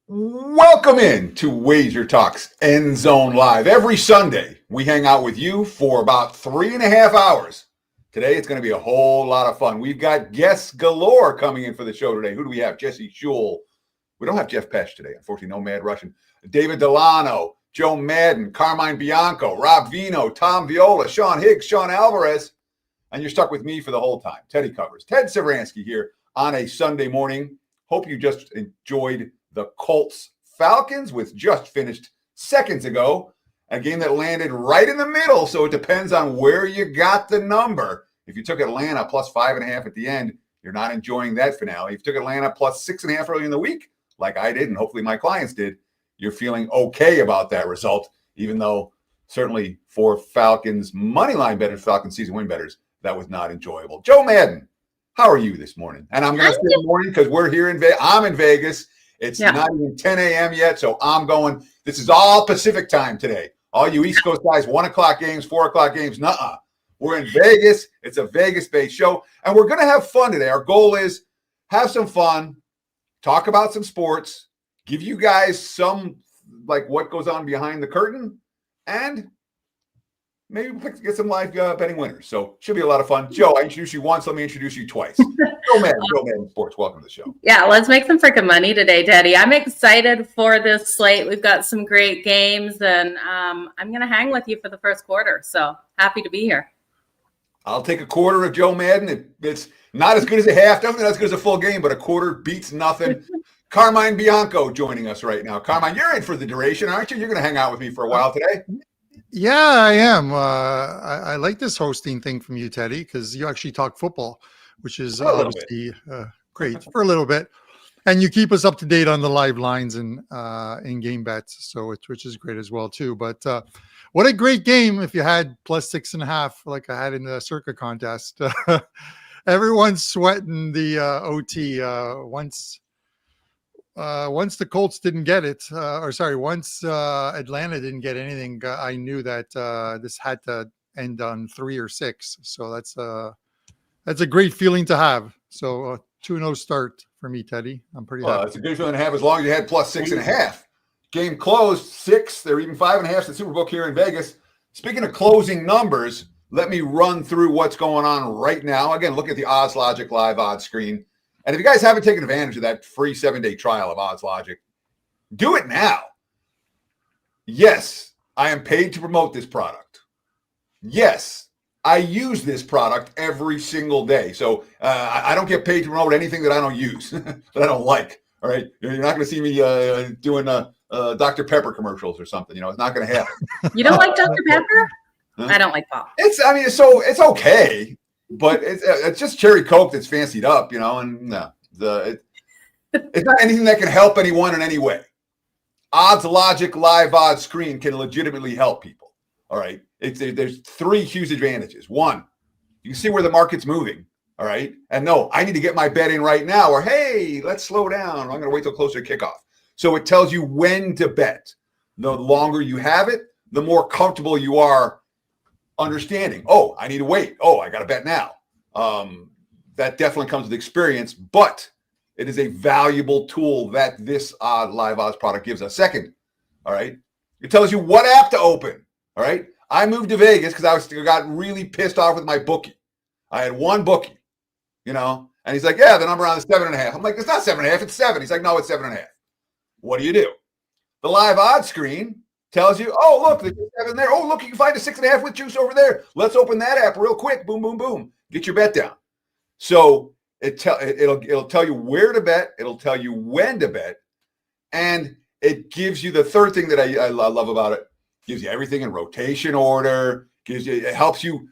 Welcome in to WagerTalk's End Zone Live. Every Sunday, we hang out with you for about 3.5 hours. Today, it's going to be a whole lot of fun. We've got guests galore coming in for the show today. Who do we have? Jesse Schul. We don't have Jeff Pesh today. Unfortunately, no Mad Russian. David Delano, Joe Madden, Carmine Bianco, Rob Vino, Tom Viola, Sean Higgs, Sean Alvarez. And you're stuck with me for the whole time. Teddy covers. Ted Saransky here on a Sunday morning. Hope you just enjoyed the Colts-Falcons, which just finished seconds ago. A game that landed right in the middle, so it depends on where you got the number. If you took Atlanta plus 5.5 at the end, you're not enjoying that finale. If you took Atlanta plus 6.5 early in the week, like I did, and hopefully my clients did, you're feeling okay about that result, even though certainly for Falcons moneyline bettors, Falcons season win bettors, that was not enjoyable. Joe Madden, how are you this morning? And I'm going to say good morning because we're here in Vegas. I'm in Vegas. It's not even 10 a.m. yet, so I'm going. This is all Pacific time today. All you East Coast guys, 1 o'clock games, 4 o'clock games, nuh-uh. We're in Vegas. It's a Vegas-based show, and we're going to have fun today. Our goal is have some fun, talk about some sports, give you guys some, like, what goes on behind the curtain, and maybe get some live betting winners. So should be a lot of fun. Joe, I introduced you once. Let me introduce you twice. Joe Madden Sports. Welcome to the show. Yeah, let's make some freaking money today, Teddy. I'm excited for this slate. We've got some great games, and I'm going to hang with you for the first quarter. So happy to be here. I'll take a quarter of Joe Madden. It's not as good as a half, definitely not as good as a full game, but a quarter beats nothing. Carmine Bianco joining us right now. Carmine, you're in for the duration, aren't you? You're going to hang out with me for a while today. Yeah, I am. I like this hosting thing from you, Teddy, because you actually talk football, which is obviously great for a little bit. And you keep us up to date on the live lines and in-game bets, which is great as well, too. But what a great game if you had plus 6.5 like I had in the Circa contest. Everyone's sweating the OT once the Colts didn't get it, once Atlanta didn't get anything, I knew that this had to end on 3 or 6. So that's a great feeling to have. So 2-0 start for me, Teddy. I'm pretty happy. It's a good feeling to have as long as you had plus 6.5. Game closed 6. They're even 5.5 at Superbook here in Vegas. Speaking of closing numbers, let me run through what's going on right now. Again, look at the OddsLogic live odds screen. And if you guys haven't taken advantage of that free 7-day trial of OddsLogic, do it now. Yes, I am paid to promote this product. Yes, I use this product every single day. So I don't get paid to promote anything that I don't use, that I don't like. All right. You're not going to see me doing Dr. Pepper commercials or something. It's not going to happen. You don't like Dr. Pepper? Huh? I don't like pop. It's okay. But it's just cherry Coke that's fancied up, and no, it's not anything that can help anyone in any way. OddsLogic live odds screen can legitimately help people. All right. There's 3 huge advantages. 1, you can see where the market's moving. All right. And no, I need to get my bet in right now, or hey, let's slow down. I'm going to wait till closer to kickoff. So it tells you when to bet. The longer you have it, the more comfortable you are understanding. Oh, I need to wait. Oh, I got to bet now. That definitely comes with experience, but it is a valuable tool that this live odds product gives us. Second, all right, it tells you what app to open. All right, I moved to Vegas because I got really pissed off with my bookie. I had one bookie, and he's like, yeah, the number on is 7.5. I'm like, it's not 7.5, it's 7. He's like, no, it's 7.5. What do? The live odds screen tells you, oh, look, there's 7 there. Oh, look, you can find a 6.5 with juice over there. Let's open that app real quick. Boom, boom, boom. Get your bet down. So it'll tell you where to bet. It'll tell you when to bet. And it gives you the third thing that I love about it. Gives you everything in rotation order. It helps you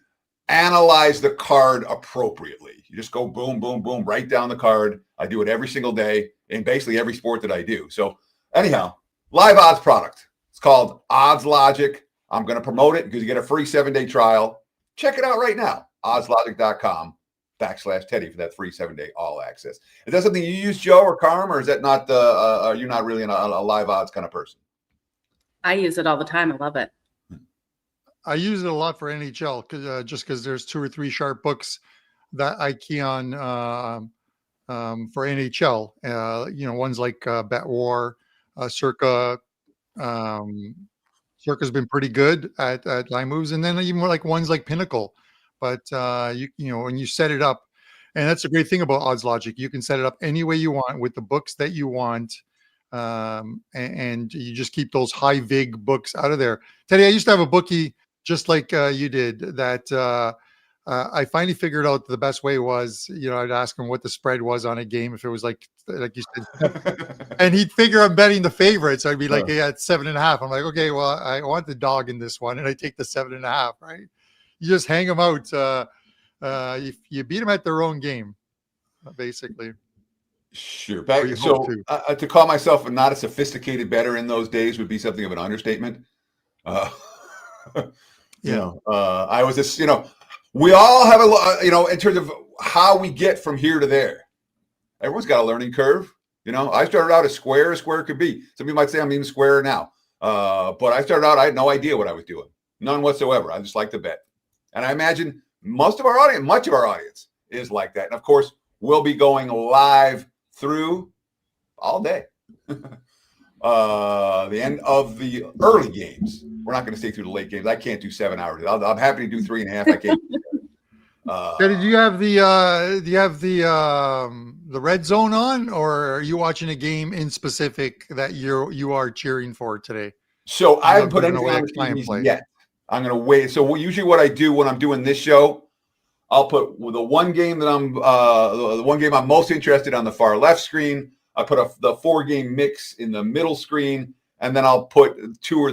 analyze the card appropriately. You just go boom, boom, boom, right down the card. I do it every single day in basically every sport that I do. So anyhow, live odds product. It's called OddsLogic. I'm going to promote it because you get a free 7-day trial. Check it out right now. OddsLogic.com/Teddy for that free 7-day all access. Is that something you use, Joe or Carm, or is that not? Are you not really a live odds kind of person? I use it all the time. I love it. I use it a lot for NHL because there's 2 or 3 sharp books that I key on for NHL. Ones like Bet War, Circa Circa's been pretty good at line moves, and then even more like ones like Pinnacle. But you know, when you set it up, and that's a great thing about OddsLogic, you can set it up any way you want with the books that you want, and you just keep those high vig books out of there. Teddy, I used to have a bookie just like you did that. I finally figured out the best way was, you know, I'd ask him what the spread was on a game. If it was like you said, and he'd figure I'm betting the favorite. So I'd be like, yeah, it's 7.5. I'm like, okay, well, I want the dog in this one. And I take the 7.5, right? You just hang them out. If you beat them at their own game, basically. Sure. To call myself not a sophisticated bettor in those days would be something of an understatement. I was just, we all have a, in terms of how we get from here to there. Everyone's got a learning curve. I started out as square as square could be. Some people might say I'm even squarer now. But I started out, I had no idea what I was doing. None whatsoever. I just like to bet. And I imagine much of our audience is like that. And of course, we'll be going live through all day. The end of the early games. We're not going to stay through the late games. I can't do 7 hours. I'm happy to do 3.5. I can't. Did you have the red zone on, or are you watching a game in specific that you are cheering for today? So I haven't put anything on the TVs yet. I'm going to wait. So usually what I do when I'm doing this show, I'll put the one game that I'm most interested on the far left screen. I put the 4-game mix in the middle screen, and then I'll put two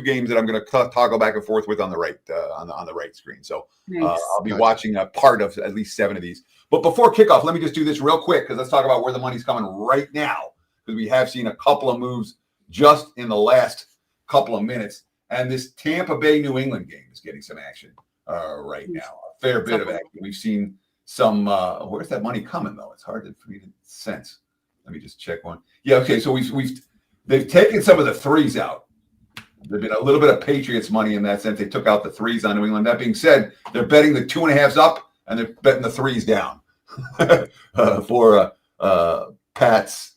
games that I'm going to toggle back and forth with on the right on the right screen. So nice. I'll be watching a part of at least 7 of these. But before kickoff, let me just do this real quick because let's talk about where the money's coming right now, because we have seen a couple of moves just in the last couple of minutes, and this Tampa Bay New England game is getting some action right now. A fair bit of action. We've seen some. Where's that money coming though? It's hard for me to sense. Let me just check one. Yeah, okay. So they've taken some of the threes out. There's been a little bit of Patriots money in that sense. They took out the threes on New England. That being said, they're betting the 2.5s up and they're betting the threes down for Pats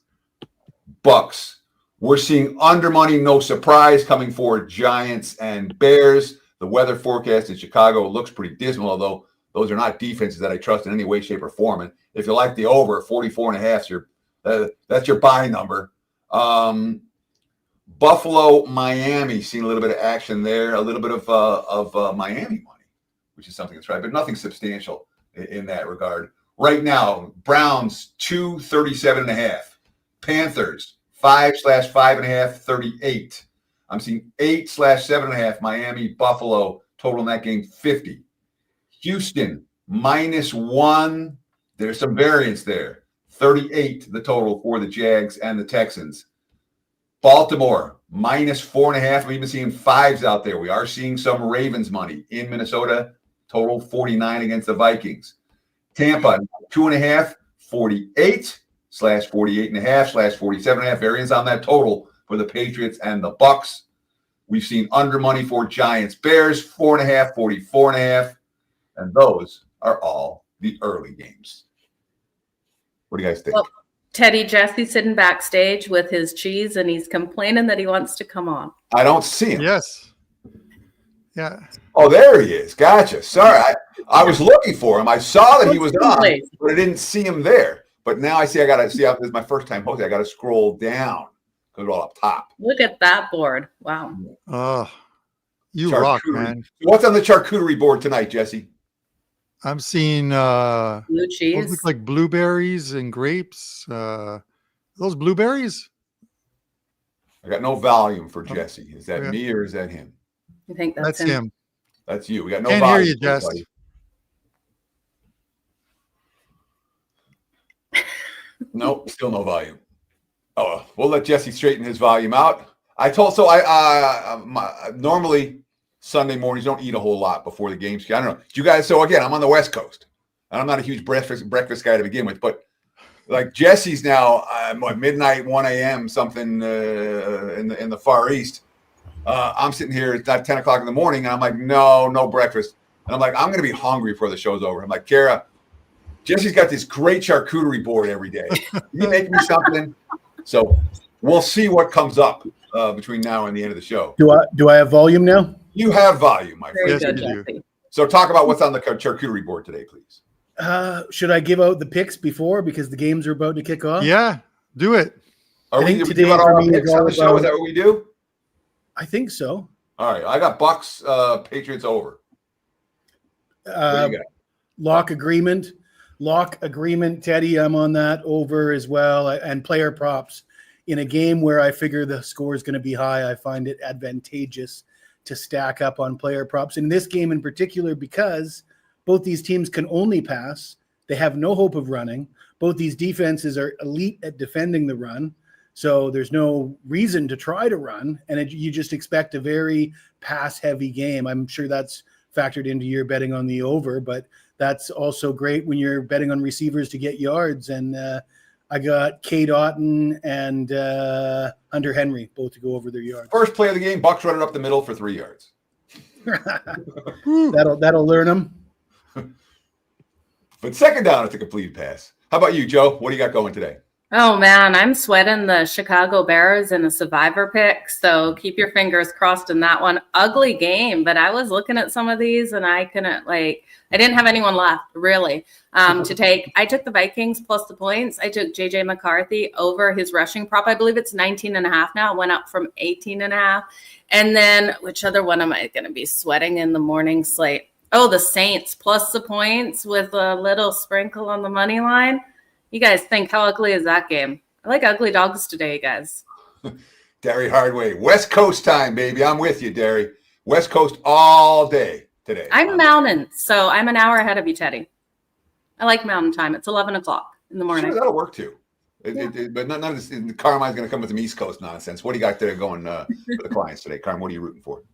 Bucks. We're seeing under money, no surprise, coming for Giants and Bears. The weather forecast in Chicago looks pretty dismal, although those are not defenses that I trust in any way, shape, or form. And if you like the over 44.5, that's your buy number. Buffalo, Miami, seeing a little bit of action there, a little bit of Miami money, which is something that's right, but nothing substantial in that regard. Right now, Browns 237.5, Panthers 5/5.5, 38. I'm seeing 8/7.5, Miami, Buffalo, total in that game 50. Houston -1. There's some variance there. 38, the total for the Jags and the Texans. Baltimore, -4.5. I'm even seeing 5s out there. We are seeing some Ravens money in Minnesota. Total 49 against the Vikings. Tampa, 2.5, 48/48.5/47.5. Variance on that total for the Patriots and the Bucks. We've seen under money for Giants, Bears, 4.5, 44.5. And those are all the early games. What do you guys think? Well, Teddy, Jesse's sitting backstage with his cheese, and he's complaining that he wants to come on. I don't see him. Yes. Yeah. Oh, there he is. Gotcha. Sorry. I was looking for him. I saw that he was on, but I didn't see him there. But now I see I got to see. This is my first time hosting. I got to scroll down because we're all up top. Look at that board. Wow. Oh, you rock, man. What's on the charcuterie board tonight, Jesse? I'm seeing blue cheese. Those look like blueberries and grapes. Those blueberries? I got no volume for Jesse. Is that me or is that him? I think that's him. That's you. We got no Can't volume. Hear you, Jesse. Nope, still no volume. Oh, we'll let Jesse straighten his volume out. Normally Sunday mornings don't eat a whole lot before the games. I don't know. You guys, so again, I'm on the West Coast. And I'm not a huge breakfast guy to begin with, but like Jesse's now midnight, 1 a.m. something in the Far East. I'm sitting here at 10 o'clock in the morning, and I'm like, no breakfast. And I'm like, I'm going to be hungry before the show's over. I'm like, Kara, Jesse's got this great charcuterie board every day. Can you make me something? So we'll see what comes up between now and the end of the show. Do I have volume now? You have volume, my friend. Yes, Very you good, do. Jesse. So talk about what's on the charcuterie board today, please. Should I give out the picks before because the games are about to kick off? Yeah, do it. Are I think we today give out for our me picks is on all the show? Is about- that what we do? I think so. All right. I got Bucks, Patriots over. What do you got? Lock agreement, Teddy. I'm on that over as well, and player props. In a game where I figure the score is going to be high, I find it advantageous to stack up on player props. In this game in particular, because both these teams can only pass, they have no hope of running. Both these defenses are elite at defending the run, so there's no reason to try to run, and you just expect a very pass-heavy game. I'm sure that's factored into your betting on the over, but that's also great when you're betting on receivers to get yards. And I got Cade Otton and Hunter Henry both to go over their yards. First play of the game, Bucks run it up the middle for 3 yards. That'll learn them. But second down, it's a complete pass. How about you, Joe? What do you got going today? Oh man, I'm sweating the Chicago Bears in a survivor pick. So keep your fingers crossed in that one. Ugly game, but I was looking at some of these and I couldn't I didn't have anyone left really to take. I took the Vikings plus the points. I took JJ McCarthy over his rushing prop. I believe it's 19.5 now. It went up from 18.5. And then which other one am I going to be sweating in the morning slate? Oh, the Saints plus the points with a little sprinkle on the money line. You guys think, how ugly is that game? I like ugly dogs today, guys. Derry Hardway, West Coast time, baby. I'm with you, Derry. West Coast all day today. I'm Mountain, so I'm an hour ahead of you, Teddy. I like Mountain time. It's 11 o'clock in the morning. Sure, that'll work too. But none of this. Carmine's going to come with some East Coast nonsense. What do you got there going for the clients today? Carmine, what are you rooting for?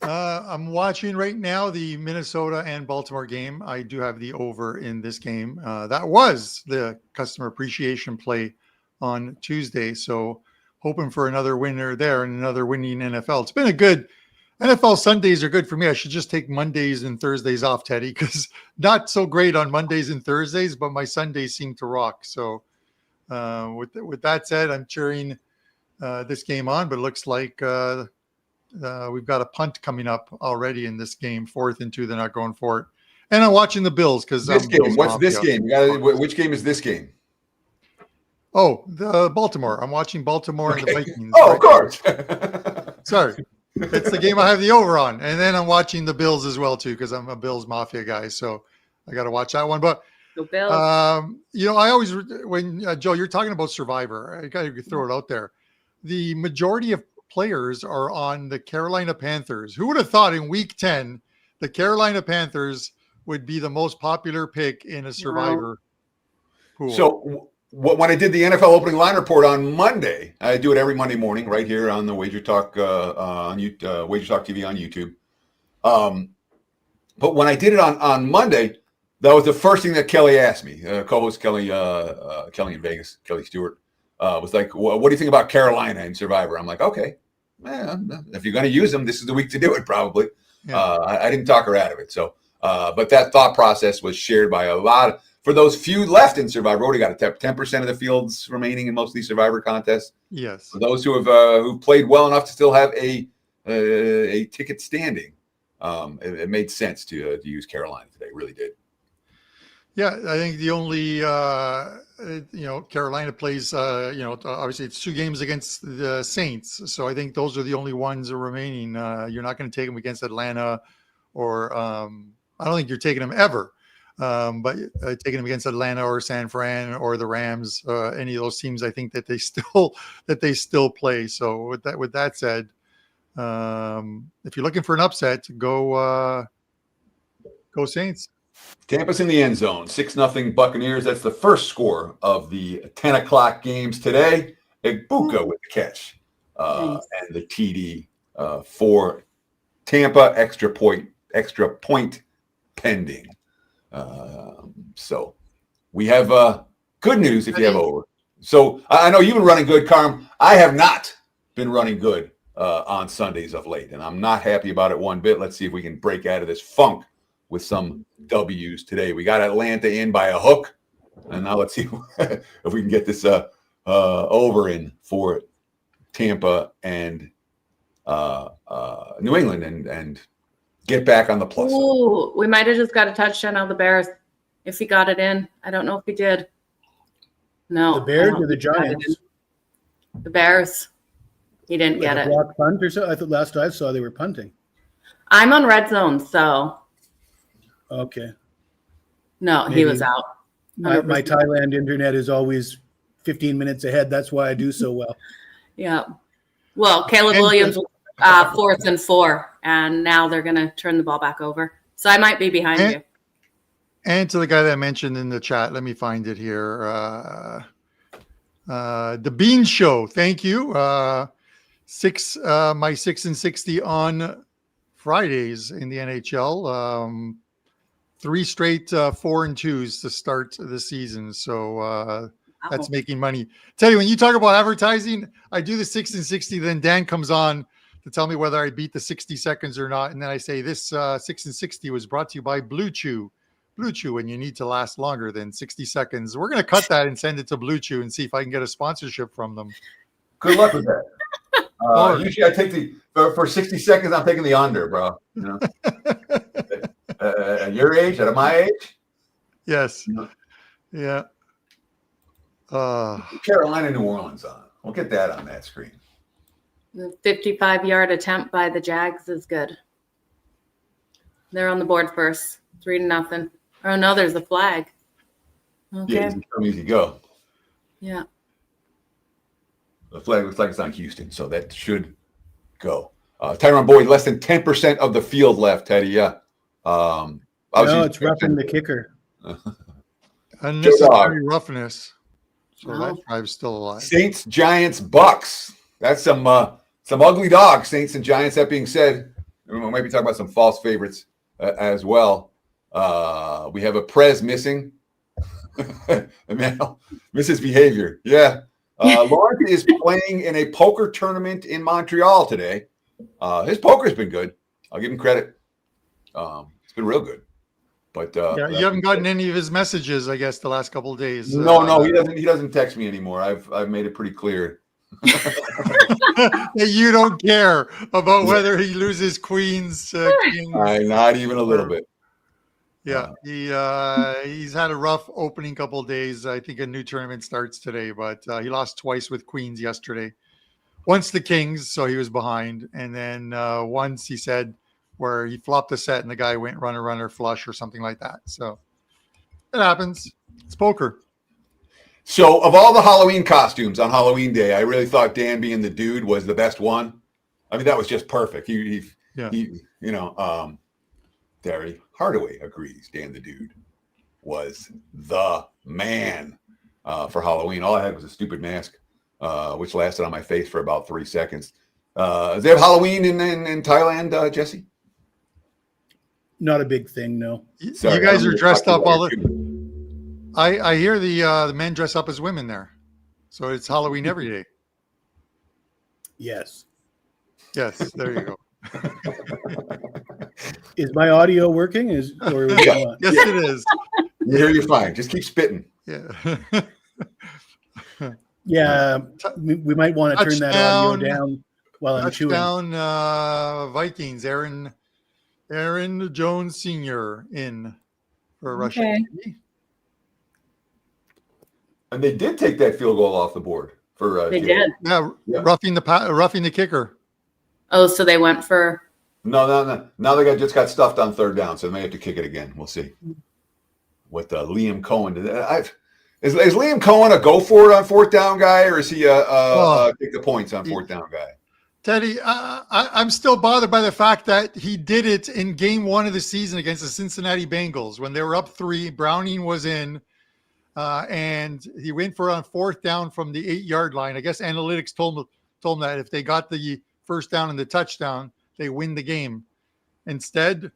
I'm watching right now the Minnesota and Baltimore game. I do have the over in this game. That was the customer appreciation play on Tuesday. So hoping for another winner there and another winning NFL. It's been a good NFL Sundays are good for me. I should just take Mondays and Thursdays off, Teddy, because not so great on Mondays and Thursdays, but my Sundays seem to rock. So with that said, I'm cheering this game on, but it looks like we've got a punt coming up already in this game. 4th and 2, they're not going for it. And I'm watching the Bills because this game. What's this game? Which game is this game? Oh, the Baltimore. I'm watching Baltimore and the Vikings. Oh, right? Of course. Sorry. It's the game I have the over on. And then I'm watching the Bills as well, too, because I'm a Bills Mafia guy. So I got to watch that one. But, Go Bills. I always, when Joe, you're talking about Survivor, I got to throw it out there. The majority of players are on the Carolina Panthers. Who would have thought in week 10, the Carolina Panthers would be the most popular pick in a Survivor pool? So when I did the NFL opening line report on Monday, I do it every Monday morning right here on the WagerTalk WagerTalk TV on YouTube. But when I did it on Monday, that was the first thing that Kelly asked me. Co-host Kelly in Vegas, Kelly Stewart, was like, "What do you think about Carolina and Survivor?" I'm like, "Okay, if you're going to use them, this is the week to do it, probably." Yeah. I didn't talk her out of it. So, but that thought process was shared by a lot. For those few left in Survivor, what do you got? 10% of the fields remaining in most of these Survivor contests. Yes. For those who have who played well enough to still have a ticket standing, it made sense to use Carolina today. It really did. Yeah, I think the only Carolina plays. Obviously it's 2 games against the Saints, so I think those are the only ones that are remaining. You're not going to take them against Atlanta, or I don't think you're taking them ever. But taking them against Atlanta or San Fran or the Rams, any of those teams, I think that they still play. So with that said, if you're looking for an upset, go Saints. Tampa's in the end zone, 6-0 Buccaneers. That's the first score of the 10 o'clock games today. Egbuka with the catch and the TD for Tampa. Extra point pending. So we have good news if you have over. So I know you've been running good, Carm. I have not been running good on Sundays of late, and I'm not happy about it one bit. Let's see if we can break out of this funk with some W's today. We got Atlanta in by a hook, and now let's see if we can get this over in for Tampa and New England and get back on the plus. Ooh, we might have just got a touchdown on the Bears if he got it in. I don't know if he did. No. The Bears or the Giants? The Bears. He didn't get it. Block punt or so? I thought last I saw they were punting. I'm on red zone, so. Okay. No, Maybe. he was out. My Thailand internet is always 15 minutes ahead. That's why I do so well. Yeah. Well, Caleb Williams, 4th and 4, and now they're going to turn the ball back over. So I might be behind you. And to the guy that I mentioned in the chat, let me find it here. The Bean Show. Thank you. My 6 and 60 on Fridays in the NHL. 3 straight 4 and 2s to start the season. So that's making money. Tell you, when you talk about advertising, I do the 6 and 60. Then Dan comes on to tell me whether I beat the 60 seconds or not. And then I say, this 6 and 60 was brought to you by Blue Chew. Blue Chew, and you need to last longer than 60 seconds. We're going to cut that and send it to Blue Chew and see if I can get a sponsorship from them. Good luck with that. Usually I take for 60 seconds, I'm taking the under, bro. You know, at your age, at my age. Yes. Yeah. Carolina, New Orleans on. We'll get that on that screen. The 55-yard attempt by the Jags is good. They're on the board first, 3-0. Oh no, there's a flag. Okay. Yeah, easy go. Yeah. The flag looks like it's on Houston, so that should go. Tyron Boyd, less than 10% of the field left, Teddy. Yeah. No, it's roughing the kicker. Unnecessary roughness. So that drive's still alive. Saints, Giants, Bucks. That's some ugly dogs, Saints and Giants. That being said, we might be talking about some false favorites as well. We have a Prez missing. Misses behavior. Yeah. Lawrence is playing in a poker tournament in Montreal today. His poker's been good. I'll give him credit. It's been real good. But you haven't gotten any of his messages, I guess, the last couple of days. No, he doesn't. He doesn't text me anymore. I've made it pretty clear that you don't care about whether he loses queens. Kings. Not even a little bit. Yeah, he's had a rough opening couple of days. I think a new tournament starts today, but he lost twice with queens yesterday. Once the kings, so he was behind, and then once he said where he flopped a set and the guy went runner flush or something like that. So it happens. It's poker. So of all the Halloween costumes on Halloween Day, I really thought Dan being the dude was the best one. I mean, that was just perfect. He Derry Hardaway agrees. Dan the dude was the man for Halloween. All I had was a stupid mask, which lasted on my face for about 3 seconds. Do they have Halloween in Thailand, Jesse? Not a big thing, no. Sorry, you guys are dressed up all the. I hear the men dress up as women there, so it's Halloween every day. Yes. Yes, there you go. Is my audio working? Yes, it is. You hear you're fine. Just keep spitting. Yeah. Yeah, we might want to turn that audio down while I'm chewing. Vikings. Aaron Jones Sr. in for Russia. Okay. And they did take that field goal off the board for. They did. Yeah, roughing the kicker. Oh, so they went for. No. Now they just got stuffed on 3rd down, so they may have to kick it again. We'll see. What Liam Cohen did. Is Liam Cohen a go for it on 4th down guy, or is he a take the points on 4th down guy? Teddy, I'm still bothered by the fact that he did it in game 1 of the season against the Cincinnati Bengals when they were up 3. Browning was in, and he went for on 4th down from the 8-yard line. I guess analytics told him that if they got the 1st down and the touchdown, they win the game. Instead,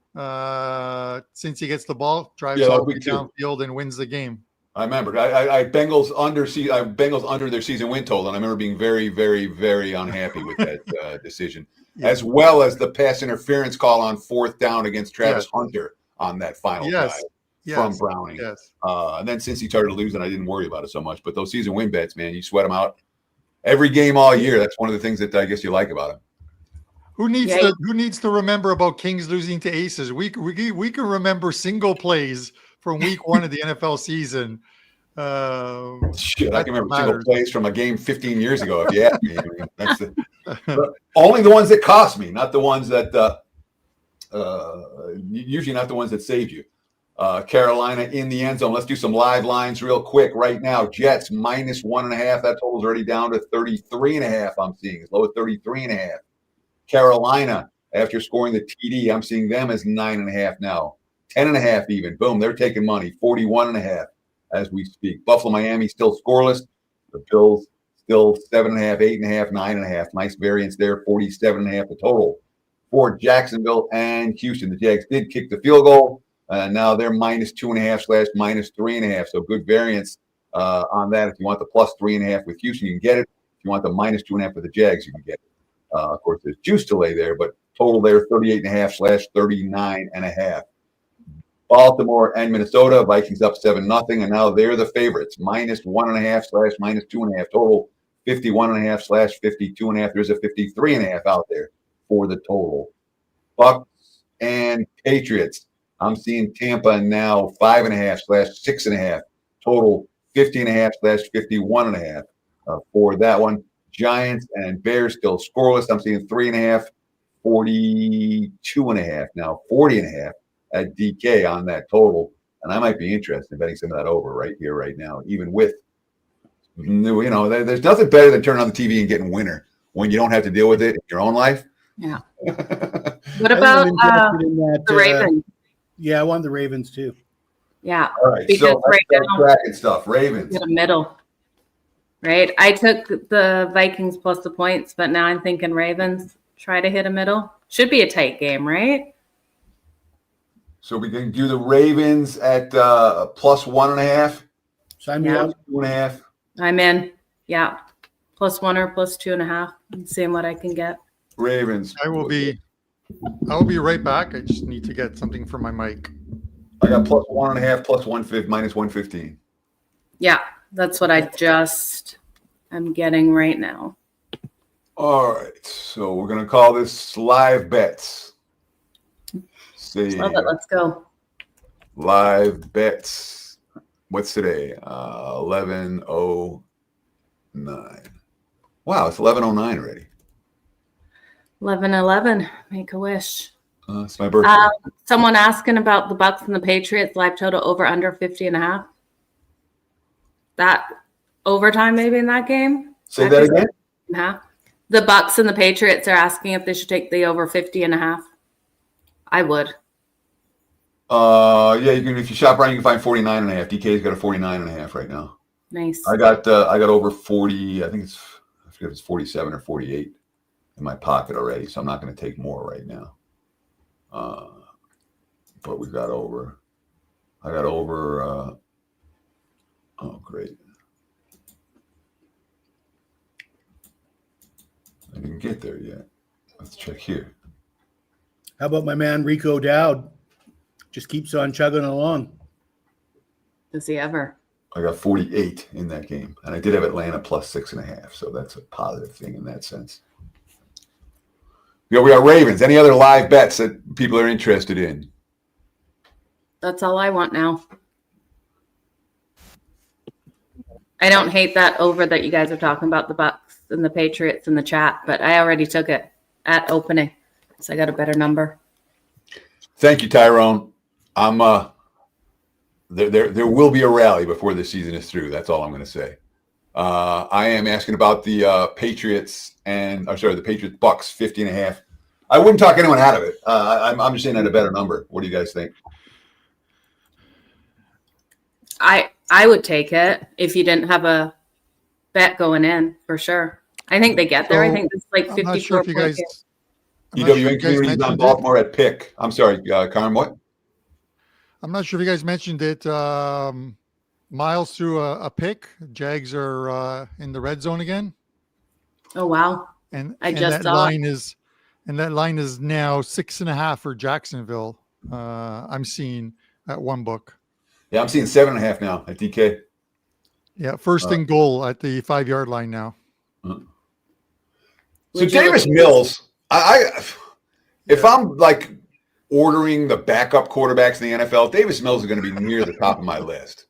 since he gets the ball, drives all the way downfield and wins the game. I remember. I Bengals under their season win total, and I remember being very, very, very unhappy with that decision, as well as the pass interference call on 4th down against Travis Hunter on that final drive. from Browning. Yes. And then since he started losing, I didn't worry about it so much. But those season win bets, man, you sweat them out every game all year. That's one of the things that I guess you like about him. Who needs to remember about Kings losing to Aces? We can remember single plays from week 1 of the NFL season. Shit, I can remember single plays from a game 15 years ago. If you ask me, I mean, that's only the ones that cost me, not the ones that usually not the ones that saved you. Carolina in the end zone. Let's do some live lines real quick right now. Jets -1.5. That total's already down to 33.5. I'm seeing as low as 33.5. Carolina, after scoring the TD, I'm seeing them as 9.5 now. 10.5 even. Boom, they're taking money. 41.5 as we speak. Buffalo, Miami still scoreless. The Bills still 7.5, 8.5, 9.5. Nice variance there. 47.5 the total for Jacksonville and Houston. The Jags did kick the field goal. Now they're -2.5 / -3.5. So good variance on that. If you want the +3.5 with Houston, you can get it. If you want the -2.5 with the Jags, you can get it. Of course, there's juice delay there, but total there 38.5 / 39.5. Baltimore and Minnesota, Vikings up 7-0, and now they're the favorites. -1.5 / -2.5. Total 51.5 / 52.5. There's a 53.5 out there for the total. Bucks and Patriots. I'm seeing Tampa now 5.5 / 6.5. Total 50.5 / 51.5 for that one. Giants and Bears still scoreless. I'm seeing 3.5, 42.5 now, 40.5 at DK on that total. And I might be interested in betting some of that over right here, right now, even with, there's nothing better than turning on the TV and getting winner when you don't have to deal with it in your own life. Yeah. What about the Ravens? Yeah, I want the Ravens too. Yeah. All right. Because So right that's now, tracking stuff. Ravens. in the middle. Right. I took the Vikings plus the points, but now I'm thinking Ravens try to hit a middle. Should be a tight game, right? So we can do the Ravens at +1.5. Sign me up. 2.5. I'm in. Yeah. +1 or +2.5. And seeing what I can get. Ravens. I will be right back. I just need to get something for my mic. I got +1.5, +150, -115. Yeah. That's what I just am getting right now. All right. So we're going to call this live bets. See. Love it. Let's go. Live bets. What's today? 11:09. Wow, it's 11:09 already. 11:11. Make a wish. It's my birthday. Someone asking about the Bucks and the Patriots live total over under 50.5. That overtime maybe in that game. Say that again. Yeah. The Bucks and the Patriots are asking if they should take the over 50.5. I would. Yeah, you can, if you shop around, you can find 49.5. DK's got a 49.5 right now. Nice. I got over 40. I forget if it's 47 or 48 in my pocket already. So I'm not going to take more right now. But we got over. I got over. Oh, great. I didn't get there yet. Let's check here. How about my man Rico Dowd? Just keeps on chugging along. Does he ever? I got 48 in that game. And I did have Atlanta +6.5. So that's a positive thing in that sense. We got Ravens. Any other live bets that people are interested in? That's all I want now. I don't hate that over that you guys are talking about the Bucks and the Patriots in the chat, but I already took it at opening, so I got a better number. Thank you, Tyrone. I'm there will be a rally before this season is through. That's all I'm going to say. I am asking about the Patriots the Patriots Bucks 50.5. I wouldn't talk anyone out of it. I'm just saying at a better number. What do you guys think? I would take it if you didn't have a bet going in for sure. I think they get there. I think it's like 54. I'm not sure if you guys. EWN Communities on Baltimore at pick. I'm sorry, Carm, what? I'm not sure if you guys mentioned it. Miles threw a pick. Jags are in the red zone again. Oh wow! And that line is now 6.5 for Jacksonville. I'm seeing at one book. Yeah, I'm seeing 7.5 now at DK. Yeah, first and goal at the 5-yard line now. So Davis Mills, if I'm like ordering the backup quarterbacks in the NFL, Davis Mills is going to be near the top of my list.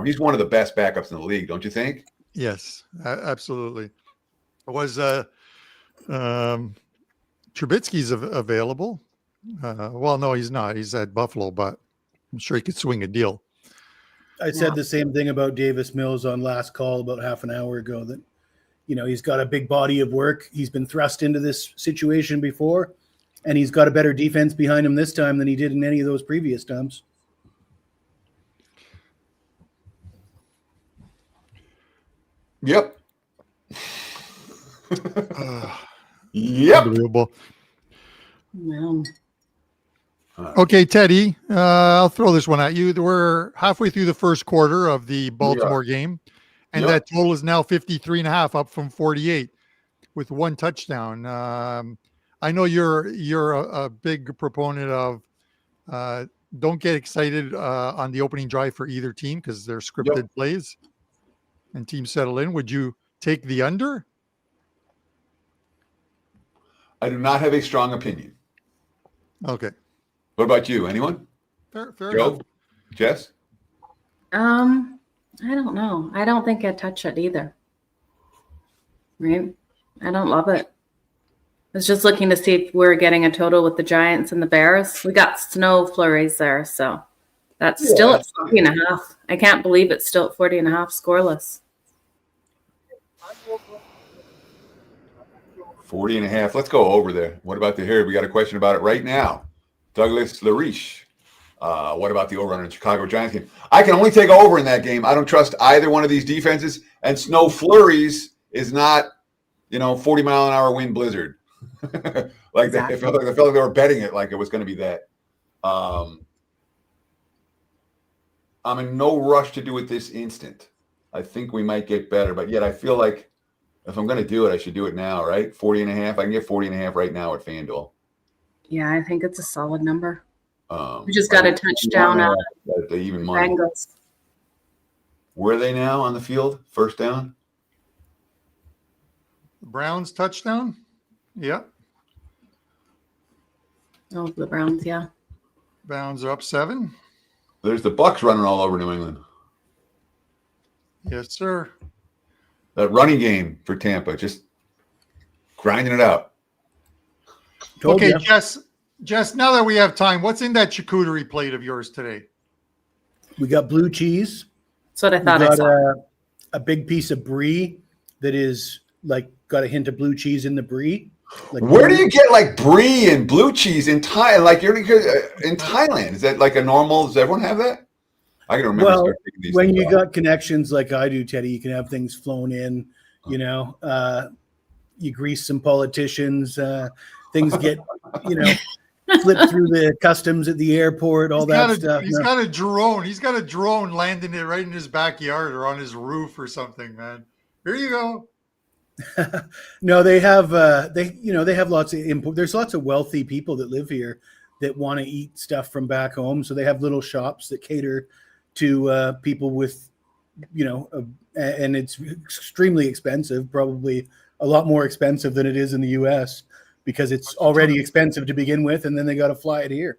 He's one of the best backups in the league, don't you think? Yes, absolutely. Was Trubisky's available? Well, no, he's not. He's at Buffalo, but I'm sure he could swing a deal. I said the same thing about Davis Mills on Last Call about half an hour ago, that, he's got a big body of work. He's been thrust into this situation before, and he's got a better defense behind him this time than he did in any of those previous times. Yep. Yep. Unbelievable. No. Okay, Teddy, I'll throw this one at you. We're halfway through the first quarter of the Baltimore game, and that total is now 53.5, up from 48 with one touchdown. I know you're a big proponent of don't get excited on the opening drive for either team because they're scripted plays and teams settle in. Would you take the under? I do not have a strong opinion. Okay. What about you? Anyone? Fair Joe? enough. Jess? I don't know. I don't think I'd touch it either. Right? I don't love it. I was just looking to see if we're getting a total with the Giants and the Bears. We got snow flurries there, so that's still at 40.5. I can't believe it's still at 40.5 scoreless. 40.5. Let's go over there. What about the here? We got a question about it right now. Douglas Lariche. What about the over in Chicago Giants game? I can only take over in that game. I don't trust either one of these defenses. And snow flurries is not, 40-mile-an-hour wind blizzard. Like that. I felt like they were betting it like it was going to be that. I'm in no rush to do it this instant. I think we might get better, but yet I feel like if I'm going to do it, I should do it now, right? 40.5. I can get 40.5 right now at FanDuel. Yeah, I think it's a solid number. We just got a touchdown out of the even money. Bengals. Where are they now on the field? First down? Browns touchdown? Yeah. Oh, the Browns, yeah. Browns are up 7. There's the Bucks running all over New England. Yes, sir. That running game for Tampa, just grinding it out. Okay, Jess, now that we have time, what's in that charcuterie plate of yours today? We got blue cheese. That's what I thought I saw. A big piece of brie that is like got a hint of blue cheese in the brie. Like, where do you get like brie and blue cheese in Thailand? Like you're in Thailand, is that like a normal? Does everyone have that? I can remember. Well, when you got connections like I do, Teddy, you can have things flown in. You grease some politicians. Things get, flipped through the customs at the airport. All that stuff. He's got a drone. He's got a drone landing it right in his backyard or on his roof or something, man. Here you go. No, they have they have lots of import. There's lots of wealthy people that live here that want to eat stuff from back home. So they have little shops that cater to people with, and it's extremely expensive, probably a lot more expensive than it is in the US because it's already expensive to begin with. And then they got to fly it here.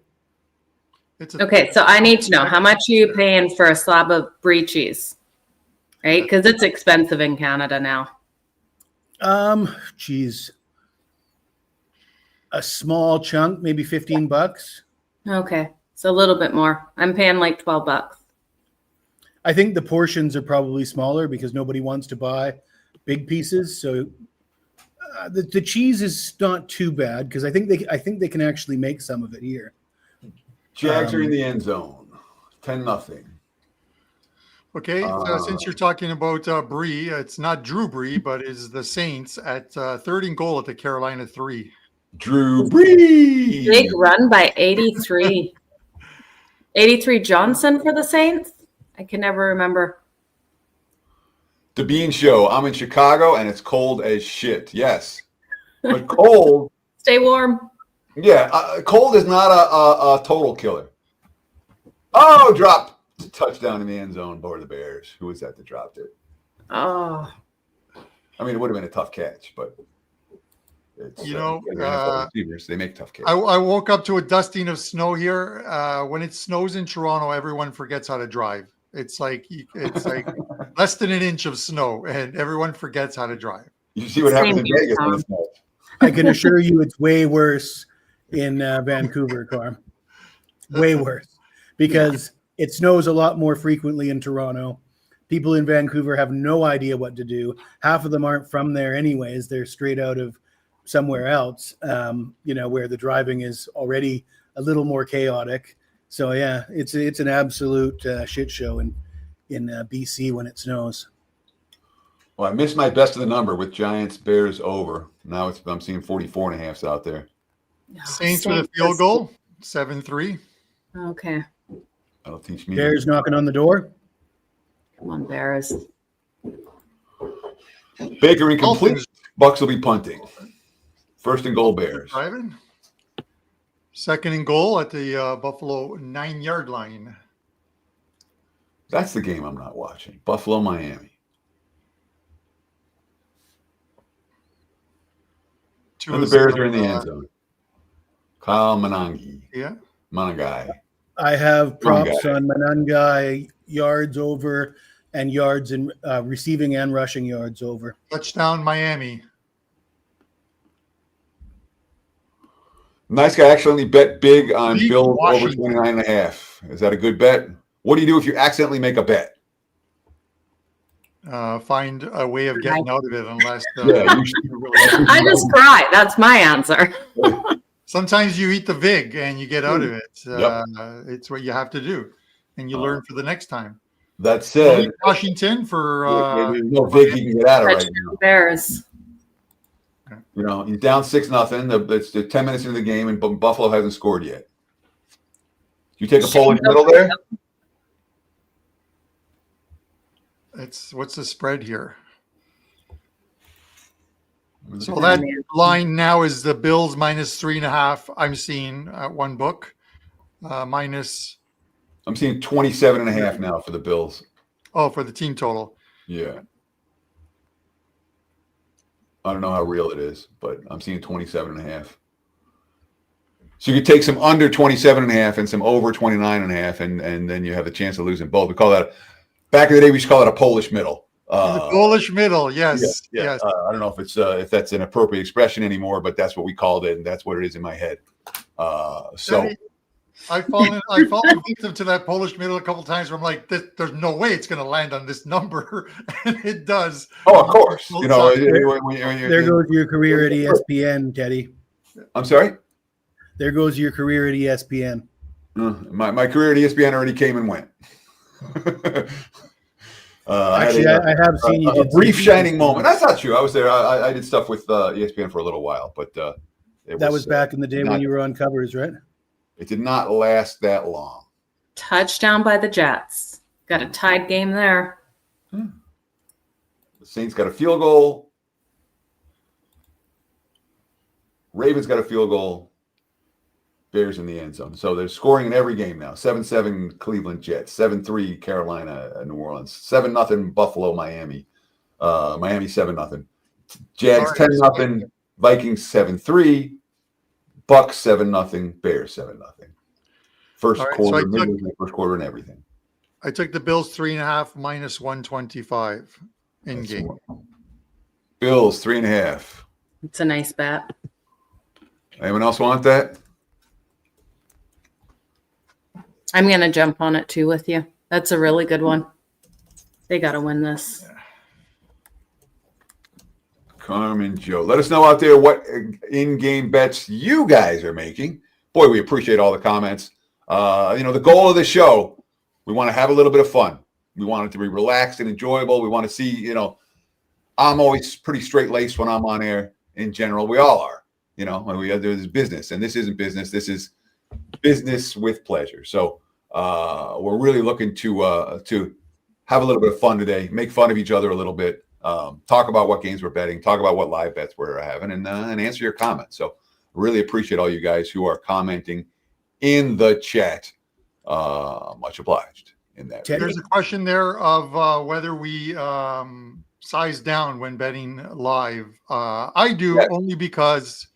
Okay. So I need to know, how much are you paying for a slab of brie cheese? Right. Cause it's expensive in Canada now. Geez. A small chunk, maybe $15. Okay. So a little bit more. I'm paying like $12. I think the portions are probably smaller because nobody wants to buy big pieces. So the cheese is not too bad because I think they can actually make some of it here. Jags are in the end zone, 10-0. Okay, since you're talking about Bree, it's not Drew Bree, but is the Saints at 3rd and goal at the Carolina 3. Drew Bree. Big run by 83. 83 Johnson for the Saints? I can never remember. The Bean Show. I'm in Chicago and it's cold as shit. Yes. But cold. Stay warm. Yeah. Cold is not a total killer. Oh, drop. Touchdown in the end zone for the Bears. Who was that dropped it? Oh, I mean, it would have been a tough catch, but it's receivers, they make tough catches. I woke up to a dusting of snow here. When it snows in Toronto, everyone forgets how to drive. It's like less than an inch of snow, and everyone forgets how to drive. You see what happens in Vegas when it snows. I can assure you it's way worse in Vancouver, Carm. Way worse. Because it snows a lot more frequently in Toronto. People in Vancouver have no idea what to do. Half of them aren't from there anyways. They're straight out of somewhere else, where the driving is already a little more chaotic. So, yeah, it's an absolute shit show in BC when it snows. Well, I missed my best of the number with Giants Bears over. Now I'm seeing 44.5s out there. Saints with a field goal, 7-3. Okay. That'll teach me. Bears knocking on the door. Come on, Bears. Baker incomplete. Bucks will be punting. First and goal, Bears. Driving. Second and goal at the Buffalo 9-yard line. That's the game I'm not watching. Buffalo, Miami. And the Bears are in the end zone. Kyle Manangi. Yeah. Manangai. I have props on Manangai yards over and yards in receiving and rushing yards over. Touchdown, Miami. Nice guy actually only bet big on League Bills over Washington. 29.5. Is that a good bet? What do you do if you accidentally make a bet? Find a way of getting out of it unless I just cry. That's my answer. sometimes you eat the vig and you get out of it. It's what you have to do, and you learn for the next time. That said, Washington for there's no vig you can get out of right now. Bears. You know, you're down 6-0. It's 10 minutes into the game, and Buffalo hasn't scored yet. You take a poll in the middle there. What's the spread here? So that line now is the Bills minus 3.5. I'm seeing at one book minus. I'm seeing 27.5 now for the Bills. Oh, for the team total. Yeah. I don't know how real it is, but I'm seeing 27.5. So you could take some under 27.5 and some over 29.5, and then you have a chance of losing both. We call that back in the day. We used to call it a Polish middle. The Polish middle, yes. Yes. I don't know if that's an appropriate expression anymore, but that's what we called it, and that's what it is in my head. I've fallen victim to that Polish middle a couple of times where I'm like, there's no way it's going to land on this number, and it does. Oh, of course. You know, there goes your career at ESPN, Teddy. I'm sorry? There goes your career at ESPN. My career at ESPN already came and went. Actually, I have seen you. A brief shining moment. That's not true. I was there. I did stuff with ESPN for a little while, but that was back in the day when you were on covers, right? It did not last that long. Touchdown by the Jets. Got a tied game there. The Saints got a field goal. Ravens got a field goal. Bears in the end zone. So they're scoring in every game now. 7-7 Cleveland Jets. 7-3 Carolina New Orleans. 7-0 Buffalo Miami. Miami 7-0. Jags 10-0. Vikings 7-3. Bucks 7-0. Bears 7-0. First quarter, first quarter, and everything. I took the Bills 3.5 minus 125 in game. Bills 3.5. It's a nice bet. Anyone else want that? I'm going to jump on it too with you. That's a really good one. They got to win this. Carmen Joe. Let us know out there what in-game bets you guys are making. Boy, we appreciate all the comments. The goal of the show, we want to have a little bit of fun. We want it to be relaxed and enjoyable. We want to see, I'm always pretty straight-laced when I'm on air in general. We all are, when we do this business. And this isn't business. This is business with pleasure. So we're really looking to have a little bit of fun today, make fun of each other a little bit. Talk about what games we're betting, talk about what live bets we're having, and answer your comments. So really appreciate all you guys who are commenting in the chat. Much obliged. in that. There's a question there of whether we size down when betting live. I do, only because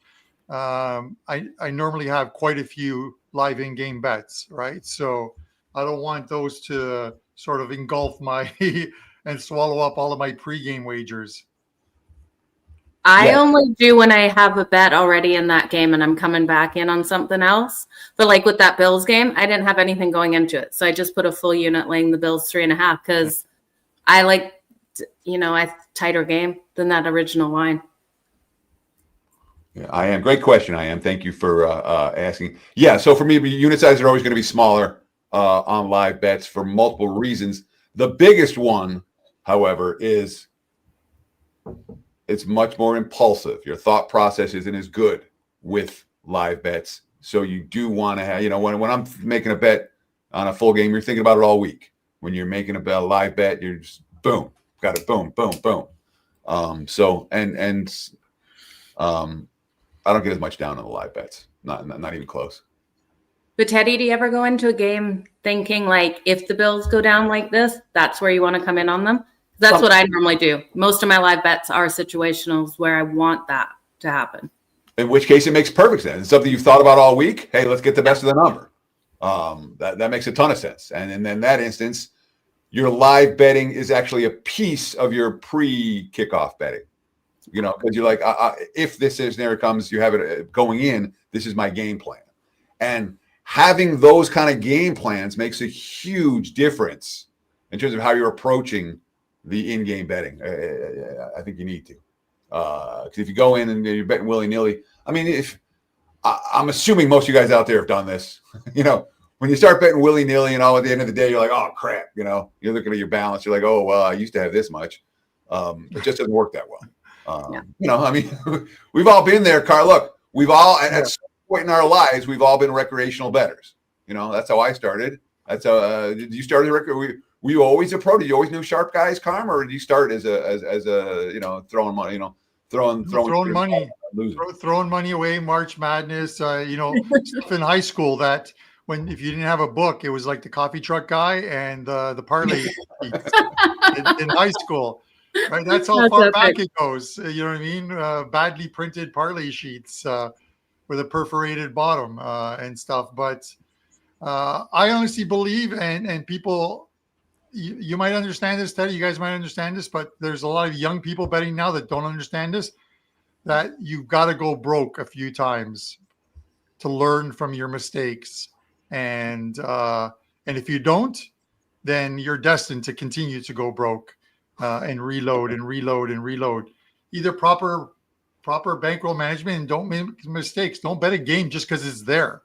I normally have quite a few live in-game bets, right? So I don't want those to sort of engulf my and swallow up all of my pregame wagers. I only do when I have a bet already in that game and I'm coming back in on something else. But like with that Bills game, I didn't have anything going into it. So I just put a full unit laying the Bills 3.5 because I like, a tighter game than that original line. Yeah, I am. Great question, I am. Thank you for asking. Yeah, so for me, unit sizes are always going to be smaller on live bets for multiple reasons. The biggest one, however, is it's much more impulsive. Your thought process isn't as good with live bets. So you do want to have, when I'm making a bet on a full game, you're thinking about it all week. When you're making a live bet, you're just boom, got it, boom, boom, boom. I don't get as much down on the live bets. Not even close. But Teddy, do you ever go into a game thinking like, if the Bills go down like this, that's where you want to come in on them? That's what I normally do. Most of my live bets are situationals where I want that to happen. In which case, it makes perfect sense. It's something you've thought about all week. Hey, let's get the best of the number. That makes a ton of sense. And in that instance, your live betting is actually a piece of your pre-kickoff betting. Because you're like, if this scenario comes, you have it going in. This is my game plan, and having those kind of game plans makes a huge difference in terms of how you're approaching the in-game betting. I think you need to, because if you go in and you're betting willy-nilly, I mean, I'm assuming most of you guys out there have done this. When you start betting willy-nilly and all at the end of the day, you're like, oh crap, you're looking at your balance. You're like, oh well, I used to have this much. It just doesn't work that well. I mean, we've all been there, Carl. Look, we've all at some point in our lives, we've all been recreational bettors. That's how I started. That's how did you start as a record? Were you always a pro? Did you always know sharp guys, Carm, or did you start as a throwing money, throwing money, throwing money away, March Madness, stuff in high school that if you didn't have a book, it was like the coffee truck guy and the parlay in high school. Right, that's how far back it goes. You know what I mean? Badly printed parlay sheets with a perforated bottom and stuff. But I honestly believe, and people, you might understand this, Teddy. You guys might understand this, but there's a lot of young people betting now that don't understand this. That you've got to go broke a few times to learn from your mistakes, and if you don't, then you're destined to continue to go broke. And reload. Either proper bankroll management, and don't make mistakes. Don't bet a game just because it's there.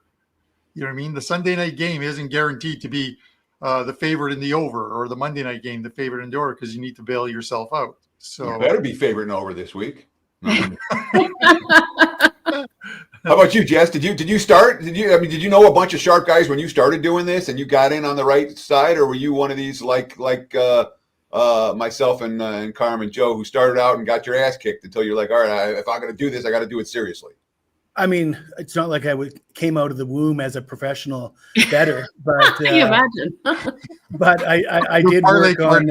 You know what I mean? The Sunday night game isn't guaranteed to be the favorite in the over, or the Monday night game the favorite in the over, because you need to bail yourself out. So you better be favorite in over this week. How about you, Jess? Did you start? Did you know a bunch of sharp guys when you started doing this, and you got in on the right side, or were you one of these like myself and Carmen Joe, who started out and got your ass kicked until you're like, all right, if I'm going to do this, I got to do it seriously? I mean, it's not like I came out of the womb as a professional bettor, but can you imagine? But I did work on.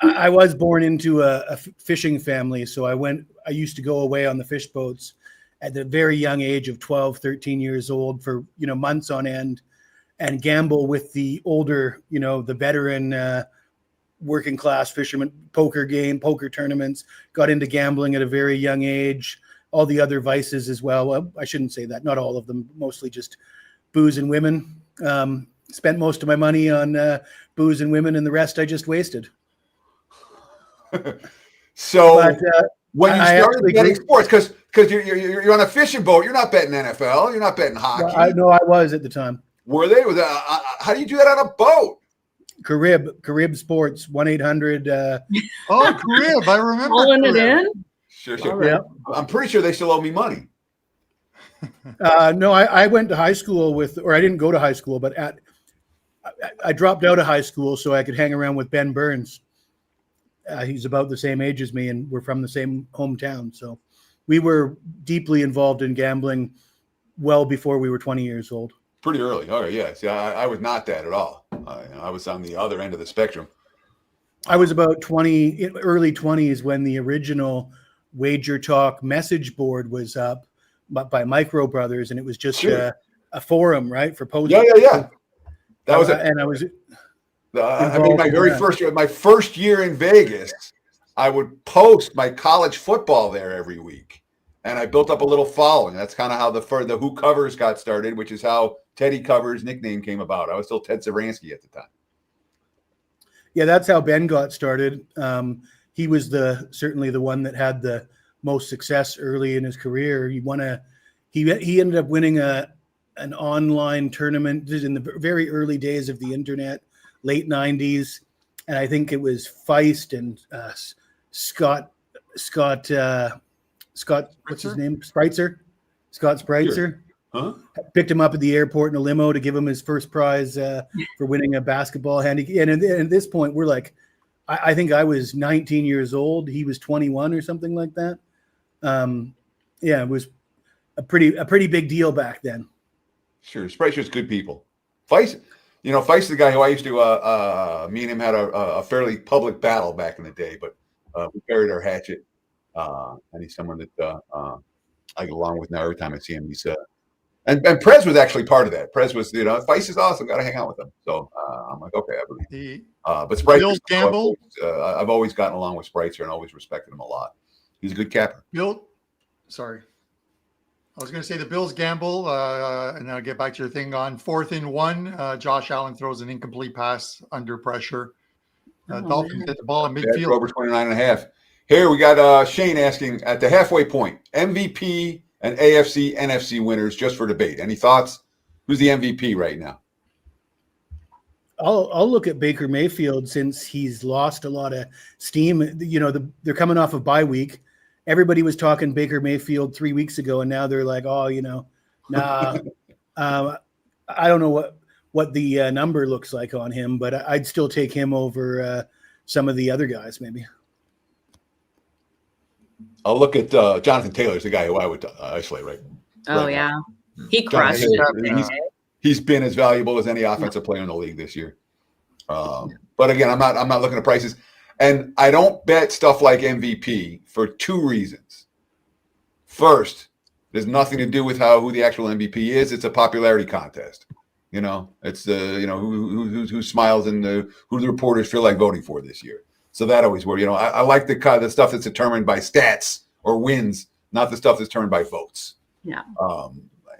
I was born into a fishing family, so I used to go away on the fish boats at the very young age of 12, 13 years old for months on end, and gamble with the older, the veteran working class fishermen, poker tournaments, got into gambling at a very young age, all the other vices as well. I shouldn't say that, not all of them, mostly just booze and women. Spent most of my money on booze and women, and the rest I just wasted. So when you started betting sports, because you're on a fishing boat, you're not betting NFL, you're not betting hockey. I was at the time. Were they? How do you do that on a boat? Carib Sports, 1-800. Carib, I remember. Pulling it in? Sure. Right. Yeah. I'm pretty sure they still owe me money. No, I went to high school or I didn't go to high school, but I dropped out of high school so I could hang around with Ben Burns. He's about the same age as me, and we're from the same hometown. So we were deeply involved in gambling well before we were 20 years old. Pretty early. Oh, yeah. See, I was not that at all. I was on the other end of the spectrum. I was about 20, early 20s when the original WagerTalk message board was up by Micro Brothers, and it was just a forum, right, for posting. Yeah. That was it. And I was. I mean, my first year in Vegas, I would post my college football there every week, and I built up a little following. That's kind of how the Who Covers got started, which is how Teddy Covers nickname came about. I was still Ted Saransky at the time. Yeah, that's how Ben got started. He was certainly the one that had the most success early in his career. He ended up winning an online tournament in the very early days of the internet, late 90s, and I think it was Feist and Scott what's his name? Scott Spreitzer. Huh? Picked him up at the airport in a limo to give him his first prize for winning a basketball handy. And at this point, we're like, I think I was 19 years old. He was 21 or something like that. It was a pretty big deal back then. Sure, Spreizer's good people. Feist is the guy who I used to. Me and him had a fairly public battle back in the day, but we buried our hatchet. And he's someone that I get along with now. Every time I see him, he's and Prez was actually part of that. Prez was, Feist is awesome. Got to hang out with him. So I'm like, okay, I believe. But Spreitzer, Gamble. I've always gotten along with Spreitzer and always respected him a lot. He's a good capper. Sorry. I was going to say the Bills gamble, and I'll get back to your thing on 4th and 1. Josh Allen throws an incomplete pass under pressure. Dolphins hit the ball in midfield. Over 29.5. Here we got Shane asking at the halfway point, MVP and AFC, NFC winners just for debate. Any thoughts? Who's the MVP right now? I'll look at Baker Mayfield since he's lost a lot of steam. They're coming off of bye week. Everybody was talking Baker Mayfield 3 weeks ago, and now they're like, nah. I don't know what the number looks like on him, but I'd still take him over some of the other guys, maybe. I'll look at Jonathan Taylor's the guy who I would isolate, right? Oh, right yeah. now. He crushed it. He's been as valuable as any offensive player in the league this year. But again, I'm not looking at prices. And I don't bet stuff like MVP for two reasons. First, there's nothing to do with who the actual MVP is. It's a popularity contest. It's who smiles and who the reporters feel like voting for this year. So that always works. I like the stuff that's determined by stats or wins, not the stuff that's determined by votes. Yeah.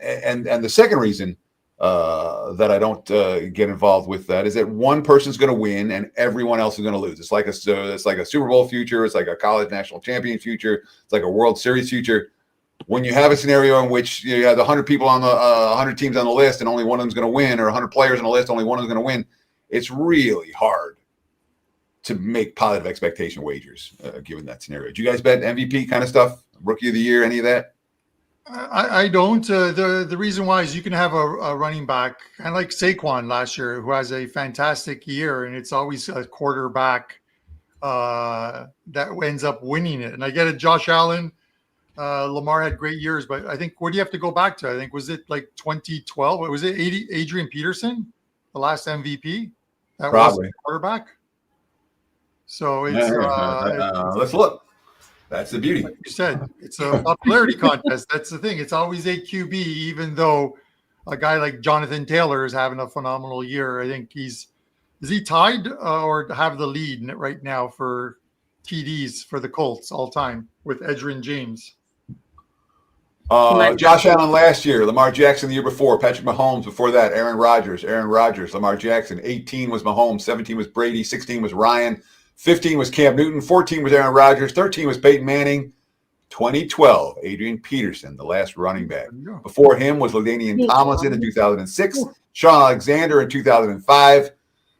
And the second reason that I don't get involved with that is that one person's going to win and everyone else is going to lose. It's like a Super Bowl future. It's like a college national champion future. It's like a World Series future. When you have a scenario in which you have 100 people on the 100 teams on the list and only one of them's going to win, or 100 players on the list, only one of them's going to win, it's really hard to make positive expectation wagers given that scenario. Do you guys bet MVP kind of stuff? Rookie of the year, any of that? I don't. The reason why is you can have a running back, kind of like Saquon last year, who has a fantastic year, and it's always a quarterback that ends up winning it. And I get it, Josh Allen, Lamar had great years, but I think, where do you have to go back to? I think, was it like 2012? Was it Adrian Peterson, the last MVP? That Probably. was the quarterback. So it's let's look. That's the beauty. Like you said, it's a popularity contest. That's the thing. It's always a QB, even though a guy like Jonathan Taylor is having a phenomenal year. I think is he tied or have the lead right now for TDs for the Colts all time with Edgerrin James? Josh Allen last year, Lamar Jackson the year before, Patrick Mahomes before that, Aaron Rodgers, Lamar Jackson. 18 was Mahomes, 17 was Brady, 16 was Ryan, 15 was Cam Newton, 14 was Aaron Rodgers, 13 was Peyton Manning, 2012, Adrian Peterson, the last running back. Before him was LaDainian Tomlinson in 2006, Sean Alexander in 2005,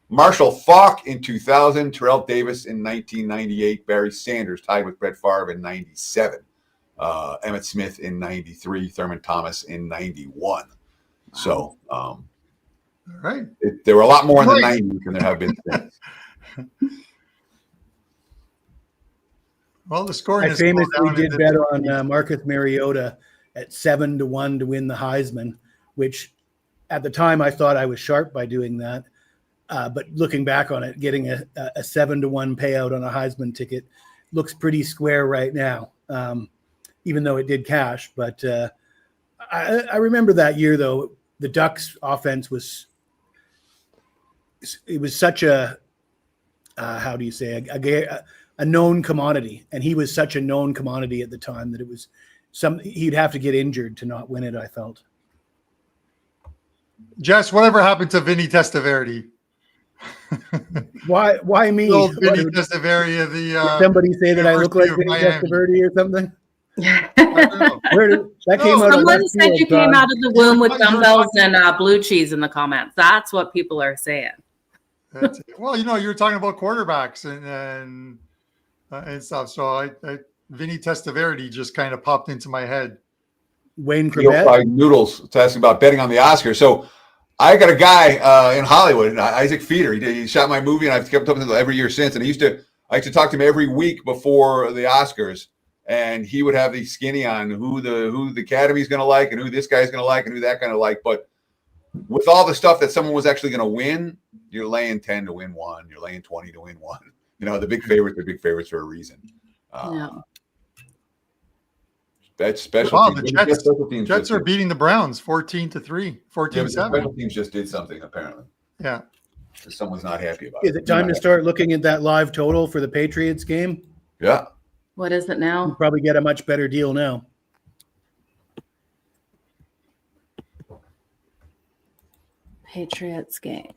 Marshall Faulk in 2000, Terrell Davis in 1998, Barry Sanders tied with Brett Favre in 97, Emmitt Smith in 93, Thurman Thomas in 91. So, all right. There were a lot more in the 90s than there have been since. Well, the scoring I famously did bet on Marcus Mariota at 7-1 to win the Heisman, which at the time, I thought I was sharp by doing that. But looking back on it, getting a 7-1 payout on a Heisman ticket looks pretty square right now, even though it did cash. But I remember that year, though, the Ducks offense was such a, how do you say, a known commodity. And he was such a known commodity at the time that it was he'd have to get injured to not win it, I felt. Jess, whatever happened to Vinny Testaverde? Why me? Vinny Testaverde, somebody say that I look like Vinny Testaverde or something? That came out. Someone said you came out of the womb with dumbbells and blue cheese in the comments. That's what people are saying. Well, you were talking about quarterbacks and stuff. So Vinny Testaverde just kind of popped into my head. Wayne Corbett. Noodles asking about betting on the Oscars. So I got a guy in Hollywood, Isaac Feeder. He shot my movie, and I've kept up with him every year since. And I used to talk to him every week before the Oscars, and he would have the skinny on who the Academy's going to like, and who this guy's going to like, and who that going to like. But with all the stuff that someone was actually going to win, you're laying 10 to win one, you're laying 20 to win one. The big favorites are big favorites for a reason. Yeah. That's special. Wow, the Jets are beating the Browns 14-3, 14-7. Special teams just did something, apparently. Yeah. Someone's not happy about it. Is it time to start looking at that live total for the Patriots game? Yeah. What is it now? You'll probably get a much better deal now. Patriots game.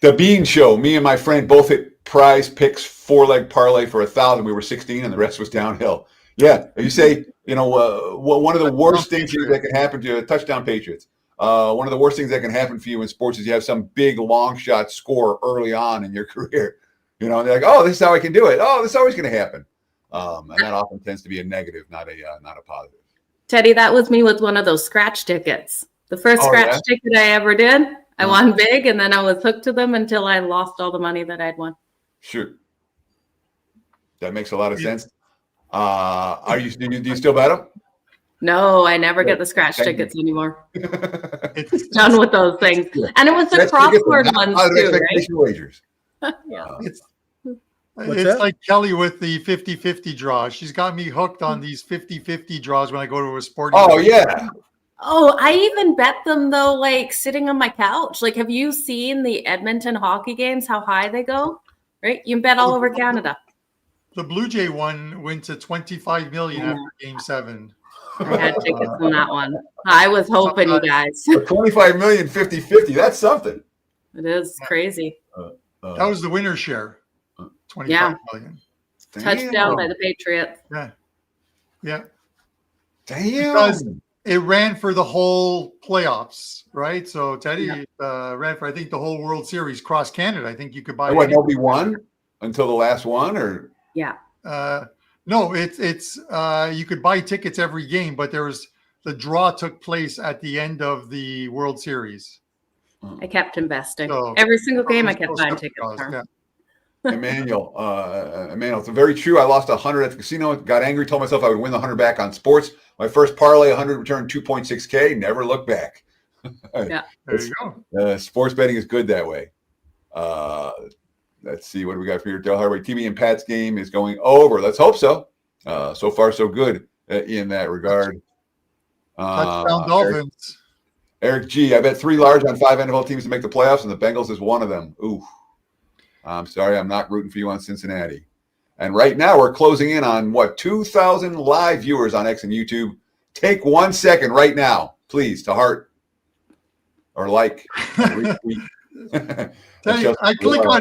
The Bean Show. Me and my friend both hit prize picks 4-leg parlay for 1,000. We were 16, and the rest was downhill. Yeah, you say one of the worst things that can happen to you, touchdown Patriots. One of the worst things that can happen for you in sports is you have some big long shot score early on in your career. And they're like, oh, this is how I can do it. Oh, this is always going to happen. And that often tends to be a negative, not a positive. Teddy, that was me with one of those scratch tickets. The first scratch ticket I ever did, I won big, and then I was hooked to them until I lost all the money that I'd won. Sure. That makes a lot of sense. Do you still bet them? No, I never get the scratch tickets anymore. It's done with those things. And it was the crossword ones too, right? Wagers. Yeah. It's like Kelly with the 50-50 draws. She's got me hooked on these 50-50 draws when I go to a sporting event. Yeah. Oh, I even bet them though, like sitting on my couch. Like, have you seen the Edmonton hockey games, how high they go? Right? You can bet all over Canada. The Blue Jay one went to 25 million after Game 7. I had tickets on that one. I was hoping, you guys. 25 million, 50-50. That's something. It is crazy. That was the winner's share. 25 million. Touchdown by the Patriots. Yeah. Damn. Because it ran for the whole playoffs, right? So Teddy ran for, I think, the whole World Series cross Canada. I think you could buy. Nobody won until the last one, or no, it's you could buy tickets every game, but the draw took place at the end of the World Series. I kept investing. So, every single game I kept buying tickets. Emmanuel, it's very true. I lost 100 at the casino, got angry, told myself I would win the 100 back on sports. My first parlay, 100 returned 2.6K, never looked back. Yeah, there you go. Sports betting is good that way. Let's see what do we got for here. Del Harvey, TV and Pat's game is going over. Let's hope so. So far, so good in that regard. Touchdown Dolphins. Eric G, I bet 3 large on 5 NFL teams to make the playoffs, and the Bengals is one of them. Ooh. I'm sorry, I'm not rooting for you on Cincinnati. And right now we're closing in on 2,000 live viewers on X and YouTube. Take 1 second right now, please, to heart or like. I click on.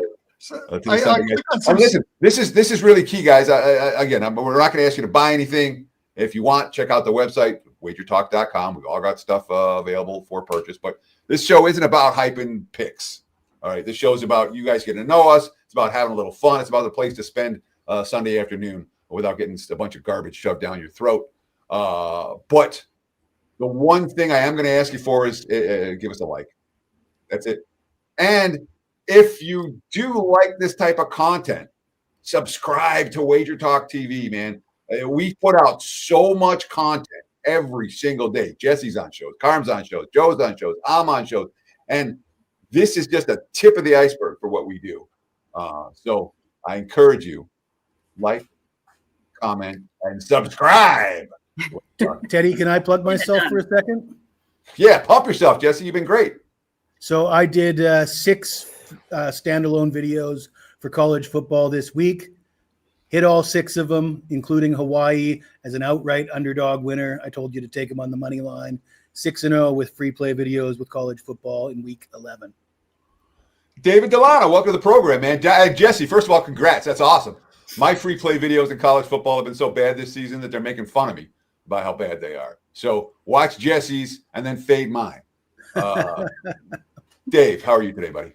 Listen, this is really key, guys. We're not going to ask you to buy anything. If you want, check out the website, WagerTalk.com. We've all got stuff available for purchase. But this show isn't about hyping picks. All right, this show is about you guys getting to know us. It's about having a little fun. It's about the place to spend Sunday afternoon without getting a bunch of garbage shoved down your throat. But the one thing I am going to ask you for is give us a like. That's it. And if you do like this type of content, subscribe to WagerTalk TV, man. We put out so much content every single day. Jesse's on shows, Carm's on shows, Joe's on shows, I'm on shows. And this is just a tip of the iceberg for what we do. So I encourage you, like, comment, and subscribe. Teddy, can I plug myself for a second? Yeah, pump yourself, Jesse. You've been great. So I did 6 standalone videos for college football this week. Hit all 6 of them, including Hawaii as an outright underdog winner. I told you to take them on the money line. 6-0 with free play videos with college football in week 11. David Delano, welcome to the program, man. Jesse, first of all, congrats. That's awesome. My free play videos in college football have been so bad this season that they're making fun of me about how bad they are. So watch Jesse's and then fade mine. Dave, how are you today, buddy?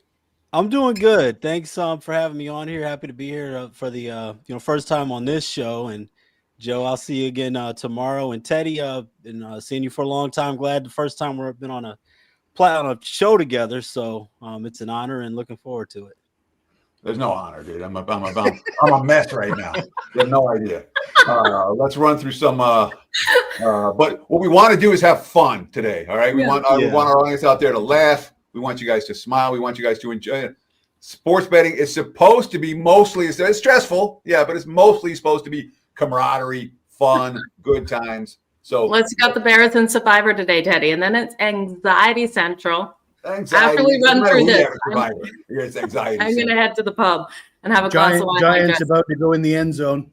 I'm doing good. Thanks for having me on here. Happy to be here for the first time on this show. And Joe, I'll see you again tomorrow. And Teddy, been seeing you for a long time. Glad the first time we've been on a show together. So it's an honor and looking forward to it. There's no honor, dude. I'm a mess right now. You have no idea. Let's run through some. But what we want to do is have fun today. All right. We want our audience out there to laugh. We want you guys to smile. We want you guys to enjoy it. Sports betting is supposed to be mostly, it's stressful, yeah, but it's mostly supposed to be camaraderie, fun, good times. So let's got the Bears and Survivor today, Teddy, and then it's Anxiety Central. After we run through this, it's anxiety. I'm going to head to the pub and have a glass of wine. Giants about to go in the end zone.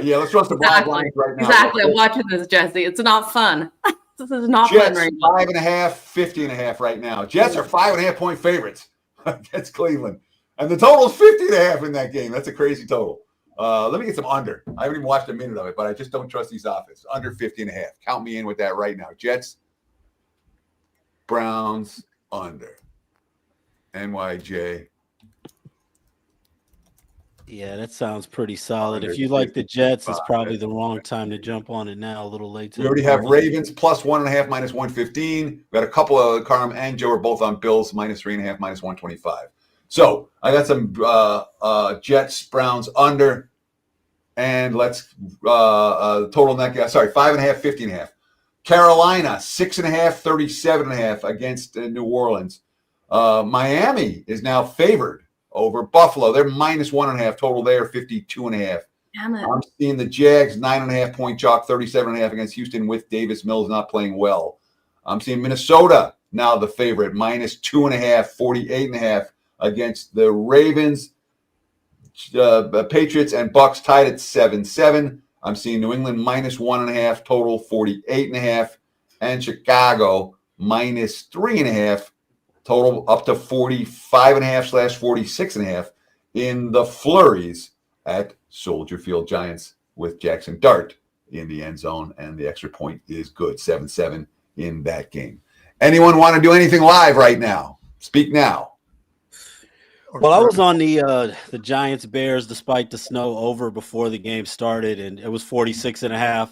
Yeah, let's run some live lines right now. Exactly. I'm watching this, Jesse. It's not fun. This is not Jets, fun right now. 5.5, 50.5 right now. Jets are 5.5 point favorites against Cleveland. And the total is 50.5 in that game. That's a crazy total. Let me get some under. I haven't even watched a minute of it, but I just don't trust these offenses. Under 50.5. Count me in with that right now. Jets, Browns, under. NYJ. Yeah, that sounds pretty solid. If you like the Jets, it's probably the wrong time to jump on it now, a little late. We already have Ravens plus 1.5, minus 115. We got a couple of Carm and Joe are both on Bills, minus 3.5, minus 125. So I got some Jets, Browns under, and let's total net. 5.5, 50.5. Carolina 6.5, 37.5 against New Orleans. Miami is now favored over Buffalo. They're minus 1.5 total there, 52.5. I'm seeing the Jags 9.5 point chalk, 37.5 against Houston with Davis Mills not playing well. I'm seeing Minnesota now the favorite, minus 2.5, 48.5 against the Ravens. Patriots and Bucks tied at 7-7. I'm seeing New England minus 1.5 total, 48.5, and Chicago minus 3.5 total, up to 45.5/46.5 in the flurries at Soldier Field. Giants with Jackson Dart in the end zone, and the extra point is good. 7-7 in that game. Anyone want to do anything live right now? Speak now. Well, I was on the Giants Bears despite the snow over before the game started, and it was 46.5.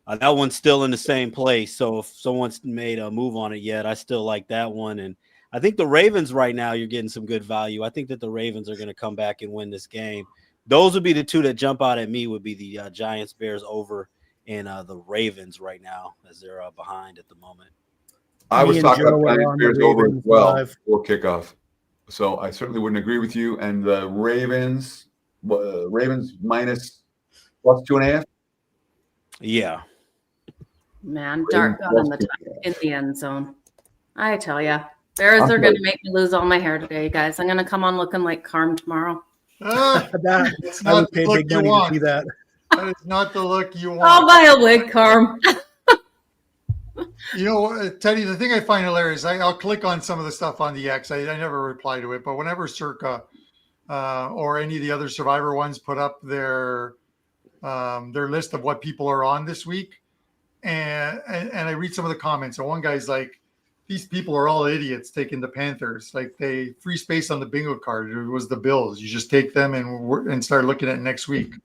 That one's still in the same place. So if someone's made a move on it yet, I still like that one. And I think the Ravens right now, you're getting some good value. I think that the Ravens are going to come back and win this game. Those would be the two that jump out at me, would be the Giants Bears over and the Ravens right now, as they're behind at the moment. I was talking about Giants Bears over as well for kickoff. So I certainly wouldn't agree with you. And the Ravens minus plus 2.5. Yeah. Man, Dart got in the end zone. I tell you, Bears are going to make me lose all my hair today, guys. I'm going to come on looking like Carm tomorrow. That's not the look you want. That is not the look you want. I'll buy a wig, Carm. You know, Teddy, the thing I find hilarious, I'll click on some of the stuff on the X. I never reply to it, but whenever Circa or any of the other Survivor ones put up their list of what people are on this week, and I read some of the comments, and one guy's like, these people are all idiots taking the Panthers. Like, they free space on the bingo card. It was the Bills. You just take them and start looking at next week.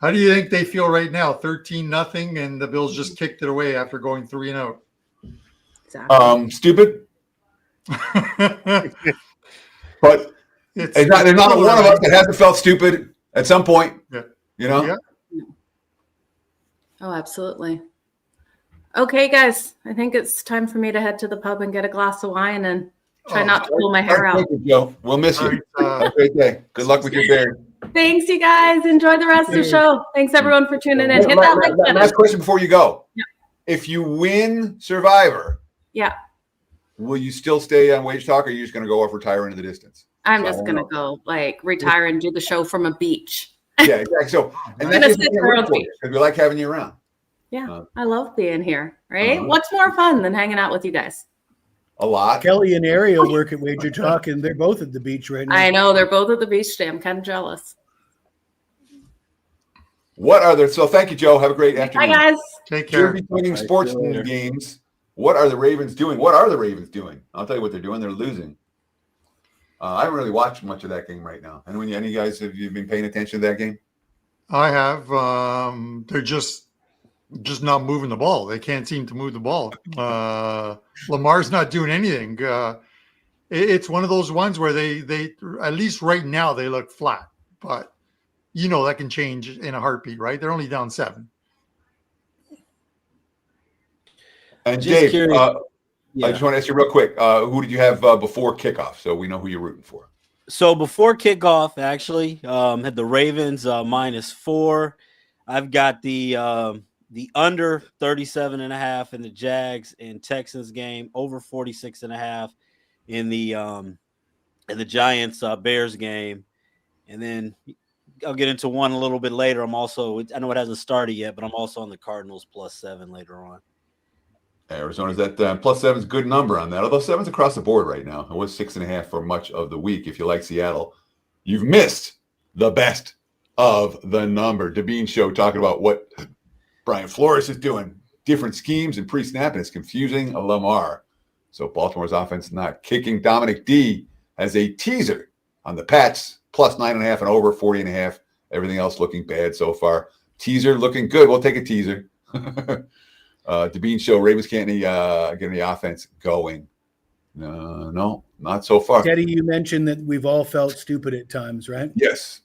How do you think they feel right now? 13-0, and the Bills just kicked it away after going 3-0. Exactly. Stupid. But there's not one of us that hasn't felt stupid at some point. Yeah. You know? Yeah. Oh, absolutely. Okay, guys, I think it's time for me to head to the pub and get a glass of wine and try not to pull my hair out. Thank you, Joe. We'll miss you. Have a great day. Good luck with your bear. Thanks, you guys. Enjoy the rest of the show. Thanks, everyone, for tuning in. Hit that like button. Last question before you go. Yeah. If you win Survivor, Yeah, will you still stay on WagerTalk, or are you just going to go off retire into the distance? I'm just going to go retire and do the show from a beach. Yeah, exactly. So, and I'm gonna sit there on beach. because we like having you around. Yeah, I love being here, right? What's more fun than hanging out with you guys? A lot. Kelly and Ariel work at WagerTalk, and they're both at the beach right now. I know, they're both at the beach today. I'm kind of jealous. So thank you, Joe. Have a great afternoon. Bye, guys. Take care. Between sports games, what are the Ravens doing? I'll tell you what they're doing. They're losing. I haven't really watched much of that game right now. And any guys, have you been paying attention to that game? I have. They're just not moving the ball. They can't seem to move the ball. Lamar's not doing anything. It's one of those ones where they at least right now they look flat, but that can change in a heartbeat, right? They're only down 7. And Dave, I just want to ask you real quick, who did you have before kickoff, so we know who you're rooting for? So before kickoff, actually, had the Ravens -4. I've got the under 37.5 in the Jags and Texans game, over 46.5 in the Giants Bears game, and then I'll get into one a little bit later. I know it hasn't started yet, but I'm also on the Cardinals +7 later on. Arizona's that +7 is a good number on that. Although 7's across the board right now. It was 6.5 for much of the week. If you like Seattle, you've missed the best of the number. Devine Show talking about what Brian Flores is doing. Different schemes and pre-snap, and it's confusing Lamar. So Baltimore's offense not kicking. Dominic D has a teaser on the Pats +9.5 and over 40.5. Everything else looking bad so far. Teaser looking good. We'll take a teaser. Devine Show, Ravens can't get any offense going. No, not so far. Teddy, you mentioned that we've all felt stupid at times, right? Yes.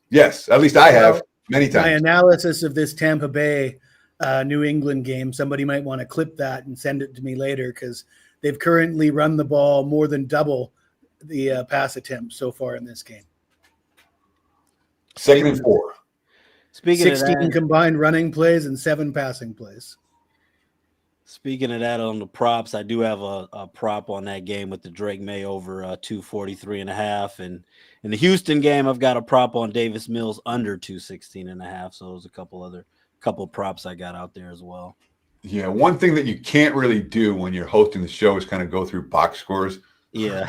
At least I have many times. My analysis of this Tampa Bay New England game, somebody might want to clip that and send it to me later, because they've currently run the ball more than double the pass attempts so far in this game. 2nd and 4. Speaking 16 of that, combined running plays and 7 passing plays. Speaking of that, on the props, I do have a prop on that game with the Drake May over 243.5, and in the Houston game, I've got a prop on Davis Mills under 216.5. So there's a couple props I got out there as well. Yeah, one thing that you can't really do when you're hosting the show is kind of go through box scores. Yeah,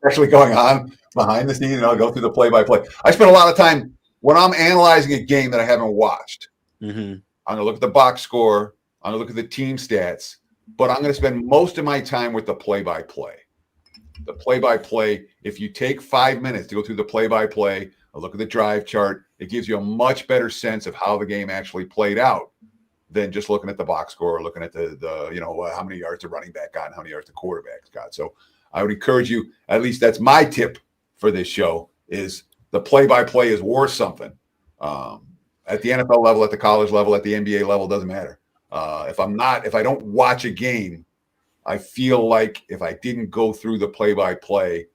actually going on behind the scenes, and I'll go through the play-by-play. I spend a lot of time when I'm analyzing a game that I haven't watched. Mm-hmm. I'm going to look at the box score. I'm going to look at the team stats, but I'm going to spend most of my time with the play-by-play. The play-by-play, if you take 5 minutes to go through the play-by-play, a look at the drive chart, it gives you a much better sense of how the game actually played out than just looking at the box score or looking at the how many yards the running back got and how many yards the quarterback got. So I would encourage you, at least that's my tip for this show, is the play-by-play is worth something. At the NFL level, at the college level, at the NBA level, doesn't matter. If I don't watch a game, I feel like if I didn't go through the play-by-play,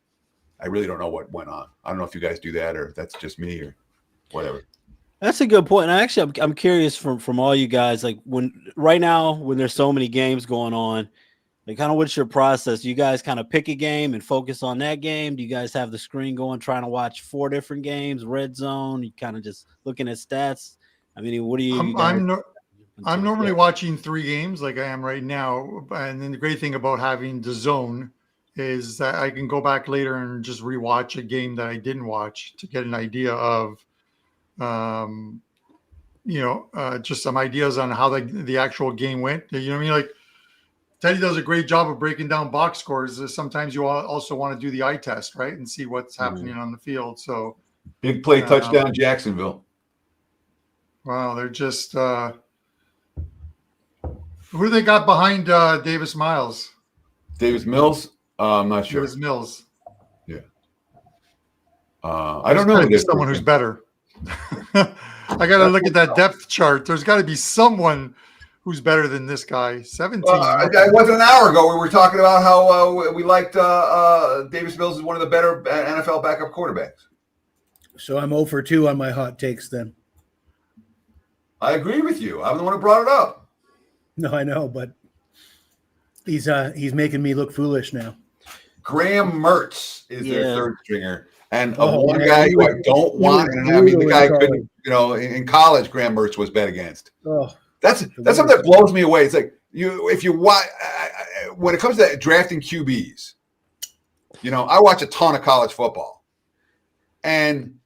I really don't know what went on. I don't know if you guys do that or if that's just me or whatever. That's a good point. And actually, I'm curious from all you guys, like when there's so many games going on, like kind of what's your process? Do you guys kind of pick a game and focus on that game? Do you guys have the screen going, trying to watch 4 different games, red zone? You kind of just looking at stats? I mean, what do you? I'm normally watching 3 games like I am right now. And then the great thing about having the zone is that I can go back later and just rewatch a game that I didn't watch to get an idea of, just some ideas on how the actual game went. You know what I mean? Like Teddy does a great job of breaking down box scores. Sometimes you also want to do the eye test, right? And see what's happening on the field. So big play touchdown, Jacksonville. Wow. They're just, who do they got behind Davis Miles? Davis Mills? I'm not sure. Davis Mills. Yeah. I don't know. Someone who's better. I got to look at that depth chart. There's got to be someone who's better than this guy. 17. It wasn't an hour ago. We were talking about how we liked Davis Mills is one of the better NFL backup quarterbacks. So I'm 0 for 2 on my hot takes then. I agree with you. I'm the one who brought it up. No, I know, but he's making me look foolish now. Graham Mertz is their third stringer. And one man, guy who I don't want, and I mean the guy couldn't, in college, Graham Mertz was bet against. Oh, that's something that blows me away. It's like if you watch when it comes to drafting QBs, I watch a ton of college football, and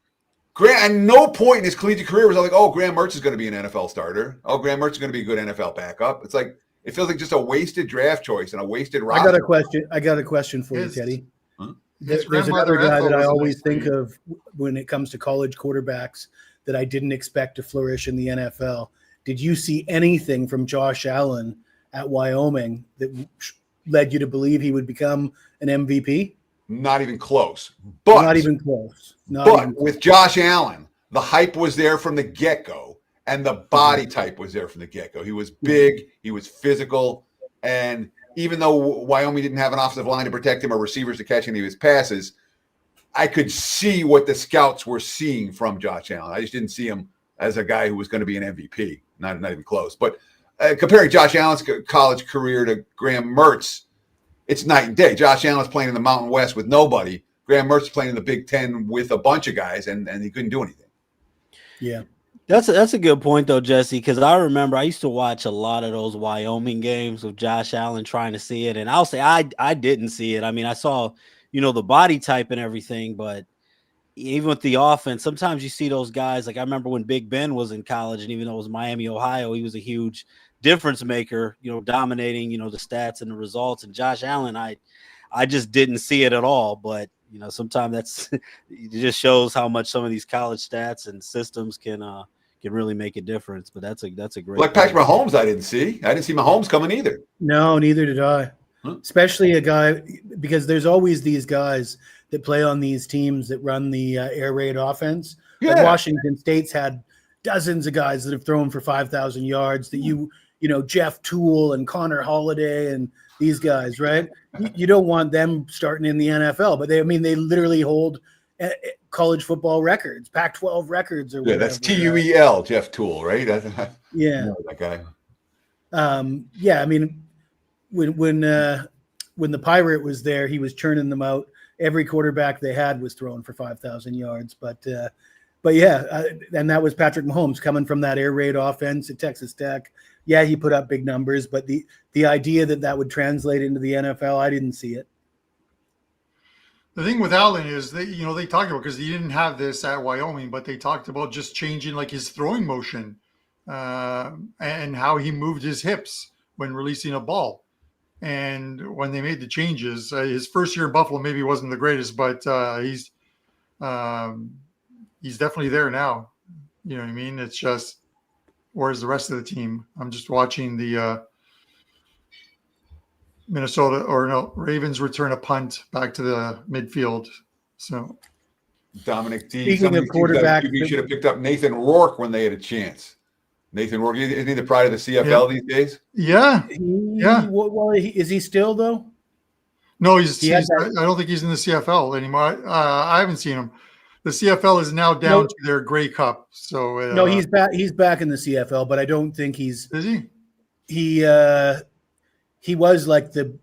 at no point in his collegiate career was I like, oh, Graham Mertz is going to be an NFL starter. Oh, Graham Mertz is going to be a good NFL backup. It's like it feels like just a wasted draft choice and a wasted roster. I got a question for you, Teddy. Huh? There's another guy that I always think of when it comes to college quarterbacks that I didn't expect to flourish in the NFL. Did you see anything from Josh Allen at Wyoming that led you to believe he would become an MVP? Not even close. But not even close. With Josh Allen, the hype was there from the get-go, and the body type was there from the get-go. He was big, he was physical, and even though Wyoming didn't have an offensive line to protect him or receivers to catch any of his passes, I could see what the scouts were seeing from Josh Allen. I just didn't see him as a guy who was going to be an MVP. Not even close. But comparing Josh Allen's college career to Graham Mertz, it's night and day. Josh Allen's playing in the Mountain West with nobody. Graham Mertz is playing in the Big Ten with a bunch of guys, and he couldn't do anything. Yeah. That's a good point, though, Jesse, because I remember I used to watch a lot of those Wyoming games with Josh Allen trying to see it. And I'll say I didn't see it. I mean, I saw, the body type and everything, but even with the offense, sometimes you see those guys. Like I remember when Big Ben was in college, and even though it was Miami, Ohio, he was a huge difference maker, dominating, the stats and the results. And Josh Allen, I just didn't see it at all. But, sometimes it just shows how much some of these college stats and systems can really make a difference. But that's a great. Like Patrick Mahomes, I didn't see Mahomes coming either. No, neither did I. Especially a guy, because there's always these guys that play on these teams that run the air raid offense. Yeah. Like Washington State's had dozens of guys that have thrown for 5,000 yards that Jeff Toole and Connor Holiday and these guys, right? You don't want them starting in the NFL, but they literally hold college football records, Pac-12 records, or whatever. That's TUEL, Jeff Toole, right? Yeah, that guy. Yeah, I mean, when the Pirate was there, he was churning them out. Every quarterback they had was throwing for 5,000 yards, but yeah, and that was Patrick Mahomes coming from that air raid offense at Texas Tech. Yeah, he put up big numbers, but the idea that would translate into the NFL, I didn't see it. The thing with Allen is they talked about, because he didn't have this at Wyoming, but they talked about just changing like his throwing motion and how he moved his hips when releasing a ball. And when they made the changes, his first year in Buffalo maybe wasn't the greatest, but he's definitely there now. You know what I mean? It's just, where's the rest of the team? I'm just watching the Ravens return a punt back to the midfield. So Dominic D. Speaking of quarterback, you should have picked up Nathan Rourke when they had a chance. Nathan Rourke, isn't he the pride of the CFL these days? Yeah. Well, is he still though? No, I don't think he's in the CFL anymore. I haven't seen him. The CFL is now down to their Grey Cup. So no, he's back. He's back in the CFL, but I don't think he's. Is he? He was like the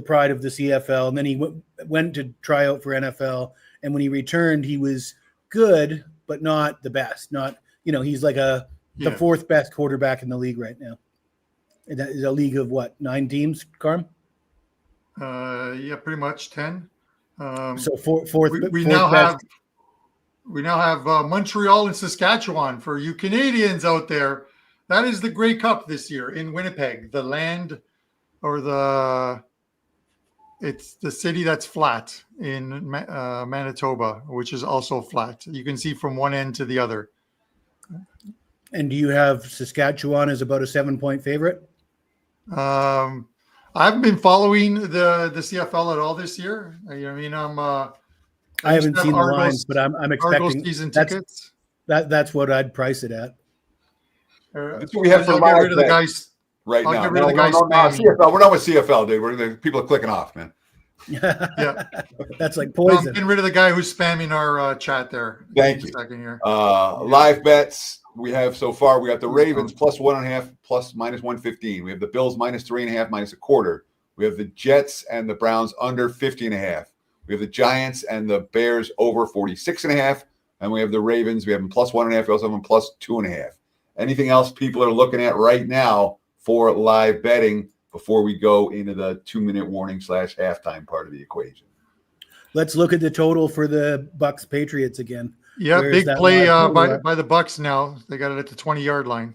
pride of the CFL, and then he went to try out for NFL. And when he returned, he was good, but not the best. Not he's like the fourth best quarterback in the league right now. That is a league of what, 9 teams, Carm? Yeah, pretty much 10. So fourth. We now have Montreal and Saskatchewan for you Canadians out there. That is the Grey Cup this year in Winnipeg. The land, or it's the city that's flat in Manitoba, which is also flat. You can see from one end to the other. And do you have Saskatchewan as about a 7-point favorite? I haven't been following the CFL at all this year. I haven't seen the lines, but I'm expecting Argos season tickets. That's what I'd price it at. That's what we have for get rid of the guys. right I'll now. get rid of the guy No, spamming. CFL. We're not with CFL, dude. People are clicking off, man. Yeah. That's like No, I'm poison. getting rid of the guy who's spamming our chat there. Thank Give you. me a second here. Live bets we have so far. We got the Ravens +1.5, plus -115. We have the Bills -3.5, -0.25. We have the Jets and the Browns under 50.5. We have the Giants and the Bears over 46.5. And we have the Ravens. We have them +1.5. We also have them +2.5. Anything else people are looking at right now for live betting before we go into the 2-minute warning / halftime part of the equation? Let's look at the total for the Bucks Patriots again. Yeah, Where's big that play live total at? by the Bucks now. They got it at the 20-yard line.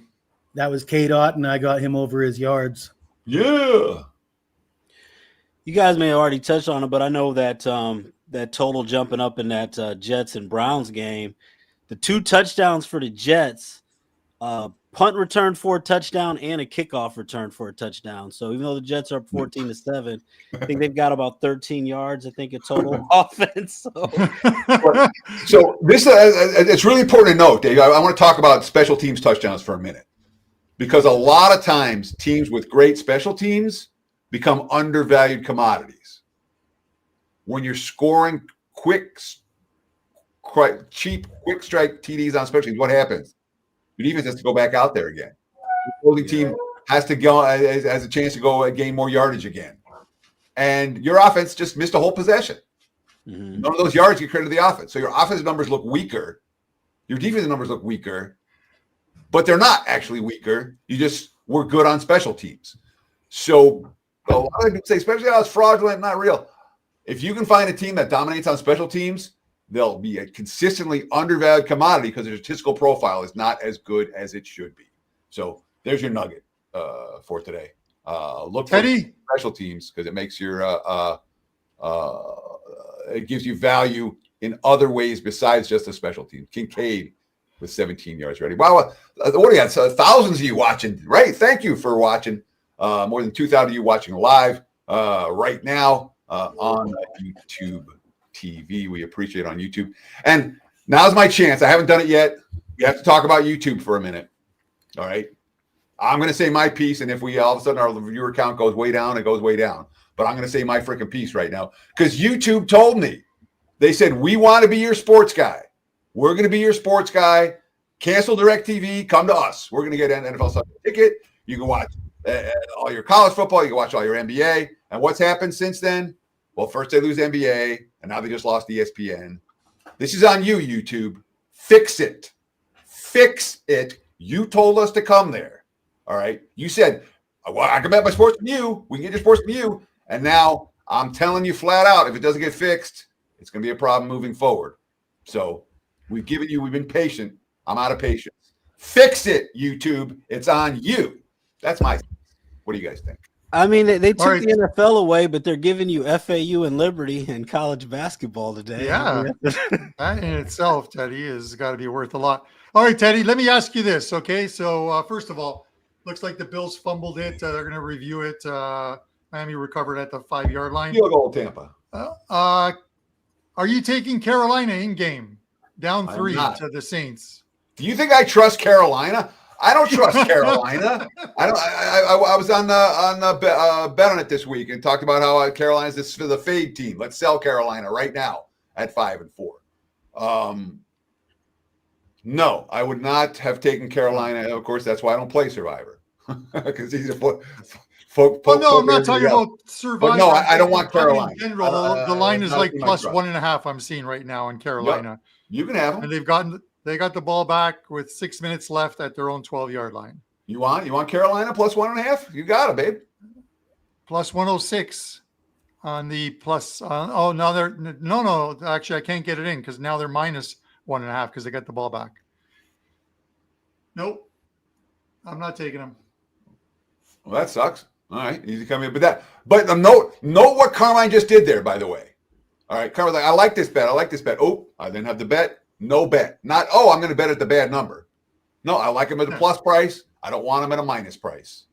That was K-Dot, and I got him over his yards. Yeah. You guys may have already touched on it, but I know that that total jumping up in that Jets and Browns game, the 2 touchdowns for the Jets, punt return for a touchdown and a kickoff return for a touchdown. So even though the Jets are up 14-7, I think they've got about 13 yards, I think, a total offense. So this it's really important to note, Dave. I want to talk about special teams touchdowns for a minute, because a lot of times teams with great special teams become undervalued commodities. When you're scoring cheap, quick strike TDs on special teams, what happens? Your defense has to go back out there again. The opposing team has to go, has a chance to go gain more yardage again. And your offense just missed a whole possession. Mm-hmm. None of those yards get credit to the offense. So your offensive numbers look weaker. Your defensive numbers look weaker, but they're not actually weaker. You just were good on special teams. So a lot of people say, especially it's fraudulent, not real. If you can find a team that dominates on special teams, they'll be a consistently undervalued commodity because their statistical profile is not as good as it should be. So there's your nugget for today. Look for special teams because it makes your it gives you value in other ways besides just a special team. Kincaid with 17 yards ready. Wow, what do you got? So thousands of you watching, right? Thank you for watching. More than 2,000 of you watching live right now on YouTube TV. We appreciate it on YouTube. And now's my chance. I haven't done it yet. We have to talk about YouTube for a minute. All right. I'm going to say my piece. And if we all of a sudden our viewer count goes way down, it goes way down. But I'm going to say my freaking piece right now because YouTube told me. They said, we want to be your sports guy. We're going to be your sports guy. Cancel DirecTV. Come to us. We're going to get an NFL Sunday ticket. You can watch all your college football. You can watch all your NBA. And what's happened since then? Well, first they lose NBA, and now they just lost ESPN. This is on you, YouTube. Fix it. Fix it. You told us to come there. All right. You said, well, I can bet my sports from you. We can get your sports from you. And now I'm telling you flat out, if it doesn't get fixed, it's going to be a problem moving forward. So we've been patient. I'm out of patience. Fix it, YouTube. It's on you. That's my. What do you guys think? I mean, they took the NFL away, but they're giving you FAU and Liberty in college basketball today. Yeah, that in itself, Teddy, has got to be worth a lot. All right, Teddy, let me ask you this, okay? So, first of all, looks like the Bills fumbled it. They're going to review it. Miami recovered at the 5-yard line. Field goal, Tampa. Are you taking Carolina in game? Down 3 to the Saints. Do you think I trust Carolina? I don't trust Carolina. I was on bet on it this week and talked about how Carolina's the fade team. Let's sell Carolina right now at 5-4. No, I would not have taken Carolina. Of course, that's why I don't play Survivor because he's a no, I'm not talking about Survivor. But no, I don't want Carolina. In general, the line is like plus 1.5. I'm seeing right now in Carolina. Yep. You can have them. And they got the ball back with 6 minutes left at their own 12-yard line. You want Carolina plus 1.5? You got it, babe. Plus 106 on the plus. Now they're no. Actually, I can't get it in because now they're minus 1.5 because they got the ball back. Nope, I'm not taking them. Well, that sucks. All right, easy coming in. But note what Carmine just did there. By the way, all right, Carmine's like, I like this bet. Oh, I didn't have the bet. No bet. Not, I'm going to bet at the bad number. No, I like him at a plus price. I don't want him at a minus price.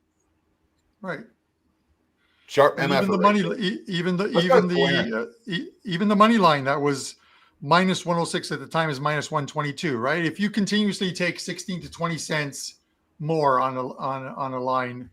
Right. Sharp and MF. Even the money line that was minus 106 at the time is minus 122, right? If you continuously take 16 to 20 cents more on a line,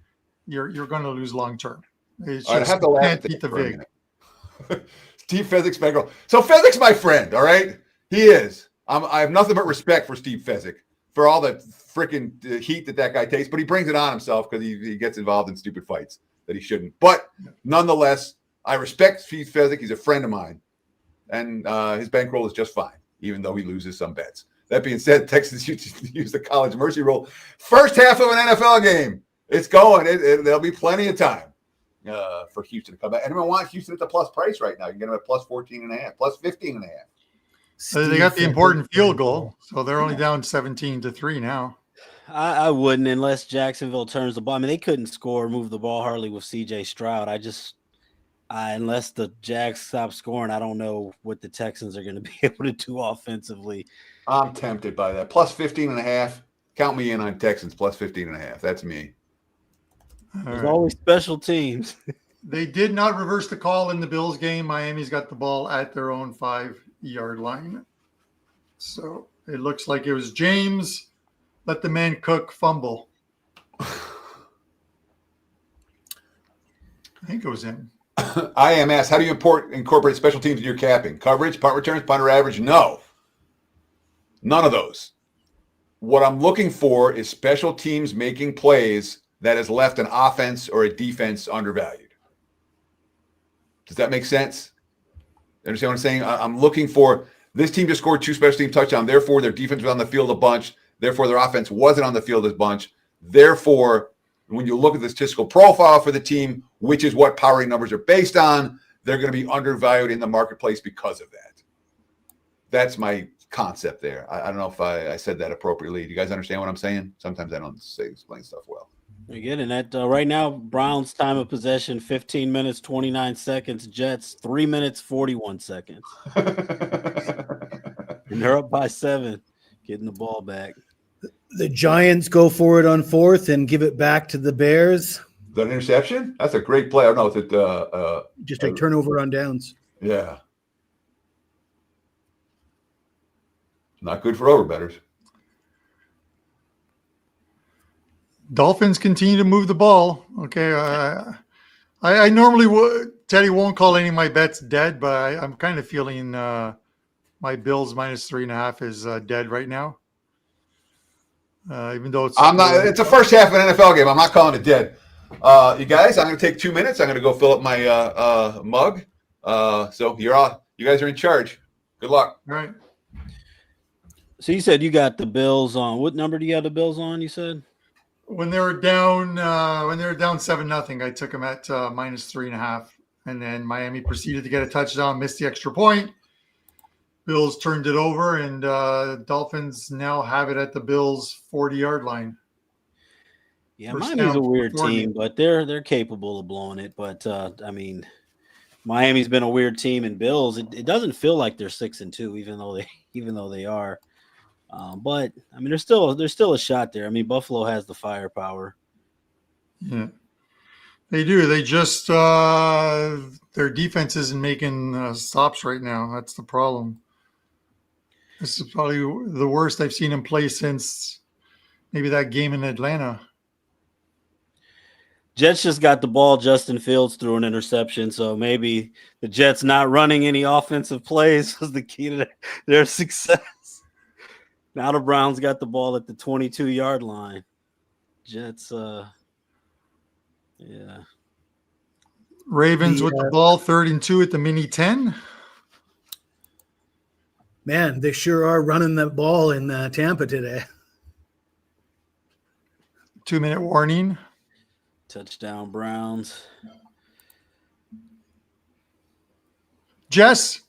you're going to lose long term. It's All right, I just have to laugh can't at that beat the for a vig. minute. Steve Fezzik's bankroll. So Fezzik's my friend, all right? He is. I have nothing but respect for Steve Fezzik for all the freaking heat that guy takes, but he brings it on himself because he gets involved in stupid fights that he shouldn't. But nonetheless, I respect Steve Fezzik. He's a friend of mine, and his bankroll is just fine, even though he loses some bets. That being said, Texas use the college mercy rule. First half of an NFL game. It's going. There'll be plenty of time for Houston to come back. Anyone want Houston at the plus price right now? You can get them at plus 14.5, plus 15.5. So they got the important field goal, so they're only down 17-3 now. I wouldn't unless Jacksonville turns the ball. I mean, they couldn't score or move the ball hardly with C.J. Stroud. Unless the Jags stop scoring, I don't know what the Texans are going to be able to do offensively. I'm tempted by that. Plus 15.5. Count me in on Texans plus 15.5. That's me. There's always special teams. They did not reverse the call in the Bills game. Miami's got the ball at their own 5-yard line. So it looks like it was James. Let the man cook, fumble. I think it was him. I am asked, how do you incorporate special teams in your capping? Coverage, punt returns, punter average? No. None of those. What I'm looking for is special teams making plays that has left an offense or a defense undervalued. Does that make sense? Understand what I'm saying? I'm looking for this team just scored 2 special team touchdowns. Therefore, their defense was on the field a bunch. Therefore, their offense wasn't on the field a bunch. Therefore, when you look at the statistical profile for the team, which is what power numbers are based on, they're going to be undervalued in the marketplace because of that. That's my concept there. I don't know if I said that appropriately. Do you guys understand what I'm saying? Sometimes I don't explain stuff well. You're getting that. Right now, Browns time of possession, 15 minutes, 29 seconds. Jets, 3 minutes, 41 seconds. And they're up by 7, getting the ball back. The Giants go for it on 4th and give it back to the Bears. The interception? That's a great play. I don't know if it just a turnover on downs. Yeah. Not good for overbetters. Dolphins continue to move the ball. Okay. I normally would. Teddy won't call any of my bets dead, but I'm kind of feeling my Bills minus 3.5 is dead right now. Even though it's the first half of an NFL game. I'm not calling it dead. You guys, I'm going to take 2 minutes. I'm going to go fill up my mug. So you're all, you guys are in charge. Good luck. All right. So you said you got the Bills on. What number do you have the Bills on? You said when they were down 7-0, I took them at minus 3.5, and then Miami proceeded to get a touchdown, missed the extra point. Bills turned it over, and Dolphins now have it at the Bills' 40-yard line. Yeah, Miami's a weird team, but they're capable of blowing it. But I mean, Miami's been a weird team, and Bills. It doesn't feel like they're 6-2, even though they are. But I mean, there's still a shot there. I mean, Buffalo has the firepower. Yeah, they do. They just their defense isn't making stops right now. That's the problem. This is probably the worst I've seen him play since maybe that game in Atlanta. Jets just got the ball. Justin Fields threw an interception, so maybe the Jets not running any offensive plays was the key to their success. Now the Browns got the ball at the 22-yard line. Jets, yeah. Ravens with the ball, 3rd and 2 at the mini 10. Man, they sure are running the ball in Tampa today. 2-minute warning. Touchdown Browns. Jess,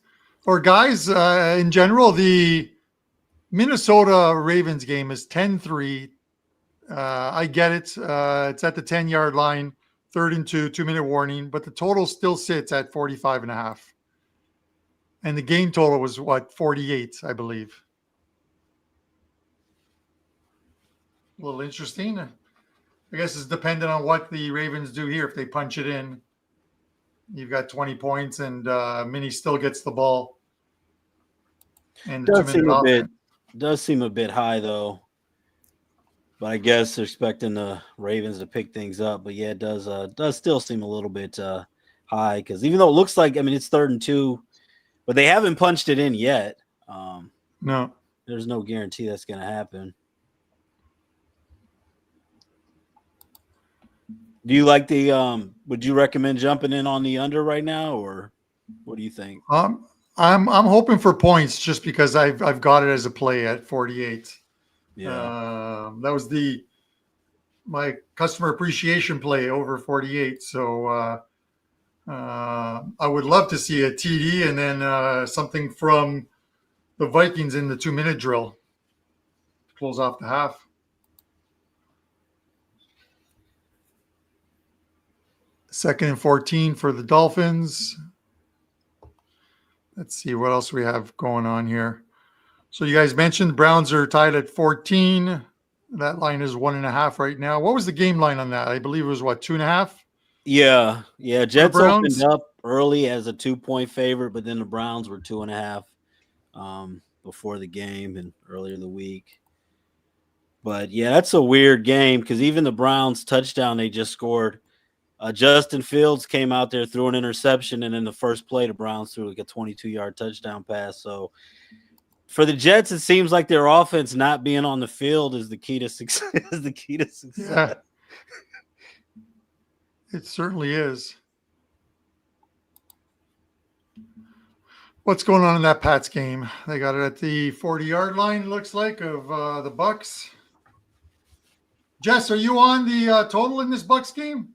or guys, in general, the Minnesota Ravens game is 10-3. I get it. It's at the 10-yard line, 3rd and 2, 2-minute warning, but the total still sits at 45.5. And the game total was 48, I believe. A little interesting. I guess it's dependent on what the Ravens do here. If they punch it in, you've got 20 points, and Minnie still gets the ball. And Does seem a bit high, though. But I guess they're expecting the Ravens to pick things up. But yeah, it does still seem a little bit high because even though it looks like, I mean, it's 3rd and 2, but they haven't punched it in yet. No. There's no guarantee that's going to happen. Do you like the would you recommend jumping in on the under right now, or what do you think? I'm hoping for points just because I've got it as a play at 48. Yeah. That was my customer appreciation play over 48. So I would love to see a TD and then something from the Vikings in the 2-minute drill to close off the half. Second and 14 for the Dolphins. Let's see what else we have going on here. So you guys mentioned the Browns are tied at 14. That line is 1.5 right now. What was the game line on that? I believe it was 2.5. Yeah. Jets opened up early as a 2-point favorite, but then the Browns were 2.5 before the game and earlier in the week. But yeah, that's a weird game because even the Browns touchdown they just scored. Justin Fields came out there, threw an interception, and in the first play, the Browns threw like a 22-yard touchdown pass. So for the Jets, it seems like their offense not being on the field is the key to success. Yeah, it certainly is. What's going on in that Pats game? They got it at the 40-yard line, looks like, of the Bucks. Jess, are you on the total in this Bucks game?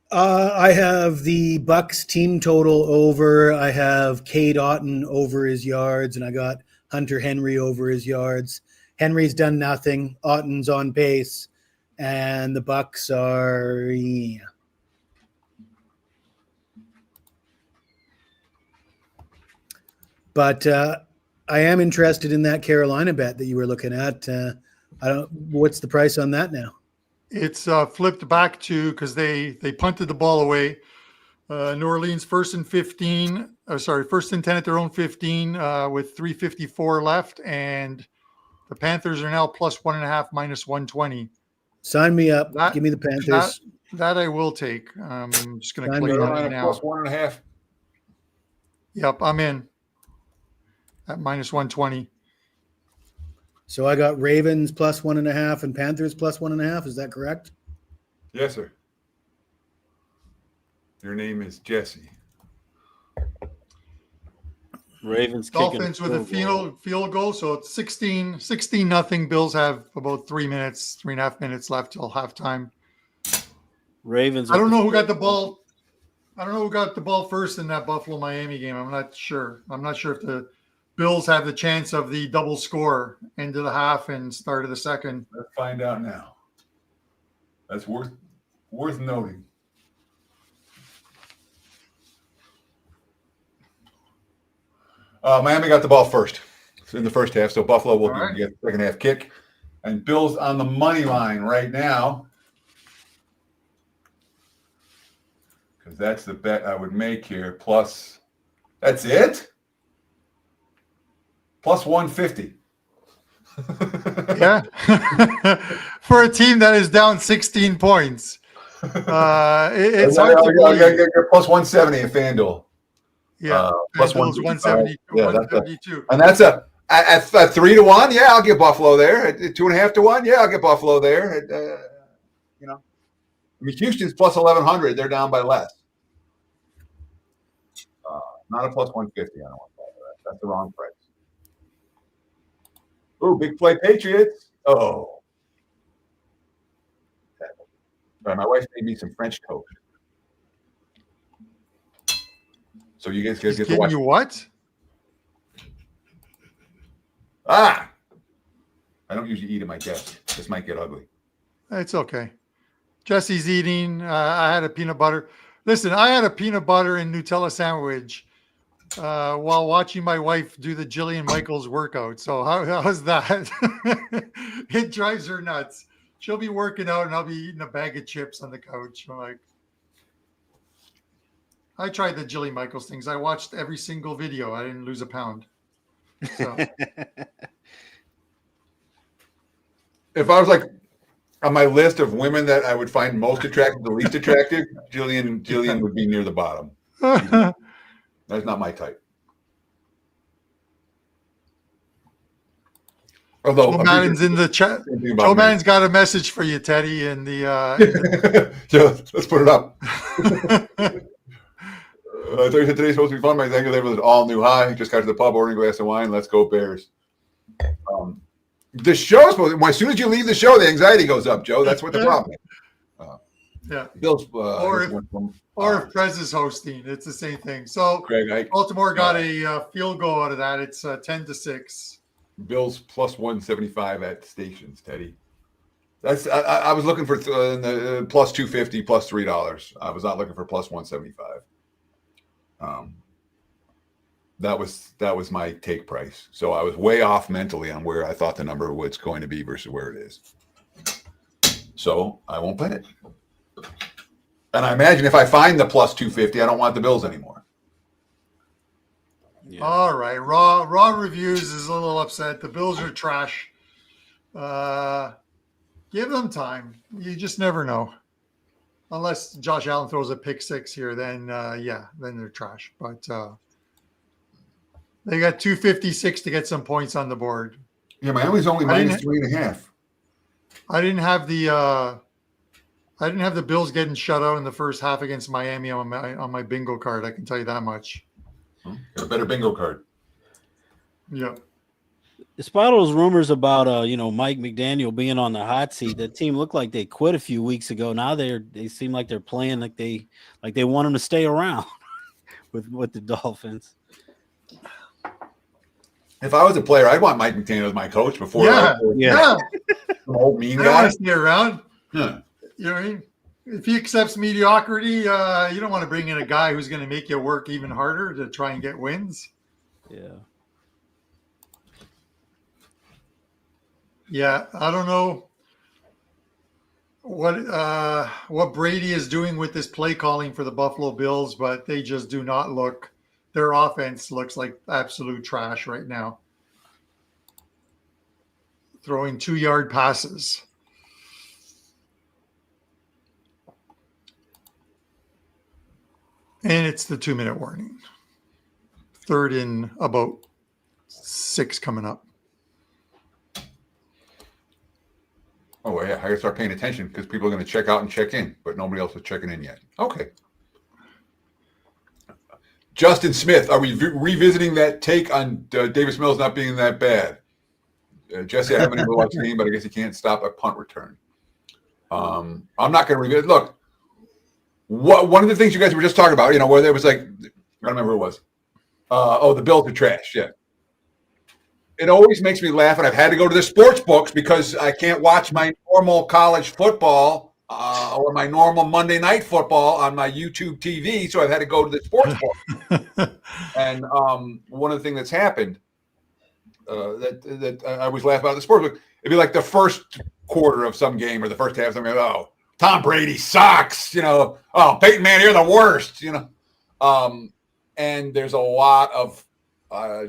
I have the Bucks team total over. I have Cade Otton over his yards, and I got Hunter Henry over his yards. Henry's done nothing. Otton's on pace, and the Bucks are But I am interested in that Carolina bet that you were looking at. What's the price on that now? It's flipped back to because they punted the ball away. New Orleans first and 15. First and 10 at their own 15 with 3:54 left, and the Panthers are now plus 1.5 minus 120. Sign me up. Give me the Panthers. That I will take. I'm just going to click on it now. Plus 1.5. Yep, I'm in at minus 120. So I got Ravens plus 1.5 and Panthers plus 1.5. Is that correct? Yes, sir. Your name is Jesse. Ravens Dolphins with a field goal. So it's 16-0. Bills have about 3.5 minutes left till halftime. Ravens. I don't know who got the ball. I don't know who got the ball first in that Buffalo Miami game. I'm not sure. I'm not sure if the Bills have the chance of the double score into the half and start of the second. Let's find out now. That's worth noting. Miami got the ball first in the first half, so Buffalo will get the second half kick. And Bills on the money line right now, because that's the bet I would make here. Plus, that's it? Plus 150. Yeah. For a team that is down 16 points. It's hard to believe. Get plus 170 in FanDuel. Yeah. Plus 170, 172. And that's at 3-1. Yeah, I'll get Buffalo there. At 2.5 to 1. Yeah, I'll get Buffalo there. I mean, Houston's plus 1,100. They're down by less. Not a plus 150. I don't want that. That's the wrong price. Ooh, big play Patriots. Oh. All right, my wife made me some French toast. So you guys get to watch. You what? I don't usually eat at my desk. This might get ugly. It's okay. Jesse's eating. I had a peanut butter. Listen, I had a peanut butter and Nutella sandwich while watching my wife do the Jillian Michaels workout. So how's that? It drives her nuts. She'll be working out and I'll be eating a bag of chips on the couch. I'm like, I tried the Jillian Michaels things. I watched every single video. I didn't lose a pound. So if I was like on my list of women that I would find most attractive, the least attractive, Jillian would be near the bottom. That's not my type. Although Joe Madden's in the chat. Joe Madden's got a message for you, Teddy, in the Joe, let's put it up. Today's supposed to be fun. My anchor level is all new high. Just got to the pub, ordering a glass of wine. Let's go Bears. The show's supposed. As soon as you leave the show, the anxiety goes up, Joe. That's what the problem is. Yeah. Bill's, or if Prez is hosting, it's the same thing. So Craig, Baltimore got a field goal out of that. It's 10-6. Bill's plus 175 at stations, Teddy. That's I was looking for the plus 250, plus $3. I was not looking for plus 175. That was my take price. So I was way off mentally on where I thought the number was going to be versus where it is. So I won't bet it. And I imagine if I find the plus 250, I don't want the Bills anymore. Yeah. All right. Raw Reviews is a little upset. The Bills are trash. Give them time. You just never know. Unless Josh Allen throws a pick six here, then then they're trash. But they got 256 to get some points on the board. Yeah, Miami's only minus 3.5. I didn't have the Bills getting shut out in the first half against Miami on my bingo card. I can tell you that much. Got a better bingo card. Yeah. Despite all those rumors about Mike McDaniel being on the hot seat, that team looked like they quit a few weeks ago. Now they seem like they're playing like they want him to stay around with the Dolphins. If I was a player, I'd want Mike McDaniel as my coach before. Yeah. Some old mean I guy. want to stay around. Yeah. You know what I mean? If he accepts mediocrity, you don't want to bring in a guy who's going to make you work even harder to try and get wins. Yeah. Yeah, I don't know what Brady is doing with this play calling for the Buffalo Bills, but they just do not look. Their offense looks like absolute trash right now. Throwing 2-yard passes. And it's the 2-minute warning. 3rd and about 6 coming up. Oh, yeah. I got to start paying attention because people are going to check out and check in, but nobody else is checking in yet. Okay. Justin Smith, are we revisiting that take on Davis Mills not being that bad? Jesse, I haven't even watched the game, but I guess he can't stop a punt return. I'm not going to revisit. Look, one of the things you guys were just talking about, where there was like, I don't remember who it was. The Bills are trash. Yeah. It always makes me laugh, and I've had to go to the sports books because I can't watch my normal college football or my normal Monday night football on my YouTube TV, so I've had to go to the sports book. And one of the things that's happened that I always laugh about the sports book, it'd be like the first quarter of some game or the first half of some game. Oh, Tom Brady sucks. Oh, Peyton Manning, you're the worst. And there's a lot of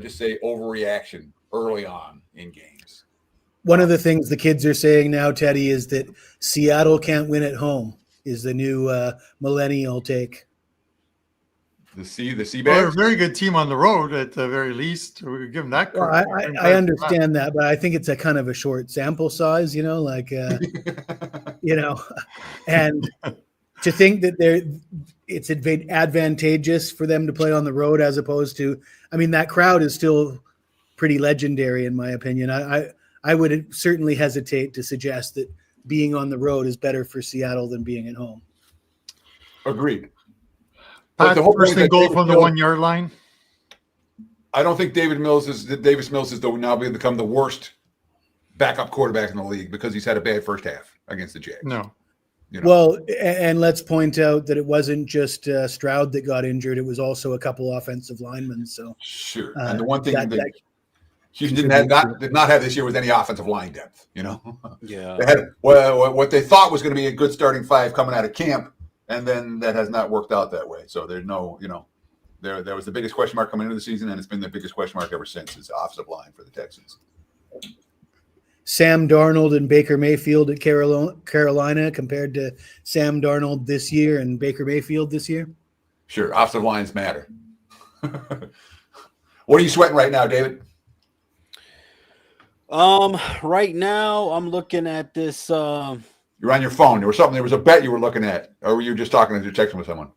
just say overreaction early on in games. One of the things the kids are saying now, Teddy, is that Seattle can't win at home is the new millennial take. The Seabags? Well, they're a very good team on the road at the very least. We give them that credit. Well, I understand that, but I think it's a kind of a short sample size, and to think that it's advantageous for them to play on the road as opposed to, that crowd is still pretty legendary in my opinion. I would certainly hesitate to suggest that being on the road is better for Seattle than being at home. Agreed. Pat, the first and goal from the 1-yard line. I don't think Davis Mills has now become the worst backup quarterback in the league because he's had a bad first half against the Jags. No. Well, and let's point out that it wasn't just Stroud that got injured; it was also a couple offensive linemen. So sure, and the one thing that Houston did not have this year was any offensive line depth. Yeah, they had what they thought was going to be a good starting 5 coming out of camp, and then that has not worked out that way. So there's no, there was the biggest question mark coming into the season, and it's been the biggest question mark ever since is the offensive line for the Texans. Sam Darnold and Baker Mayfield at Carolina compared to Sam Darnold this year and Baker Mayfield this year? Sure. Offensive lines matter. What are you sweating right now, David? Right now I'm looking at this. You're on your phone. There was a bet you were looking at, or were you just talking as you're texting with someone?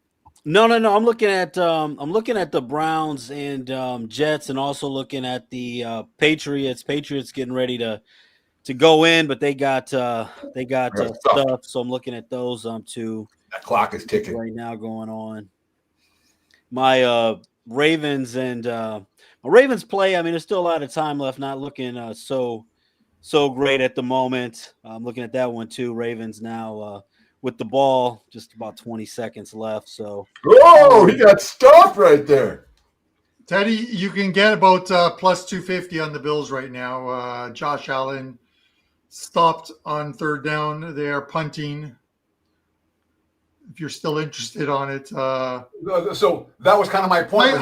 No. I'm looking at the Browns and Jets, and also looking at the Patriots. Patriots getting ready to go in, but they got stuff. So I'm looking at those two. That clock is ticking right now going on. My Ravens and my Ravens play. I mean, there's still a lot of time left. Not looking so great at the moment. I'm looking at that one too. Ravens now with the ball, just about 20 seconds left. So, he got stuffed right there. Teddy, you can get about plus 250 on the Bills right now. Josh Allen stopped on third down. They are punting. If you're still interested on it. So that was kind of my point.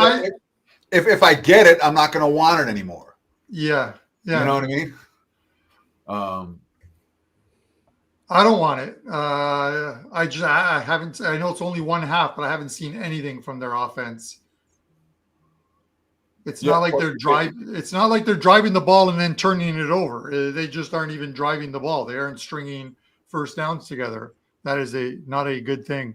If I get it, I'm not going to want it anymore. Yeah. You know what I mean? I don't want it. I haven't. I know it's only 1/2, but I haven't seen anything from their offense. It's not like they're driving. It's not like they're driving the ball and then turning it over. They just aren't even driving the ball. They aren't stringing first downs together. That is not a good thing.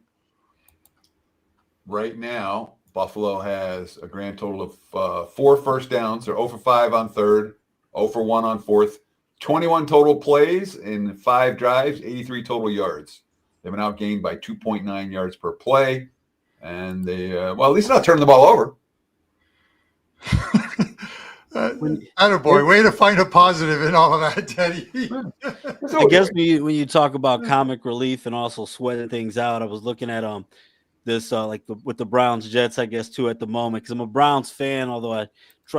Right now, Buffalo has a grand total of 4 first downs. They're 0 for 5 on third, 0 for 1 on fourth. 21 total plays in 5 drives, 83 total yards. They've been outgained by 2.9 yards per play. And they, at least not turning the ball over. Attaboy, way to find a positive in all of that, Teddy. I guess when you talk about comic relief and also sweating things out, I was looking at this with the Browns Jets, I guess, too, at the moment, because I'm a Browns fan, although I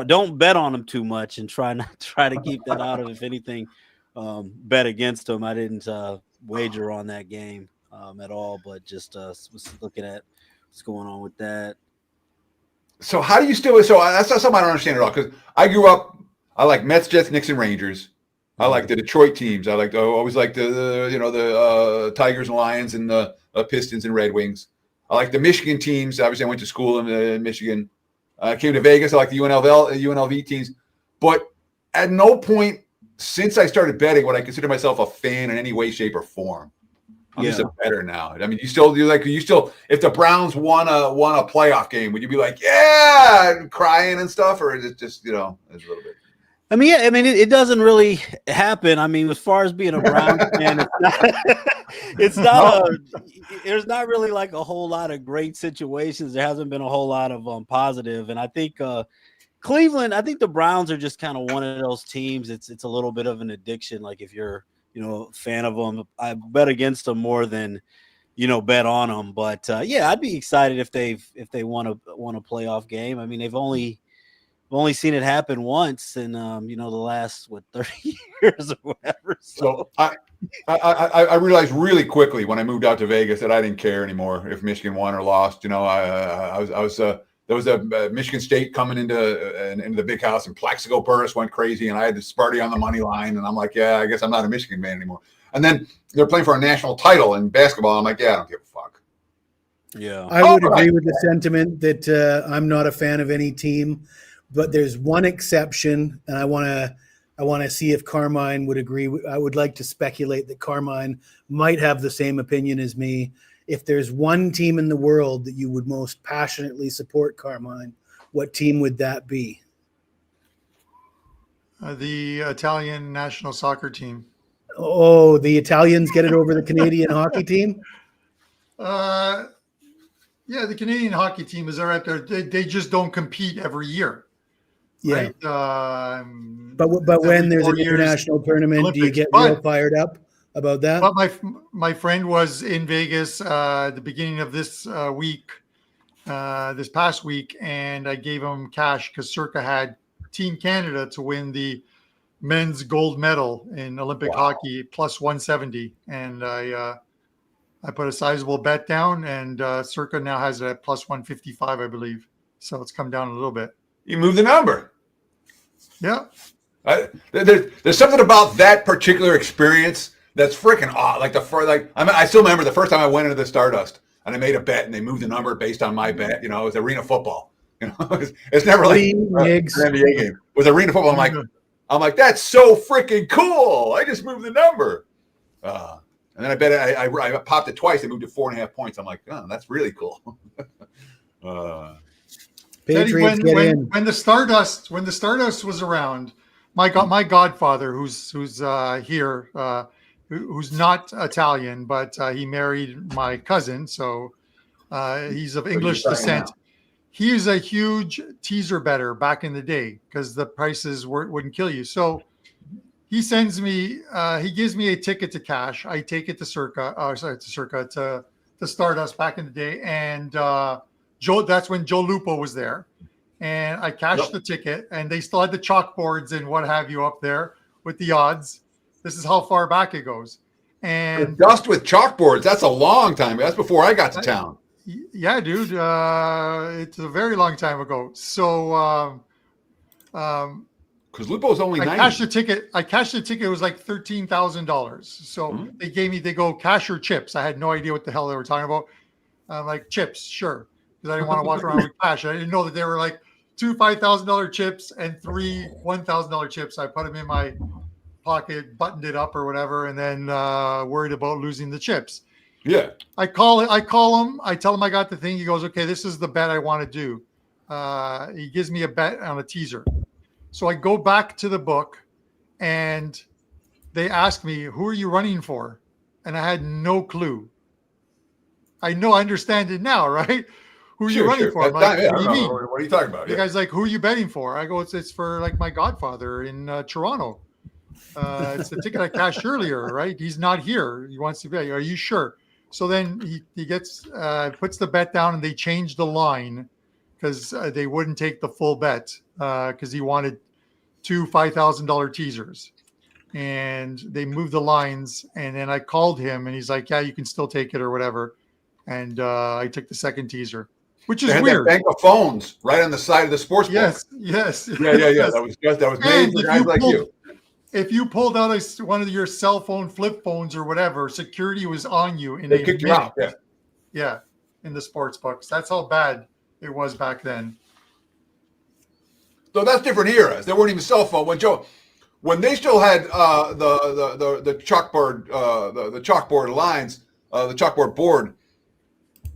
don't bet on them too much and try to keep that out of, if anything, bet against them. I didn't wager on that game at all, but just was looking at what's going on with that. So how do you still? So that's not something I don't understand at all, because I grew up. I like Mets, Jets, Knicks, and Rangers. I like the Detroit teams. I always liked the Tigers and Lions and the Pistons and Red Wings. I like the Michigan teams. Obviously, I went to school in Michigan. I came to Vegas. I like the UNLV teams. But at no point since I started betting would I consider myself a fan in any way, shape, or form. I'm just a bettor now. I mean, you still, if the Browns won a playoff game, would you be like, yeah, and crying and stuff, or is it just, it's a little bit? I mean, it doesn't really happen. I mean, as far as being a Browns fan, there's not really like a whole lot of great situations. There hasn't been a whole lot of positive. And I think Cleveland, I think the Browns are just kind of one of those teams. It's a little bit of an addiction. Like if you're, a fan of them, I bet against them more than, bet on them. But I'd be excited if they won a playoff game. I mean, they've only seen it happen once in the last 30 years or whatever. So I realized really quickly when I moved out to Vegas that I didn't care anymore if Michigan won or lost. There was a Michigan State coming into the big house, and Plaxico Burress went crazy, and I had to Sparty on the money line, and I'm like, yeah, I guess I'm not a Michigan fan anymore. And then they're playing for a national title in basketball. I'm like, yeah, I don't give a fuck. Yeah, I would agree with the sentiment that I'm not a fan of any team. But there's one exception, and I want to see if Carmine would agree. I would like to speculate that Carmine might have the same opinion as me. If there's one team in the world that you would most passionately support, Carmine, what team would that be? The Italian national soccer team. Oh, the Italians get it over the Canadian hockey team? Yeah, the Canadian hockey team is all right there. They just don't compete every year. Yeah. Right? But when there's an international tournament, Olympics. do you get real fired up about that? But my friend was in Vegas the beginning of this week, this past week, and I gave him cash because Circa had Team Canada to win the men's gold medal in Olympic hockey plus 170, and I put a sizable bet down, and Circa now has it at plus 155, I believe. So it's come down a little bit. You moved the number. Yeah. There's something about that particular experience that's freaking odd. I still remember the first time I went into the Stardust and I made a bet and they moved the number based on my bet. You know, it was arena football. You know, it's never like an NBA game. It was arena football. I'm like, that's so freaking cool. I just moved the number. And then I bet I popped it twice. They moved to 4.5 points. I'm like, oh, that's really cool. Teddy, when the Stardust was around, my godfather, who's here, who's not Italian, but he married my cousin, so he's of English descent. He was a huge teaser bettor back in the day because the prices wouldn't kill you. So he sends me, he gives me a ticket to cash. I take it to to Stardust back in the day, and that's when Joe Lupo was there. And I cashed the ticket, and they still had the chalkboards and what have you up there with the odds. This is how far back it goes. And just with chalkboards, that's a long time. That's before I got to town. Yeah, dude. It's a very long time ago. So, because Lupo's only 90. I cashed the ticket. It was like $13,000. So they go cash or chips. I had no idea what the hell they were talking about. I'm like, chips, sure. Because I didn't want to walk around with cash. I didn't know that they were like 2 $5,000 chips and 3 $1,000 chips. I put them in my pocket, buttoned it up or whatever, and then worried about losing the chips. Yeah. I call him. I tell him I got the thing. He goes, okay, this is the bet I want to do. He gives me a bet on a teaser. So I go back to the book and they ask me, who are you running for? And I had no clue. I understand it now, right? Who are you running for? I'm like, what do you mean? What are you talking about? The guy's like, who are you betting for? I go, it's for like my godfather in Toronto. It's the ticket I cashed earlier, right? He's not here. He wants to bet. Are you sure? So then he gets puts the bet down, and they change the line because they wouldn't take the full bet because he wanted 2 $5,000 teasers, and they moved the lines. And then I called him, and he's like, "Yeah, you can still take it or whatever." And I took the second teaser, which is weird. Bank of phones right on the side of the sports book. Yes. Yeah. That was made for guys like you. If you pulled out one of your cell phone flip phones or whatever, security was on you in they kicked you out. Yeah, in the sports books. That's how bad it was back then. So that's different eras. There weren't even cell phone when they still had the chalkboard the chalkboard lines, the chalkboard board.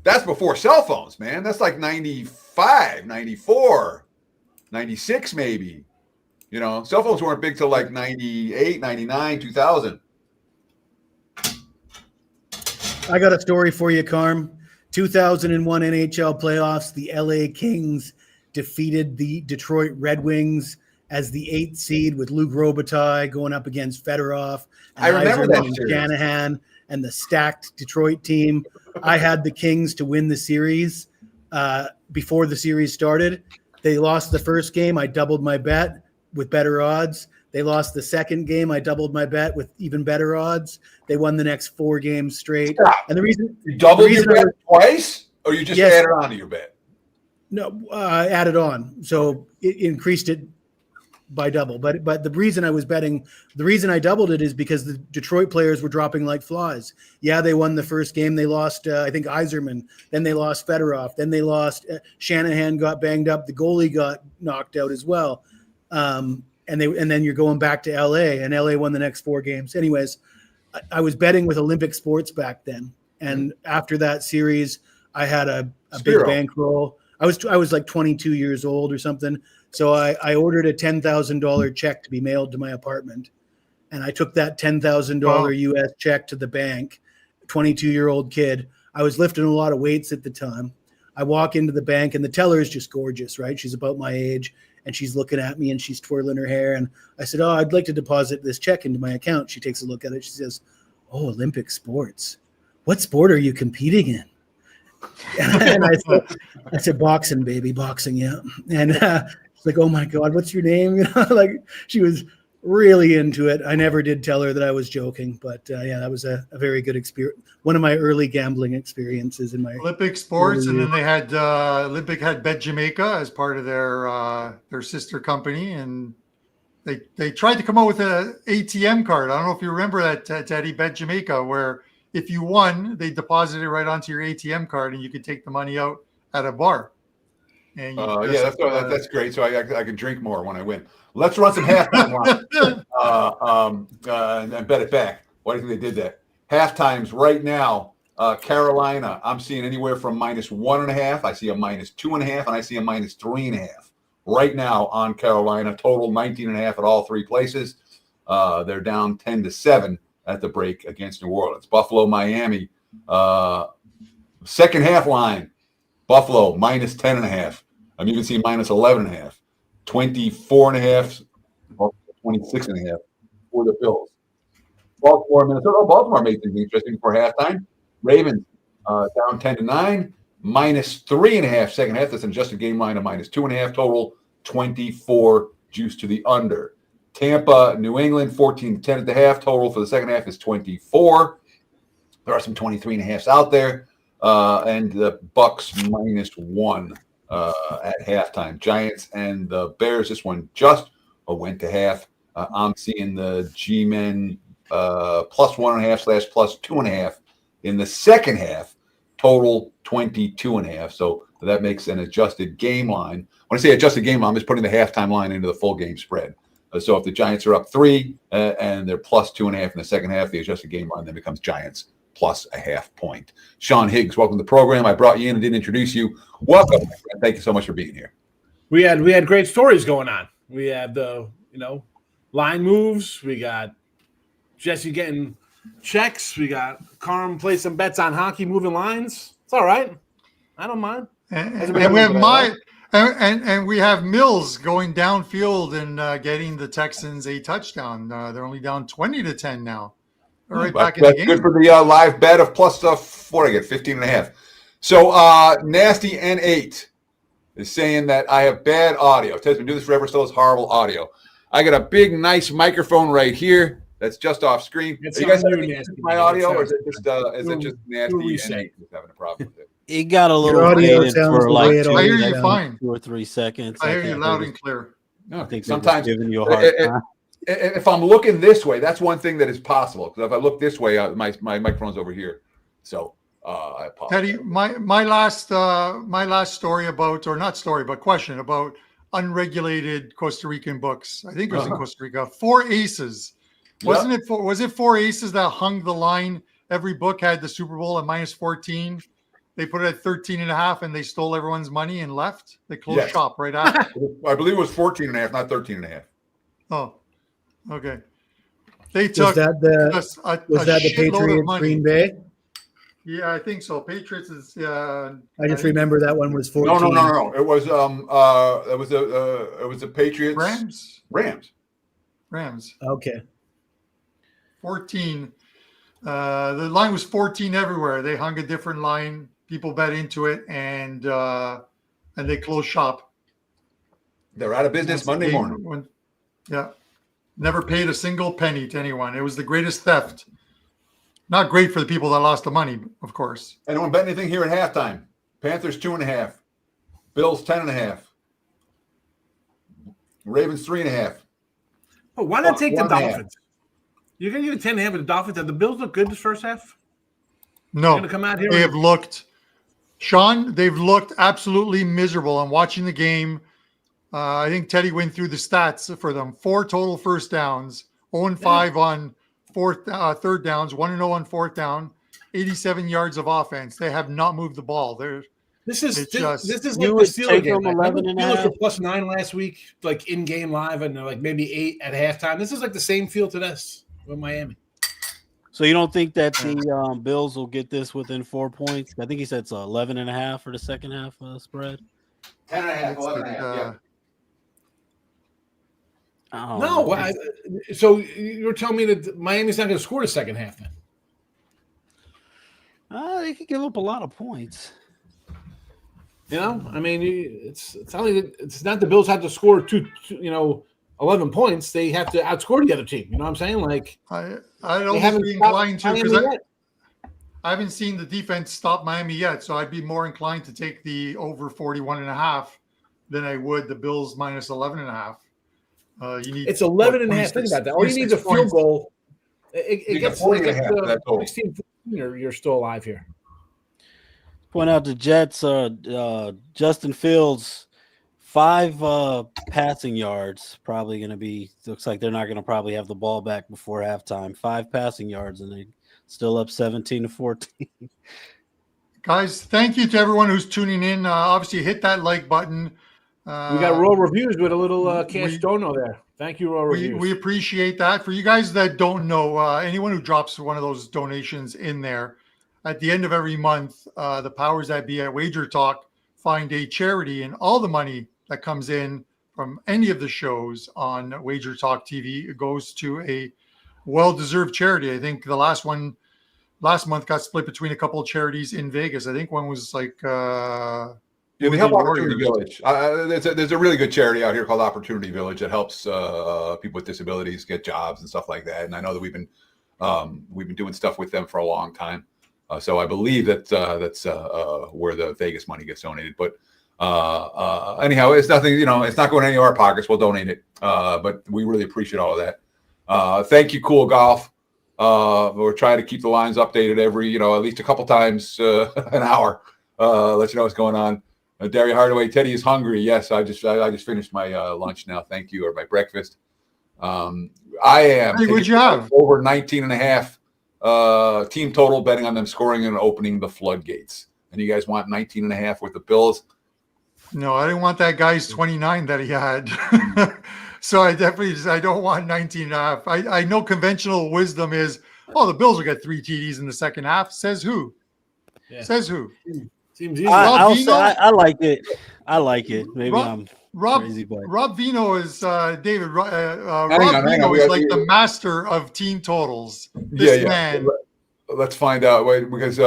That's before cell phones, man. That's like 95, 94, 96 maybe. You know, cell phones weren't big till like 98, 99, 2000. I got a story for you, Carm. 2001 NHL playoffs, the LA Kings defeated the Detroit Red Wings as the 8th seed with Luc Robitaille going up against Fedorov and I remember that and Shanahan and the stacked Detroit team. I had the Kings to win the series before the series started. They lost the first game. I doubled my bet with better odds. They lost the second game. I doubled my bet with even better odds. They won the next 4 games straight. Stop. And the reason you doubled your bet twice, or you just added on to your bet? No, I added on, so it increased it by double. But the reason I was betting, the reason I doubled it is because the Detroit players were dropping like flies. Yeah, they won the first game. They lost, I think, Yzerman. Then they lost Fedorov. Then they lost Shanahan got banged up. The goalie got knocked out as well. And then you're going back to LA, and LA won the next 4 games. Anyways, I was betting with Olympic Sports back then, and after that series, I had a big bankroll. I was like 22 years old or something, so I ordered a $10,000 check to be mailed to my apartment, and I took that $10,000 US check to the bank. 22-year-old kid. I was lifting a lot of weights at the time. I walk into the bank, and the teller is just gorgeous, right? She's about my age. And she's looking at me and she's twirling her hair. And I said, "Oh, I'd like to deposit this check into my account." She takes a look at it. She says, "Oh, Olympic sports. What sport are you competing in?" And I said, "Boxing, baby, boxing, yeah." And she's like, "Oh my God, what's your name?" You know, like she was really into it. I never did tell her that I was joking, but yeah, that was a very good experience. One of my early gambling experiences in my Olympic sports, and then they had Olympic had Bet Jamaica as part of their sister company, and they tried to come out with an ATM card. I don't know if you remember that, Teddy, Bet Jamaica, where if you won, they deposited it right onto your ATM card and you could take the money out at a bar. And that's great. So I can drink more when I win. Let's run some halftime lines and bet it back. Why do you think they did that? Halftimes right now, Carolina, I'm seeing anywhere from -1.5. I see a -2.5, and I see a -3.5 right now on Carolina. Total 19.5 at all three places. They're down 10-7 at the break against New Orleans. Buffalo, Miami, second half line. Buffalo -10.5. I'm even seeing -11.5, 24.5, 26.5 for the Bills. Baltimore, Minnesota. Oh, Baltimore made things interesting for halftime. Ravens down 10-9, -3.5 second half. That's an adjusted game line of -2.5. Total 24, juice to the under. Tampa, New England, 14-10 at the half. Total for the second half is 24. There are some 23.5s out there. And the Bucks -1 at halftime. Giants and the Bears. This one just went to half. I'm seeing the G-Men +1.5 / +2.5 in the second half. Total 22.5. So that makes an adjusted game line. When I say adjusted game line, I'm just putting the halftime line into the full game spread. So if the Giants are up 3 and they're +2.5 in the second half, the adjusted game line then becomes Giants +0.5 point. Sean Higgs, welcome to the program. I brought you in and didn't introduce you. Welcome. Thank you so much for being here. We had great stories going on. We had the line moves. We got Jesse getting checks. We got Carm play some bets on hockey, moving lines. It's all right. I don't mind. And we have Mills going downfield and getting the Texans a touchdown. They're only down 20-10 now. All right, back in the game. Good for the live bet of plus what I get, 15.5. So Nasty N8 is saying that I have bad audio. Ted's been doing this forever, still has horrible audio. I got a big, nice microphone right here that's just off screen. Are you guys having my audio, or is it just Nasty N8 who's having a problem with it? It got a little faded for like I hear you fine. 2 or 3 seconds. I hear you loud and clear. I think sometimes giving you a hard time. If I'm looking this way, that's one thing that is possible. Because if I look this way, my microphone's over here. So I apologize. Teddy, my last story about, or not story, but question about unregulated Costa Rican books. I think it was in Costa Rica. 4 aces. Wasn't it? Was it 4 aces that hung the line? Every book had the Super Bowl at -14. They put it at 13.5, and they stole everyone's money and left. They closed shop right after. I believe it was 14.5, not 13.5. Oh, okay. They took was that the Patriots Green Bay? Yeah, I think so. Patriots is. I just remember that one was 14. No. It was it was the Patriots. Rams. Okay. 14. The line was 14 everywhere. They hung a different line. People bet into it, and they closed shop. They're out of business Monday morning. Never paid a single penny to anyone. It was the greatest theft. Not great for the people that lost the money, of course. Anyone bet anything here at halftime? Panthers 2.5. Bills 10.5. Ravens 3.5. Oh, why not take the Dolphins? You're going to give it 10.5 with the Dolphins. Have the Bills look good this first half? No. Going to come out here. They have looked, Sean, they've looked absolutely miserable. I'm watching the game. I think Teddy went through the stats for them. 4 total first downs, 0-5 on third downs, 1-0 on fourth down, 87 yards of offense. They have not moved the ball. This is like the Steelers game. 11.5. Steelers were +9 last week, like in game live, and like maybe 8 at halftime. This is like the same feel to this with Miami. So you don't think that the Bills will get this within 4 points? I think he said it's 11.5 for the second half spread. 10.5, 11.5. No, so you're telling me that Miami's not going to score the second half then? They could give up a lot of points. I mean, it's not the Bills have to score 11 points. They have to outscore the other team. You know what I'm saying? Like I don't be inclined to, because I haven't seen the defense stop Miami yet. So I'd be more inclined to take the over 41.5 than I would the Bills -11.5. You need It's 11 and a half. Think about that. All you need is a field goal. It gets 40 and a half, that's all. 16, 14, you're still alive here. Point out the Jets. Justin Fields, 5 passing yards. Probably going to be. Looks like they're not going to probably have the ball back before halftime. 5 passing yards, and they still up 17-14. Guys, thank you to everyone who's tuning in. Obviously, hit that like button. We got Raw Reviews with a little cash dono there. Thank you, Raw Reviews. We appreciate that. For you guys that don't know, anyone who drops one of those donations in there, at the end of every month, the powers that be at WagerTalk find a charity, and all the money that comes in from any of the shows on WagerTalk TV goes to a well-deserved charity. I think the last month got split between a couple of charities in Vegas. I think one was like we help Opportunity Village. There's a really good charity out here called Opportunity Village that helps people with disabilities get jobs and stuff like that. And I know that we've been doing stuff with them for a long time. So I believe that's where the Vegas money gets donated. But anyhow, it's nothing. It's not going to any of our pockets. We'll donate it. But we really appreciate all of that. Thank you, Cool Golf. We're trying to keep the lines updated every, at least a couple times an hour. Let you know what's going on. Daria Hardaway, Teddy is hungry. Yes, I just finished my lunch now. Thank you, or my breakfast. I am. Hey, what'd you have? Over 19.5 team total, betting on them scoring and opening the floodgates. And you guys want 19.5 with the Bills? No, I didn't want that guy's 29 that he had. So I don't want 19.5. I know conventional wisdom is, the Bills will get 3 TDs in the second half. Says who? Yeah. Says who? Seems easy. I like it. I like it. Maybe I'm crazy, but Rob Vino is David. Rob Vino is like the master of team totals. This man. Let's find out. Wait, because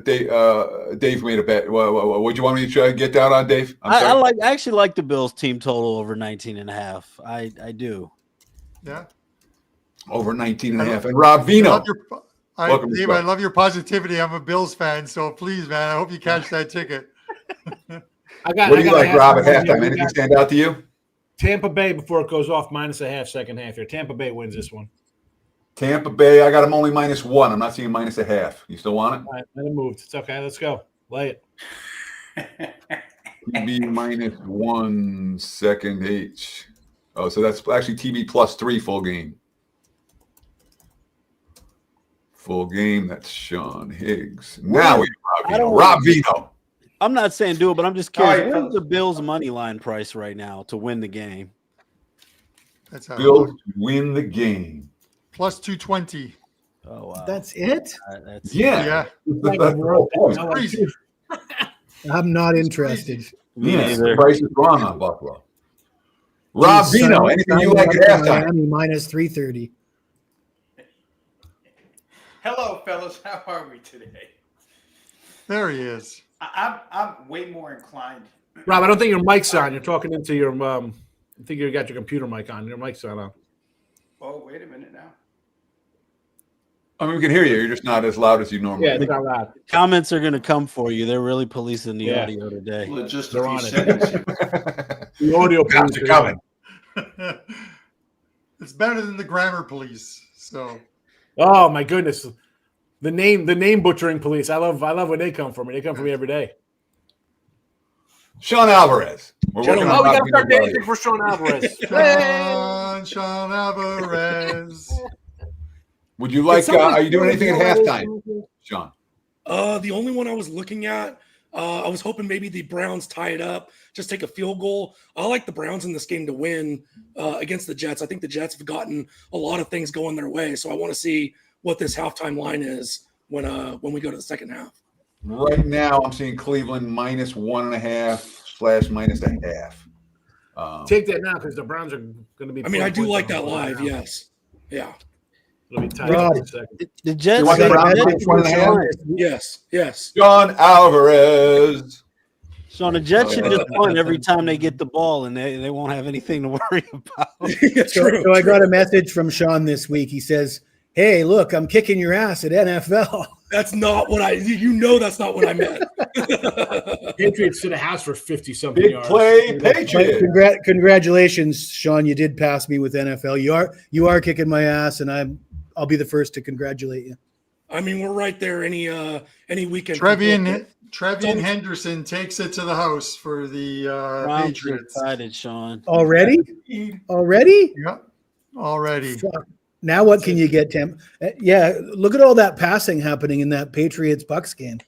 Dave made a bet. What do you want me to try to get down on, Dave? I actually like the Bills team total over 19.5. I do. Yeah. Over 19.5. And Rob Vino. Dave, I love your positivity. I'm a Bills fan, so please, man, I hope you catch that ticket. What do you like, Rob, at halftime? Anything stand out to you? Tampa Bay before it goes off -0.5 second half here. Tampa Bay wins this one. Tampa Bay, I got them only -1. I'm not seeing -0.5. You still want it? All right, then it moved. It's okay. Let's go. Lay it. TB -1 second H. Oh, so that's actually TB +3 full game. Full game. That's Sean Higgs. Now we have Rob Vino. I'm not saying do it, but I'm just curious. What's the Bills money line price right now to win the game? That's how Bills win the game. +220. Oh wow. That's it? Yeah. That's crazy. I'm not interested. Yeah, the price is wrong on Buffalo. Rob Vino, anything you like at halftime? Miami -330. Hello, fellas. How are we today? There he is. I'm way more inclined. Rob, I don't think your mic's on. You're talking into your I think you got your computer mic on. Your mic's not on. Oh, wait a minute now. I mean, we can hear you. You're just not as loud as you normally. Yeah, it's not loud. Comments are going to come for you. They're really policing the audio today. Well, just They're a few on it. seconds here. The audio Cops are coming. It's better than the grammar police. So. Oh my goodness, the name butchering police. I love when they come for me. They come for me every day. Sean Alvarez. We got to start dancing for Sean Alvarez. Sean Alvarez. Would you like? Are you doing anything at halftime, Sean? The only one I was looking at, I was hoping maybe the Browns tie it up, just take a field goal. I like the Browns in this game to win against the Jets. I think the Jets have gotten a lot of things going their way, so I want to see what this halftime line is when we go to the second half. Right now, I'm seeing Cleveland -1.5 / -0.5. Take that now because the Browns are going to be. I mean, I do like that live. Yes, yeah. It'll be tight. The Jets. You want the Browns -1.5? Yes. Sean Alvarez. So the Jets should just punt every time they get the ball, and they won't have anything to worry about. So I got a message from Sean this week. He says hey, look, I'm kicking your ass at NFL. That's not what that's not what I meant. Patriots to the house for 50-something Big yards. play, But Patriots. congratulations, Sean. You did pass me with NFL. You are kicking my ass, and I'll be the first to congratulate you. I mean, we're right there any weekend. Trevian Henderson takes it to the house for the I'm Patriots. excited, Sean. Already? Yeah, already. Fuck. Now what can you get, Tim? Yeah, look at all that passing happening in that Patriots-Bucks game.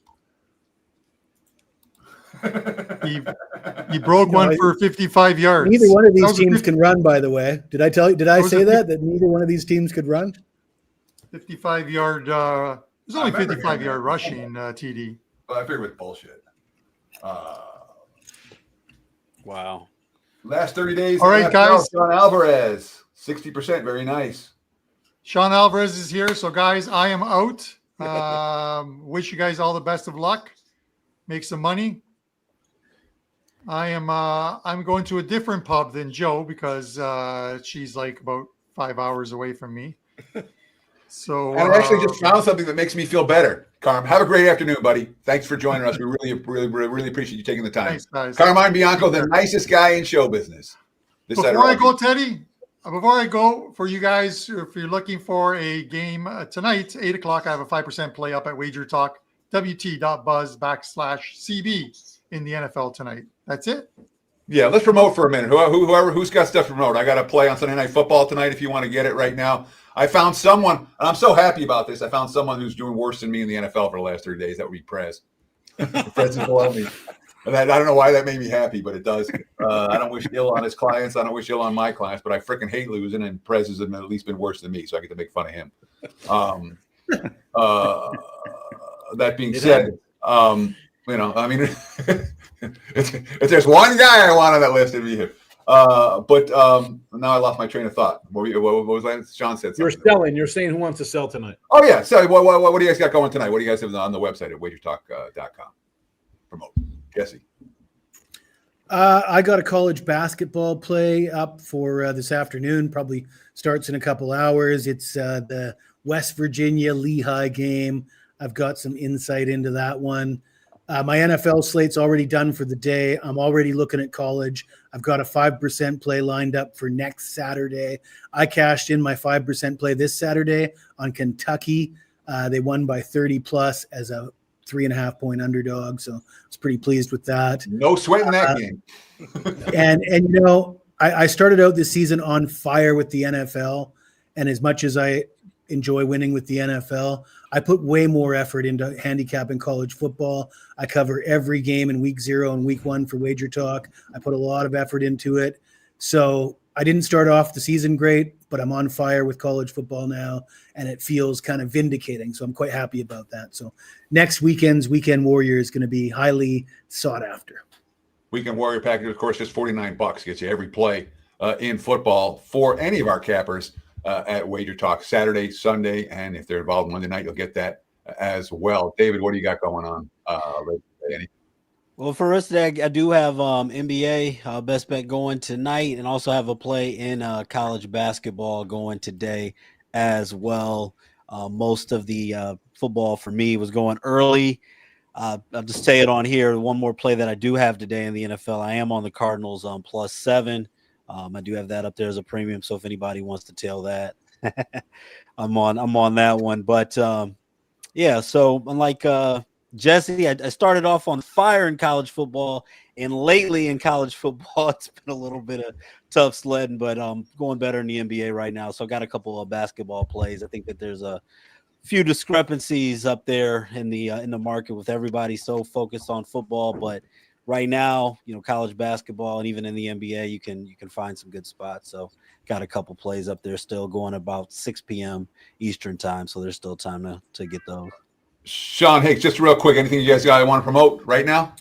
He broke one for 55 yards. Neither one of these teams can run, by the way. Did I say that neither one of these teams could run? 55-yard. It was only 55-yard rushing, TD. Well, I figured it was bullshit. Wow. Last 30 days. All right, guys. Sean Alvarez, 60%. Very nice. Sean Alvarez is here. So, guys, I am out. Wish you guys all the best of luck. Make some money. I'm going to a different pub than Joe because she's like about 5 hours away from me. So And I actually just found something that makes me feel better. Carm, have a great afternoon, buddy. Thanks for joining us. We really appreciate you taking the time. Thanks, guys. Carmine Bianco, the nicest guy in show business. Before I go, Teddy, before I go, for you guys, if you're looking for a game tonight, 8 o'clock, I have a 5% play up at WagerTalk, wt.buzz/CB in the NFL tonight. That's it. Yeah, let's promote for a minute. Who's got stuff to promote? I got to play on Sunday Night Football tonight if you want to get it right now. I found someone, and I'm so happy about this. I found someone who's doing worse than me in the NFL for the last 3 days. That would be Prez. Prez is below me. And I don't know why that made me happy, but it does. I don't wish ill on his clients. I don't wish ill on my clients, but I freaking hate losing, and Prez has at least been worse than me, so I get to make fun of him. That being said, I mean, if there's one guy I want on that list, it'd be him. But now I lost my train of thought. What was that? Sean said something. You're selling. You're saying who wants to sell tonight? Oh, yeah. So what do you guys got going tonight? What do you guys have on the website at WagerTalk.com? Promote. Jesse. I got a college basketball play up for this afternoon. Probably starts in a couple hours. It's the West Virginia Lehigh game. I've got some insight into that one. My NFL slate's already done for the day. I'm already looking at college. I've got a 5% play lined up for next Saturday. I cashed in my 5% play this Saturday on Kentucky. They won by 30 plus as a 3.5-point underdog. So I was pretty pleased with that. No sweat in that game. and I started out this season on fire with the NFL. And as much as I enjoy winning with the NFL, I put way more effort into handicapping college football. I cover every game in week 0 and week 1 for WagerTalk. I put a lot of effort into it. So I didn't start off the season great, but I'm on fire with college football now, and it feels kind of vindicating. So I'm quite happy about that. So next weekend's Weekend Warrior is going to be highly sought after. Weekend Warrior package, of course, just $49 gets you every play in football for any of our cappers at WagerTalk Saturday, Sunday, and if they're involved Monday night, you'll get that as well. David, what do you got going on? Well, for us today, I do have NBA best bet going tonight, and also have a play in college basketball going today as well. Most of the football for me was going early. I'll just say it on here. One more play that I do have today in the NFL. I am on the Cardinals on +7. I do have that up there as a premium. So if anybody wants to tail that, I'm on that one. But yeah, so unlike Jesse, I started off on fire in college football, and lately in college football, it's been a little bit of tough sledding, but going better in the NBA right now. So I got a couple of basketball plays. I think that there's a few discrepancies up there in the market with everybody so focused on football, but right now, college basketball and even in the NBA, you can find some good spots. So got a couple plays up there still going about 6 p.m. Eastern time. So there's still time to get those. Sean Hicks, just real quick, anything you guys want to promote right now?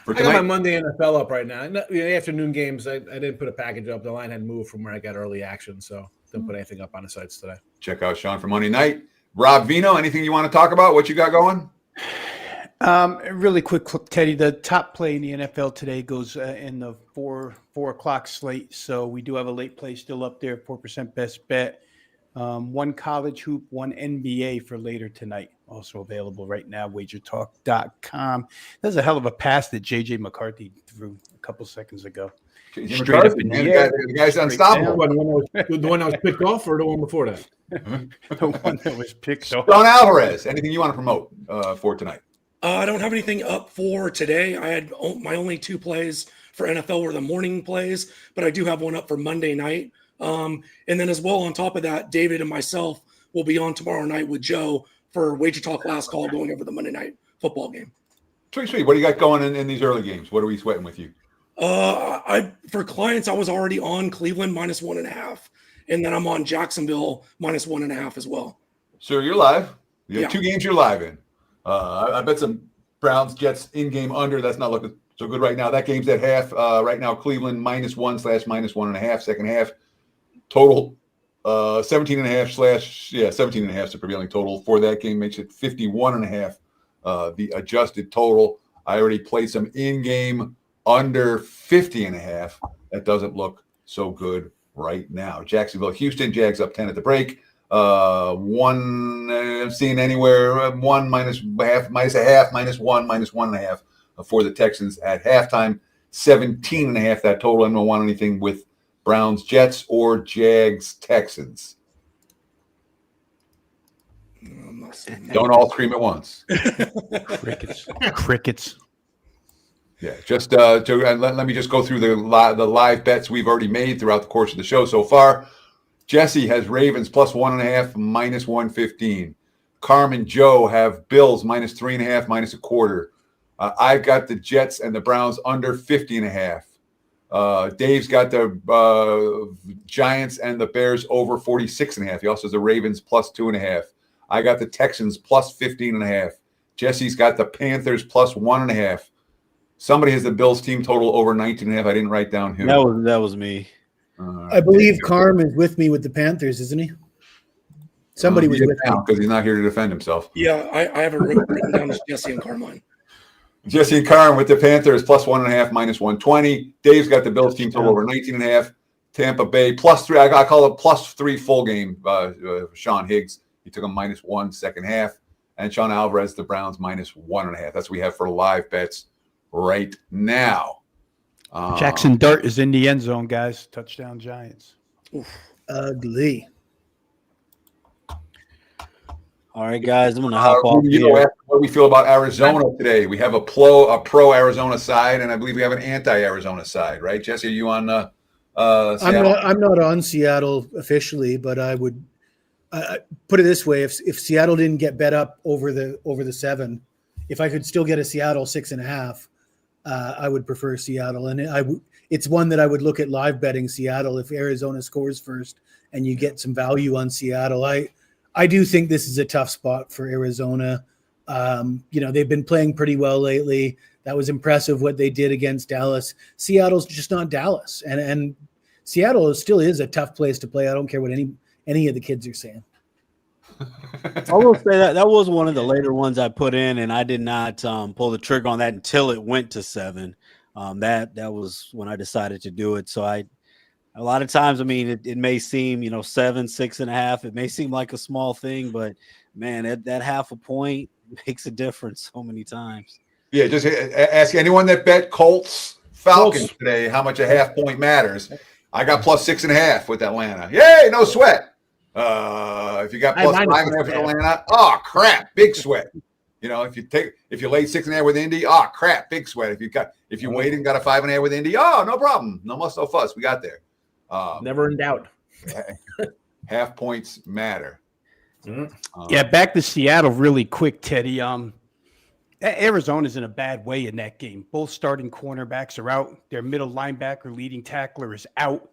I got my Monday NFL up right now. The afternoon games, I didn't put a package up. The line had moved from where I got early action, so didn't put anything up on the sites today. Check out Sean for Monday night. Rob Vino, anything you want to talk about? What you got going? Really quick, Teddy. The top play in the NFL today goes in the 4 o'clock slate. So we do have a late play still up there, 4% best bet. one college hoop, one NBA for later tonight. Also available right now, WagerTalk.com. That's a hell of a pass that J.J. McCarthy threw a couple seconds ago. JJ Straight McCarthy, up in man, the air. the guy's Straight unstoppable. down. The one that was picked off, or the one before that? The one that was picked off. Sean Alvarez, anything you want to promote for tonight? I don't have anything up for today. I had my only 2 plays for NFL were the morning plays, but I do have one up for Monday night. And then as well, on top of that, David and myself will be on tomorrow night with Joe for Wager Talk Last Call, going over the Monday night football game. Sweet. What do you got going in these early games? What are we sweating with you? For clients, I was already on Cleveland -1.5, and then I'm on Jacksonville -1.5 as well. So you're live. You have Yeah. 2 games you're live in. I bet some Browns Jets in-game under. That's not looking so good right now. That game's at half. Right now, Cleveland -1/-1.5. Second half total 17.5 / 17.5 is the prevailing total for that game. Makes it 51.5. The adjusted total. I already played some in-game under 50.5. That doesn't look so good right now. Jacksonville, Houston, Jags up 10 at the break. One, I'm seeing anywhere 1 -1/2, -1, -1.5 for the Texans at halftime. 17.5 that total. I don't want anything with Browns, Jets, or Jags, Texans. Don't all scream at once. Crickets. Yeah, just let me just go through the live bets we've already made throughout the course of the show so far. Jesse has Ravens +1.5, -115. Carmen Joe have Bills -3.5, -0.25. I've got the Jets and the Browns under 50.5. Dave's got the Giants and the Bears over 46.5. He also has the Ravens +2.5. I got the Texans +15.5. Jesse's got the Panthers +1.5. Somebody has the Bills team total over 19.5. I didn't write down who. That was me. I believe Carm is with me with the Panthers, isn't he? Somebody was with me. Because he's not here to defend himself. Yeah, I have it written down as Jesse and Carmine. Jesse and Carm with the Panthers +1.5, -120. Dave's got the Bills team total over 19.5. Tampa Bay +3. I call it +3 full game. Sean Higgs, he took a -1 second half. And Sean Alvarez, the Browns -1.5. That's what we have for live bets right now. Jackson Dart is in the end zone, guys. Touchdown Giants. Oof. Ugly. All right, guys, I'm going to hop off here. What we feel about Arizona today. We have a pro Arizona side, and I believe we have an anti-Arizona side, right? Jesse, are you on Seattle? I'm not on Seattle officially, but I would put it this way. If Seattle didn't get bet up over the 7, if I could still get a Seattle 6.5, I would prefer Seattle. And it's one that I would look at live betting Seattle if Arizona scores first and you get some value on Seattle. I do think this is a tough spot for Arizona. They've been playing pretty well lately. That was impressive what they did against Dallas. Seattle's just not Dallas. And Seattle still is a tough place to play. I don't care what any of the kids are saying. I will say that was one of the later ones I put in, and I did not pull the trigger on that until it went to 7. That was when I decided to do it. So a lot of times, I mean, it may seem, 7, 6.5. It may seem like a small thing, but man, that half a point makes a difference so many times. Yeah, just ask anyone that bet Falcons today how much a half point matters. I got +6.5 with Atlanta. Yay, no sweat. If you got +5.5 with Atlanta, oh crap, big sweat. If you laid 6.5 with Indy, oh crap, big sweat. If you waited and got a 5.5 with Indy, oh no problem, no muss, no fuss, we got there. Never in doubt. Half points matter. Yeah, back to Seattle really quick, Teddy. Arizona's in a bad way in that game. Both starting cornerbacks are out. Their middle linebacker, leading tackler, is out.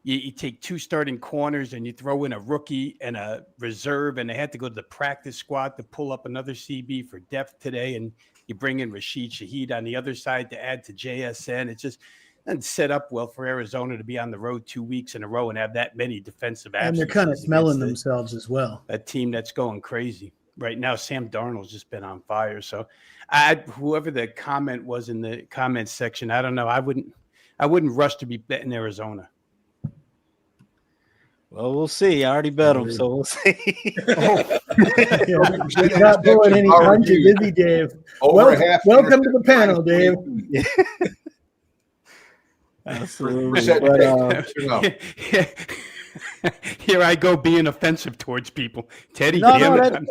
You take 2 starting corners and you throw in a rookie and a reserve, and they had to go to the practice squad to pull up another CB for depth today. And you bring in Rashid Shaheed on the other side to add to JSN. It's just doesn't set up well for Arizona to be on the road 2 weeks in a row and have that many defensive absences. And they're kind of smelling themselves as well. A team that's going crazy right now. Sam Darnold's just been on fire. So whoever the comment was in the comments section, I don't know. I wouldn't rush to be betting Arizona. Well, we'll see. I already bet him, so we'll see. He's not pulling any punches, is he, Dave? Welcome to the panel, Dave. Absolutely. Here I go being offensive towards people. Teddy, that's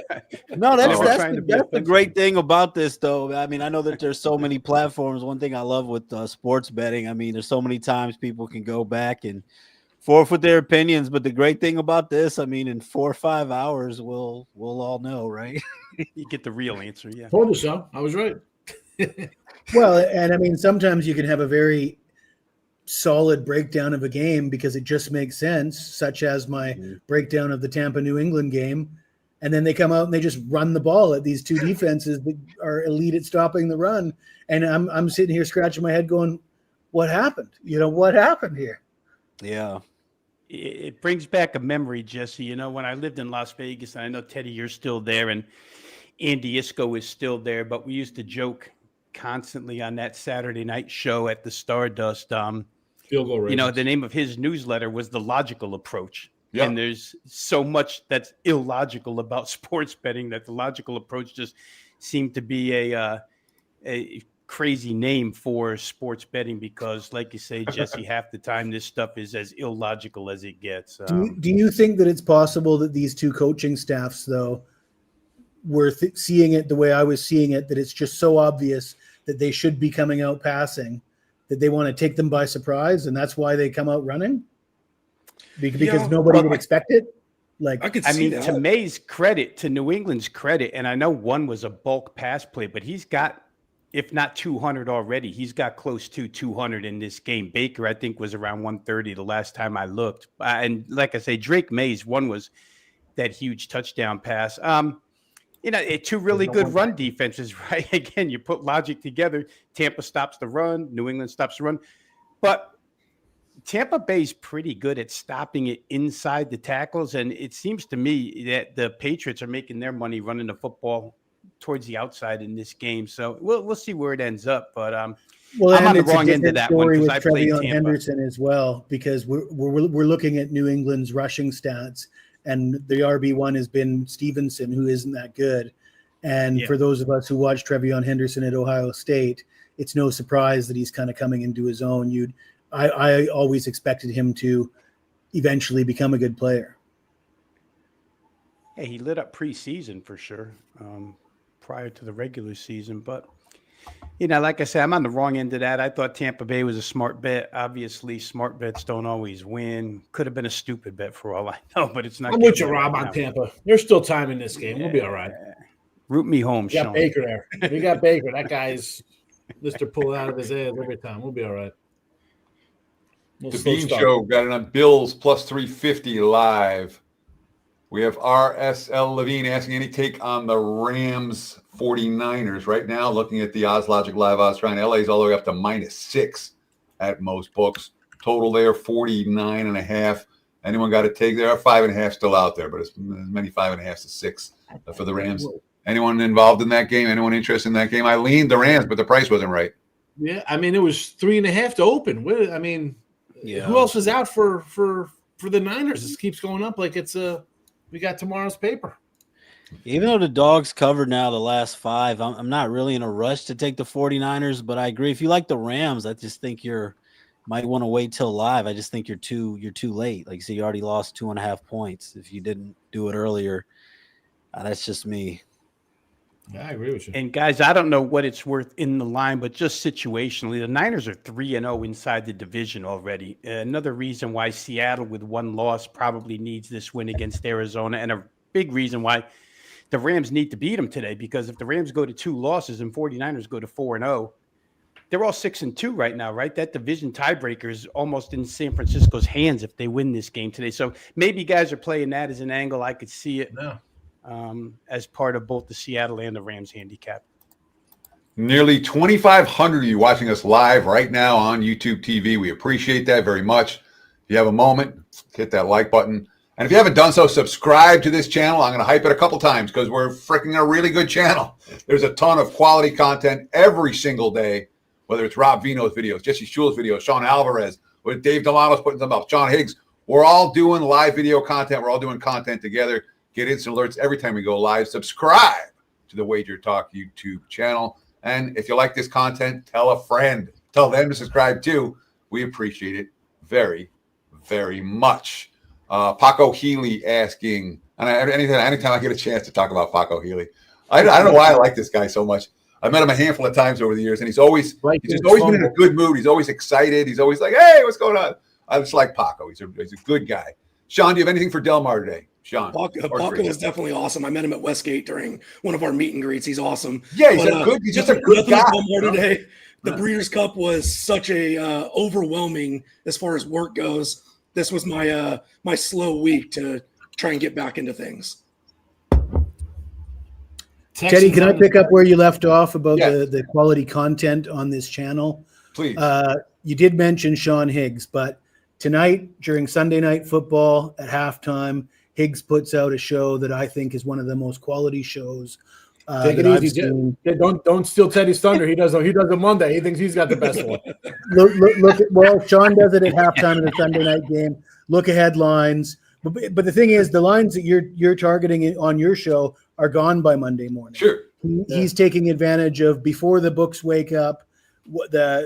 the great thing about this, though. I mean, I know that there's so many platforms. One thing I love with sports betting, I mean, there's so many times people can go back and forfeit their opinions. But the great thing about this, I mean, in 4 or 5 hours, we'll all know, right? You get the real answer. Yeah. Told you so. I was right. Well, and I mean, sometimes you can have a very solid breakdown of a game because it just makes sense, such as my breakdown of the Tampa New England game. And then they come out and they just run the ball at these two defenses that are elite at stopping the run. And I'm sitting here scratching my head going, what happened? What happened here? Yeah. It brings back a memory, Jesse. When I lived in Las Vegas, and I know, Teddy, you're still there, and Andy Isco is still there, but we used to joke constantly on that Saturday night show at the Stardust. Field goal ratings. The name of his newsletter was The Logical Approach. Yep. And there's so much that's illogical about sports betting that the logical approach just seemed to be a crazy name for sports betting because, like you say, Jesse, half the time this stuff is as illogical as it gets. Do you think that it's possible that these two coaching staffs, though, were seeing it the way I was seeing it, that it's just so obvious that they should be coming out passing, that they want to take them by surprise, and that's why they come out running? Because nobody would expect it? To May's credit, to New England's credit, and I know one was a bulk pass play, but he's got, if not 200 already, he's got close to 200 in this game. Baker, I think, was around 130 the last time I looked. And like I say, Drake May's one was that huge touchdown pass. Two really good run defenses, right? Again, you put logic together. Tampa stops the run. New England stops the run. But Tampa Bay's pretty good at stopping it inside the tackles. And it seems to me that the Patriots are making their money running the football towards the outside in this game. So we'll see where it ends up. But I'm on the wrong end of that one because I played Tampa. Henderson as well, because we're looking at New England's rushing stats. And the RB1 has been Stevenson, who isn't that good. And for those of us who watched Trevion Henderson at Ohio State, it's no surprise that he's kind of coming into his own. I always expected him to eventually become a good player. Hey, he lit up preseason for sure, prior to the regular season. But, like I said, I'm on the wrong end of that. I thought Tampa Bay was a smart bet. Obviously, smart bets don't always win. Could have been a stupid bet for all I know, but it's not. I'm with you, Rob, on Tampa. There's still time in this game. We'll be all right. Root me home, We got Sean. Baker there. We got Baker. That guy's Mr. Pull it out of his ass every time. We'll be all right. The Bean Show got it on Bills plus 350 live. We have RSL Levine asking any take on the Rams 49ers right now. Looking at the OddsLogic live odds, trying LA's all the way up to -6 at most books. Total there 49.5. Anyone got a take there? 5.5 still out there, but it's as many 5.5 to 6 for the Rams. Anyone involved in that game? Anyone interested in that game? I leaned the Rams, but the price wasn't right. Yeah, I mean it was 3.5 to open. Who else was out for the Niners? This keeps going up like it's we got tomorrow's paper. Even though the dogs covered now the last 5, I'm not really in a rush to take the 49ers, but I agree. If you like the Rams, I just think might want to wait till live. I just think you're too late. Like you said, you already lost 2.5 points if you didn't do it earlier. That's just me. Yeah, I agree with you. And guys, I don't know what it's worth in the line, but just situationally, the Niners are 3-0 inside the division already. Another reason why Seattle with one loss probably needs this win against Arizona, and a big reason why the Rams need to beat them today, because if the Rams go to 2 losses and 49ers go to 4-0, they're all 6-2 right now, right? That division tiebreaker is almost in San Francisco's hands if they win this game today. So maybe guys are playing that as an angle. I could see it. Yeah. As part of both the Seattle and the Rams handicap. Nearly 2,500 of you watching us live right now on YouTube TV. We appreciate that very much. If you have a moment, hit that like button. And if you haven't done so, subscribe to this channel. I'm going to hype it a couple times because we're freaking a really good channel. There's a ton of quality content every single day, whether it's Rob Vino's videos, Jesse Schul's videos, Sean Alvarez, with Dave Delano's putting them up, John Higgs, We're all doing live video content. We're all doing content together. Get instant alerts every time we go live. Subscribe to the WagerTalk YouTube channel. And if you like this content, tell a friend. Tell them to subscribe too. We appreciate it very, very much. Paco Healy asking, and anytime I get a chance to talk about Paco Healy, I don't know why I like this guy so much. I've met him a handful of times over the years, and he's always been in a good mood. He's always excited. He's always like, hey, what's going on? I just like Paco. He's a good guy. Sean, do you have anything for Delmar today? Sean. Paco is definitely awesome. I met him at Westgate during one of our meet and greets. He's awesome. Yeah, he's just a good guy. Today. The Breeders' Cup was such a overwhelming as far as work goes. This was my my slow week to try and get back into things. Teddy, can I pick up where you left off about the quality content on this channel? Please. You did mention Sean Higgs, but tonight during Sunday Night Football at halftime, Higgs puts out a show that I think is one of the most quality shows. Take it easy. Don't steal Teddy's thunder. He does a Monday. He thinks he's got the best one. Well, Sean does it at halftime of the Sunday night game. Look ahead lines. But the thing is, the lines that you're targeting on your show are gone by Monday morning. Sure. He's taking advantage of before the books wake up.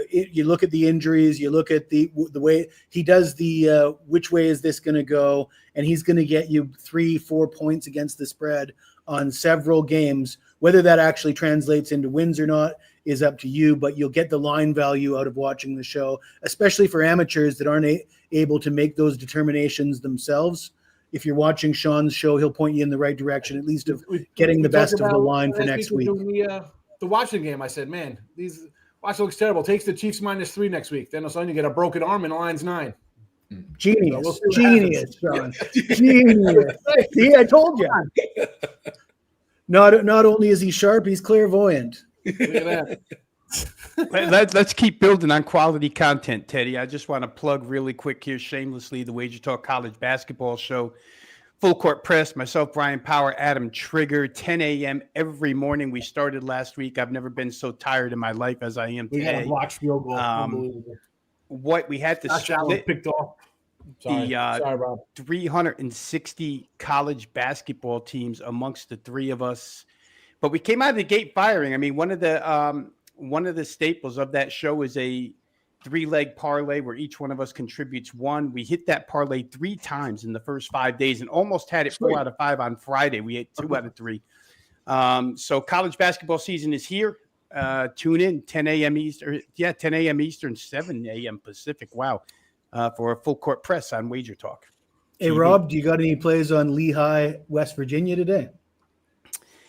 You look at the injuries, you look at the way he does the which way is this going to go, and he's going to get you 3-4 points against the spread on several games. Whether that actually translates into wins or not is up to you, but you'll get the line value out of watching the show, especially for amateurs that aren't able to make those determinations themselves. If you're watching Sean's show, he'll point you in the right direction, at least of getting the best of the line for next week. The Washington game, I said, man, Washington looks terrible. Takes the Chiefs -3 next week. Then all of a sudden you get a broken arm and the line's 9. Genius, Sean. Genius. See, I told you. Not only is he sharp, he's clairvoyant. Look at that. Let's keep building on quality content, Teddy. I just want to plug really quick here, shamelessly, the WagerTalk College Basketball Show. Full Court Press, myself, Brian Power, Adam Trigger, 10 a.m. every morning. We started last week. I've never been so tired in my life as I am today. We had a blocked field goal. Unbelievable. What we had to split picked off. Sorry, 360 college basketball teams amongst the three of us. But we came out of the gate firing. I mean, one of the staples of that show is a 3-leg parlay where each one of us contributes one. We hit that parlay 3 times in the first 5 days and almost had it 4 out of 5 on Friday. We hit 2 out of 3. So college basketball season is here. Tune in 10 a.m. Eastern. Yeah, 10 a.m. Eastern, 7 a.m. Pacific. Wow. For a Full Court Press on WagerTalk. Hey, TV. Rob, do you got any plays on Lehigh, West Virginia today?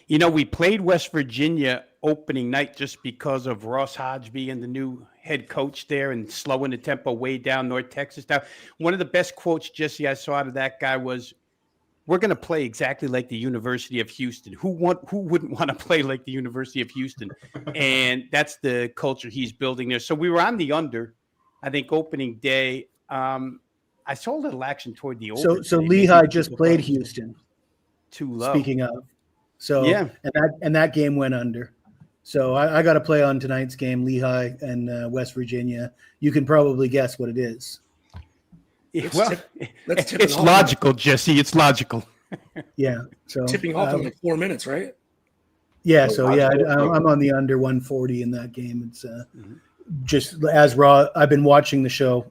You know, we played West Virginia opening night just because of Ross Hodge being the new head coach there and slowing the tempo way down, North Texas down. One of the best quotes, Jesse, I saw out of that guy was, we're going to play exactly like the University of Houston. Who wouldn't want to play like the University of Houston? And that's the culture he's building there. So we were on the under, I think, opening day. I saw a little action toward the over. So Lehigh just played Houston. Too low. Speaking of. So yeah, and that game went under. So I got to play on tonight's game, Lehigh and West Virginia. You can probably guess what it is. It's logical, Jesse. It's logical. Yeah. So tipping off in like 4 minutes, right? Yeah. So yeah, I'm on the under 140 in that game. It's just as raw. I've been watching the show.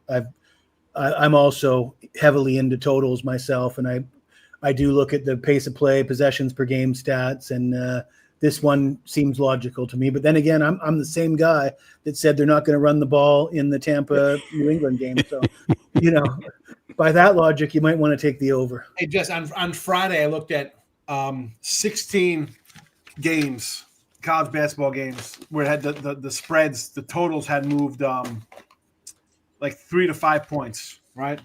I'm also heavily into totals myself, and I do look at the pace of play, possessions per game stats, and this one seems logical to me. But then again, I'm the same guy that said they're not going to run the ball in the Tampa New England game. So, by that logic, you might want to take the over. Hey, Jess, on Friday, I looked at 16 games, college basketball games, where it had the spreads, the totals had moved like 3 to 5 points, right?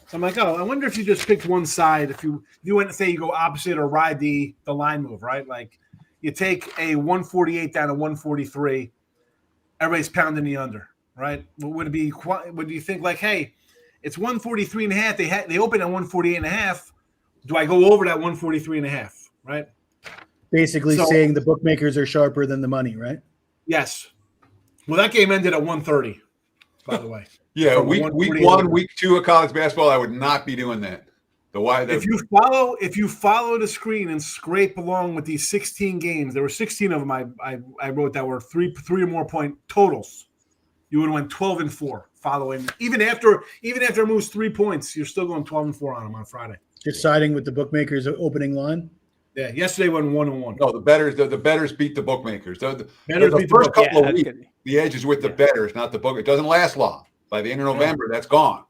So I'm like, I wonder if you just picked one side. If you went to say you go opposite or ride the line move, right? Like you take a 148 down to 143, everybody's pounding the under, right? Would you think like, hey, it's 143 and a half. They open at 148 and a half. Do I go over that 143 and a half, right? Basically saying the bookmakers are sharper than the money, right? Yes. Well, that game ended at 130. by the way. Yeah, From week 1, week 2 of college basketball, I would not be doing that. If you follow the screen and scrape along with these 16 games, there were 16 of them I wrote that were three or more point totals. You would have went 12-4 following. Even after it moves 3 points, you're still going 12-4 on them on Friday. Just siding with the bookmakers' opening line. Yeah, yesterday went 1-1. No, the bettors beat the bookmakers. The Bettors first couple of weeks, good. the edge is with the bettors, not the book. It doesn't last long. By the end of November, that's gone.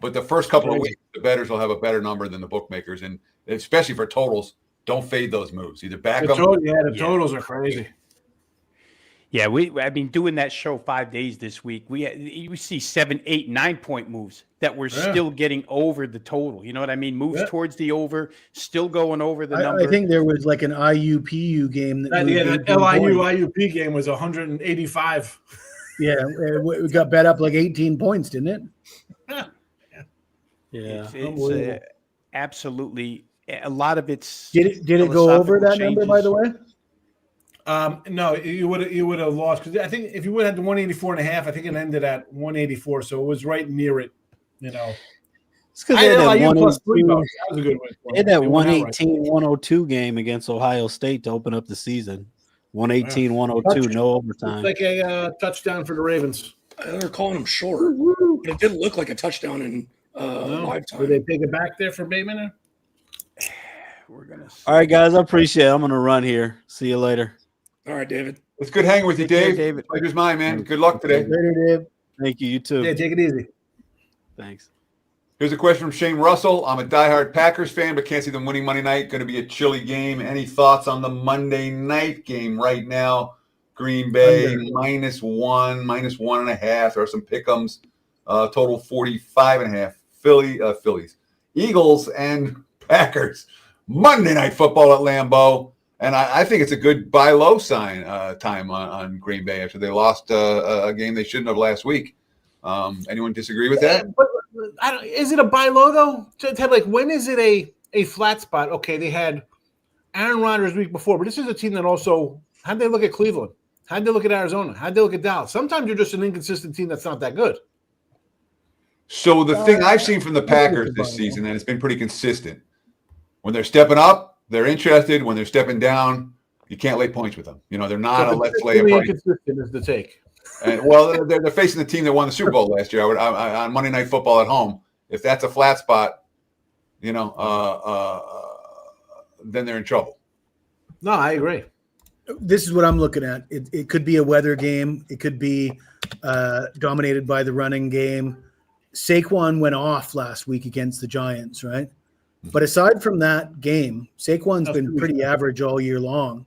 But the first couple of weeks, the bettors will have a better number than the bookmakers, and especially for totals, don't fade those moves. Either back them. The totals are crazy. Yeah, I mean, doing that show 5 days this week, you see 7, 8, 9 point moves that we're still getting over the total. You know what I mean? Moves towards the over, still going over the number. I think there was like an IUPU game. The IUP game was 185. Yeah, we got bet up like 18 points, didn't it? Yeah, it's absolutely a lot of it's. Did it go over that number, by the way? No, you would have lost, because I think if you would have had the 184.5, I think it ended at 184, so it was right near it. You know, it's because they had that $1 plus $3. That was a good win. They had that 118-102 game against Ohio State to open up the season. 118-102, no overtime. It's like a touchdown for the Ravens. They're calling him short, but it didn't look like a touchdown in live time. Did they take it back there for Bateman? We're gonna. All right, guys, I appreciate it. I'm gonna run here. See you later. All right, David. It's good hanging with you, Dave. David. Pleasure's mine, man. Good luck today. Later, Dave. Thank you. You too. Yeah, take it easy. Thanks. Here's a question from Shane Russell. I'm a diehard Packers fan, but can't see them winning Monday night. Going to be a chilly game. Any thoughts on the Monday night game right now? Green Bay -1, -1.5. There are some pick'ems. Total 45.5. Phillies, Eagles, and Packers. Monday Night Football at Lambeau. And I think it's a good buy low sign time on Green Bay after they lost a game they shouldn't have last week. Anyone disagree with that? But is it a buy low though? Ted, like, when is it a flat spot? Okay, they had Aaron Rodgers week before, but this is a team that also, how'd they look at Cleveland? How'd they look at Arizona? How'd they look at Dallas? Sometimes you're just an inconsistent team that's not that good. So the thing I've seen from the Packers this season, and it's been pretty consistent, when they're stepping up, they're interested. When they're stepping down, you can't lay points with them. You know, they're not a let's lay a price. Inconsistent is the take. And, well, they're facing the team that won the Super Bowl last year. On Monday Night Football at home, if that's a flat spot, you know, then they're in trouble. No, I agree. This is what I'm looking at. It could be a weather game. It could be dominated by the running game. Saquon went off last week against the Giants, right? But aside from that game, Saquon's been pretty average all year long.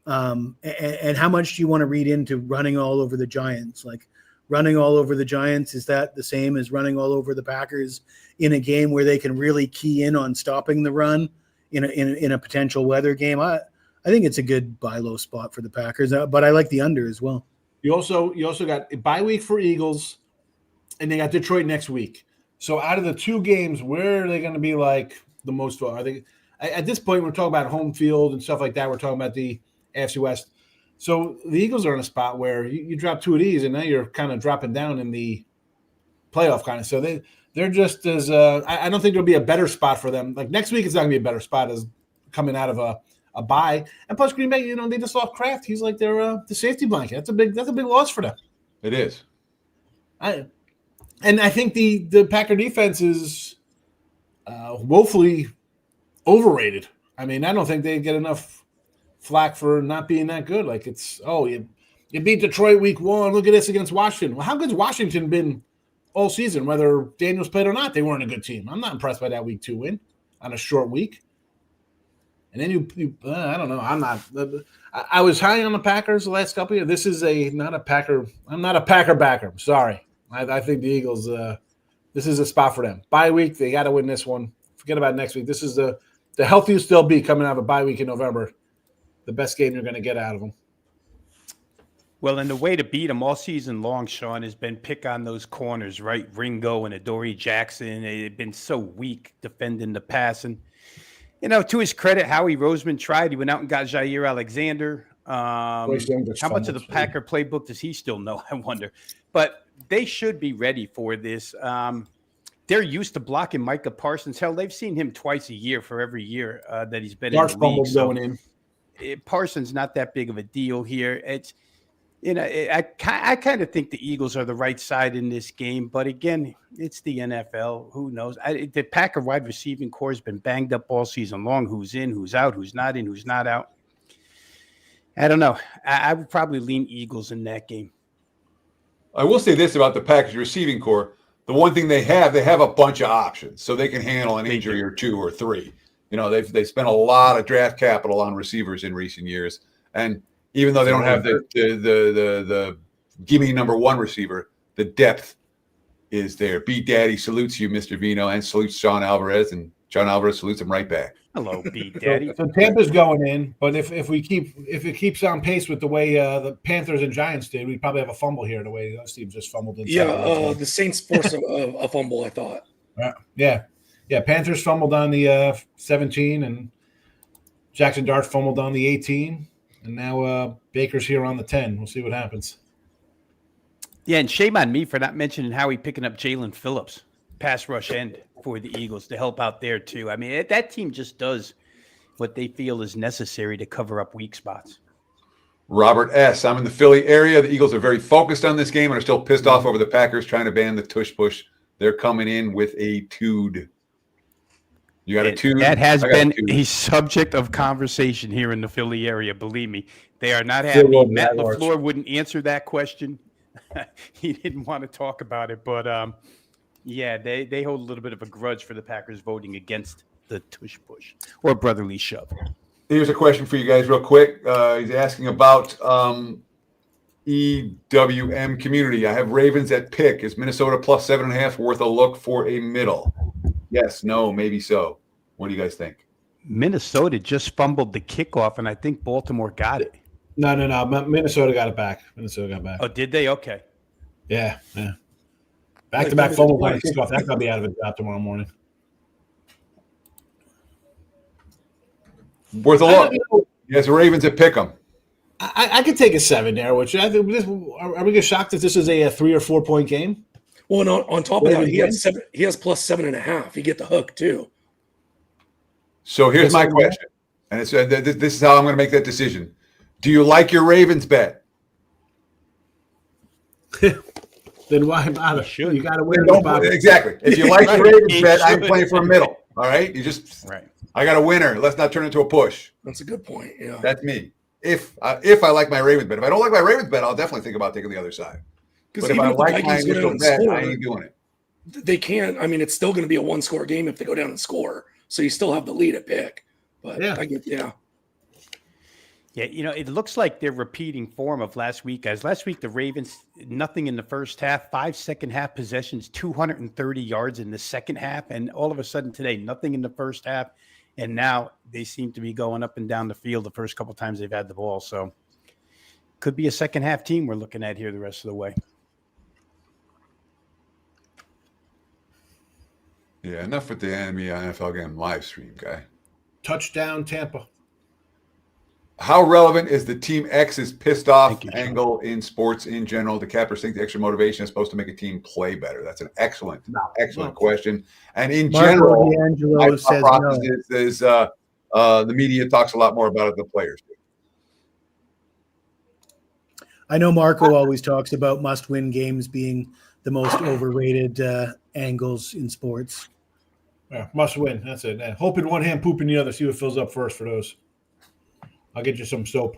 And how much do you want to read into running all over the Giants? Like, running all over the Giants, is that the same as running all over the Packers in a game where they can really key in on stopping the run in a potential weather game? I think it's a good buy low spot for the Packers, but I like the under as well. You also got a bye week for Eagles, and they got Detroit next week. So out of the two games, where are they going to be like the most fun? Are they at this point? We're talking about home field and stuff like that. We're talking about the AFC West. So the Eagles are in a spot where you drop two of these, and now you're kind of dropping down in the playoff kind of. So they're just as I don't think there'll be a better spot for them. Like next week, it's not going to be a better spot as coming out of a bye. And plus, Green Bay, you know, they just lost Kraft. He's like their the safety blanket. That's a big loss for them. It is. And I think the Packer defense is woefully overrated. I mean, I don't think they get enough flack for not being that good. Like you beat Detroit week 1. Look at this against Washington. Well, how good's Washington been all season? Whether Daniels played or not, they weren't a good team. I'm not impressed by that week 2 win on a short week. And then you I don't know. I'm not. I was high on the Packers the last couple of years. This is not a Packer. I'm not a Packer backer. I'm sorry. I think the Eagles, this is a spot for them. Bye week, they got to win this one. Forget about next week. This is the healthiest they'll be coming out of a bye week in November. The best game you're going to get out of them. Well, and the way to beat them all season long, Sean, has been pick on those corners, right? Ringo and Adoree Jackson. They've been so weak defending the pass. And, you know, to his credit, Howie Roseman tried. He went out and got Jair Alexander. How much of the Packer playbook does he still know, I wonder? But they should be ready for this. They're used to blocking Micah Parsons. Hell, they've seen him twice a year for every year that he's been in the league. So going in. Parsons not that big of a deal here. It's I kind of think the Eagles are the right side in this game, but again, it's the NFL. Who knows? The Packer wide receiving core has been banged up all season long. Who's in? Who's out? Who's not in? Who's not out? I don't know. I would probably lean Eagles in that game. I will say this about the Packers receiving core. The one thing they have a bunch of options, so they can handle an injury or two or three. They spent a lot of draft capital on receivers in recent years, and even though they don't have the gimme number one receiver, the depth is there. Beat Daddy salutes you, Mr. Vino, and salutes Sean Alvarez, and John Alvarez salutes him right back. Hello, Beat Daddy. So Tampa's going in, but if it keeps on pace with the way the Panthers and Giants did, we'd probably have a fumble here. The way those teams just fumbled inside. Yeah, the Saints forced a fumble, I thought. Yeah. Panthers fumbled on the 17, and Jackson Dart fumbled on the 18, and now Baker's here on the 10. We'll see what happens. Yeah, and shame on me for not mentioning Howie picking up Jalen Phillips, pass rush end for the Eagles to help out there too. I mean, that team just does what they feel is necessary to cover up weak spots. Robert S. I'm in the Philly area. The Eagles are very focused on this game and are still pissed off over the Packers trying to ban the tush push. They're coming in with a tood. You got a tood? That has been a subject of conversation here in the Philly area. Believe me, they are not happy. Matt LaFleur wouldn't answer that question. He didn't want to talk about it, but yeah, they hold a little bit of a grudge for the Packers voting against the tush push or brotherly shove. Here's a question for you guys real quick. He's asking about EWM community. I have Ravens at pick. Is Minnesota plus 7.5 worth a look for a middle? Yes, no, maybe so. What do you guys think? Minnesota just fumbled the kickoff, and I think Baltimore got it. No. Minnesota got it back. Oh, did they? Okay. Yeah. Back-to-back fumble by kickoff. That could be out of a job tomorrow morning. Worth a look. Yes, Ravens at pick 'em. I could take a 7 there. Which I think are we get shocked that this is a 3 or 4 point game? Well, and on top of that, he has plus 7.5. You get the hook too. So here's my question, and it's this is how I'm going to make that decision. Do you like your Ravens bet? Then why bother? You got to win. Exactly. If you like your Ravens bet, I'm playing for a middle. All right. You just right. I got a winner. Let's not turn it into a push. That's a good point. Yeah. That's me. If I like my Ravens bet. If I don't like my Ravens bet, I'll definitely think about taking the other side. But if I like my initial bet, I ain't doing it. They can't. I mean, it's still going to be a 1-score game if they go down and score. So you still have the lead at pick. But yeah. Yeah, it looks like they're repeating form of last week, guys. Last week, the Ravens, nothing in the first half, 5 second-half possessions, 230 yards in the second half, and all of a sudden today, nothing in the first half, and now they seem to be going up and down the field the first couple times they've had the ball. So could be a second-half team we're looking at here the rest of the way. Yeah, enough with the enemy NFL game live stream, guy. Touchdown, Tampa. How relevant is the Team X's pissed off angle in sports in general? The cappers think the extra motivation is supposed to make a team play better. That's an excellent question. And in general, my process is the media talks a lot more about it than the players do. I know Marco always talks about must-win games being the most overrated angles in sports. Yeah, must win. That's it. Hope in one hand, poop in the other. See what fills up first for those. I'll get you some soap.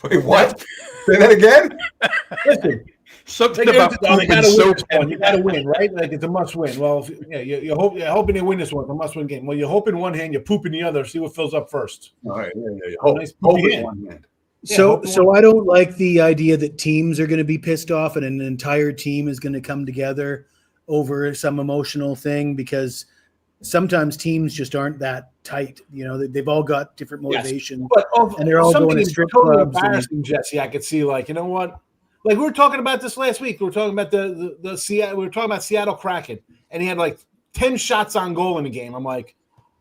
Wait, what? Say that again? Listen, something about you got to win this one. You got to win, right? Like it's a must win. Well, you're hoping they win this one. It's a must win game. Well, you hope in one hand, you poop in the other. See what fills up first. All right. Yeah. Hope in one hand. So I don't like the idea that teams are going to be pissed off and an entire team is going to come together over some emotional thing, because sometimes teams just aren't that tight. They've all got different motivations, and they're all going to strip totally clubs. Embarrassing, Jesse. I could see, you know what? Like we were talking about this last week. We were talking about the Seattle. We were talking about Seattle Kraken, and he had 10 shots on goal in the game. I'm like,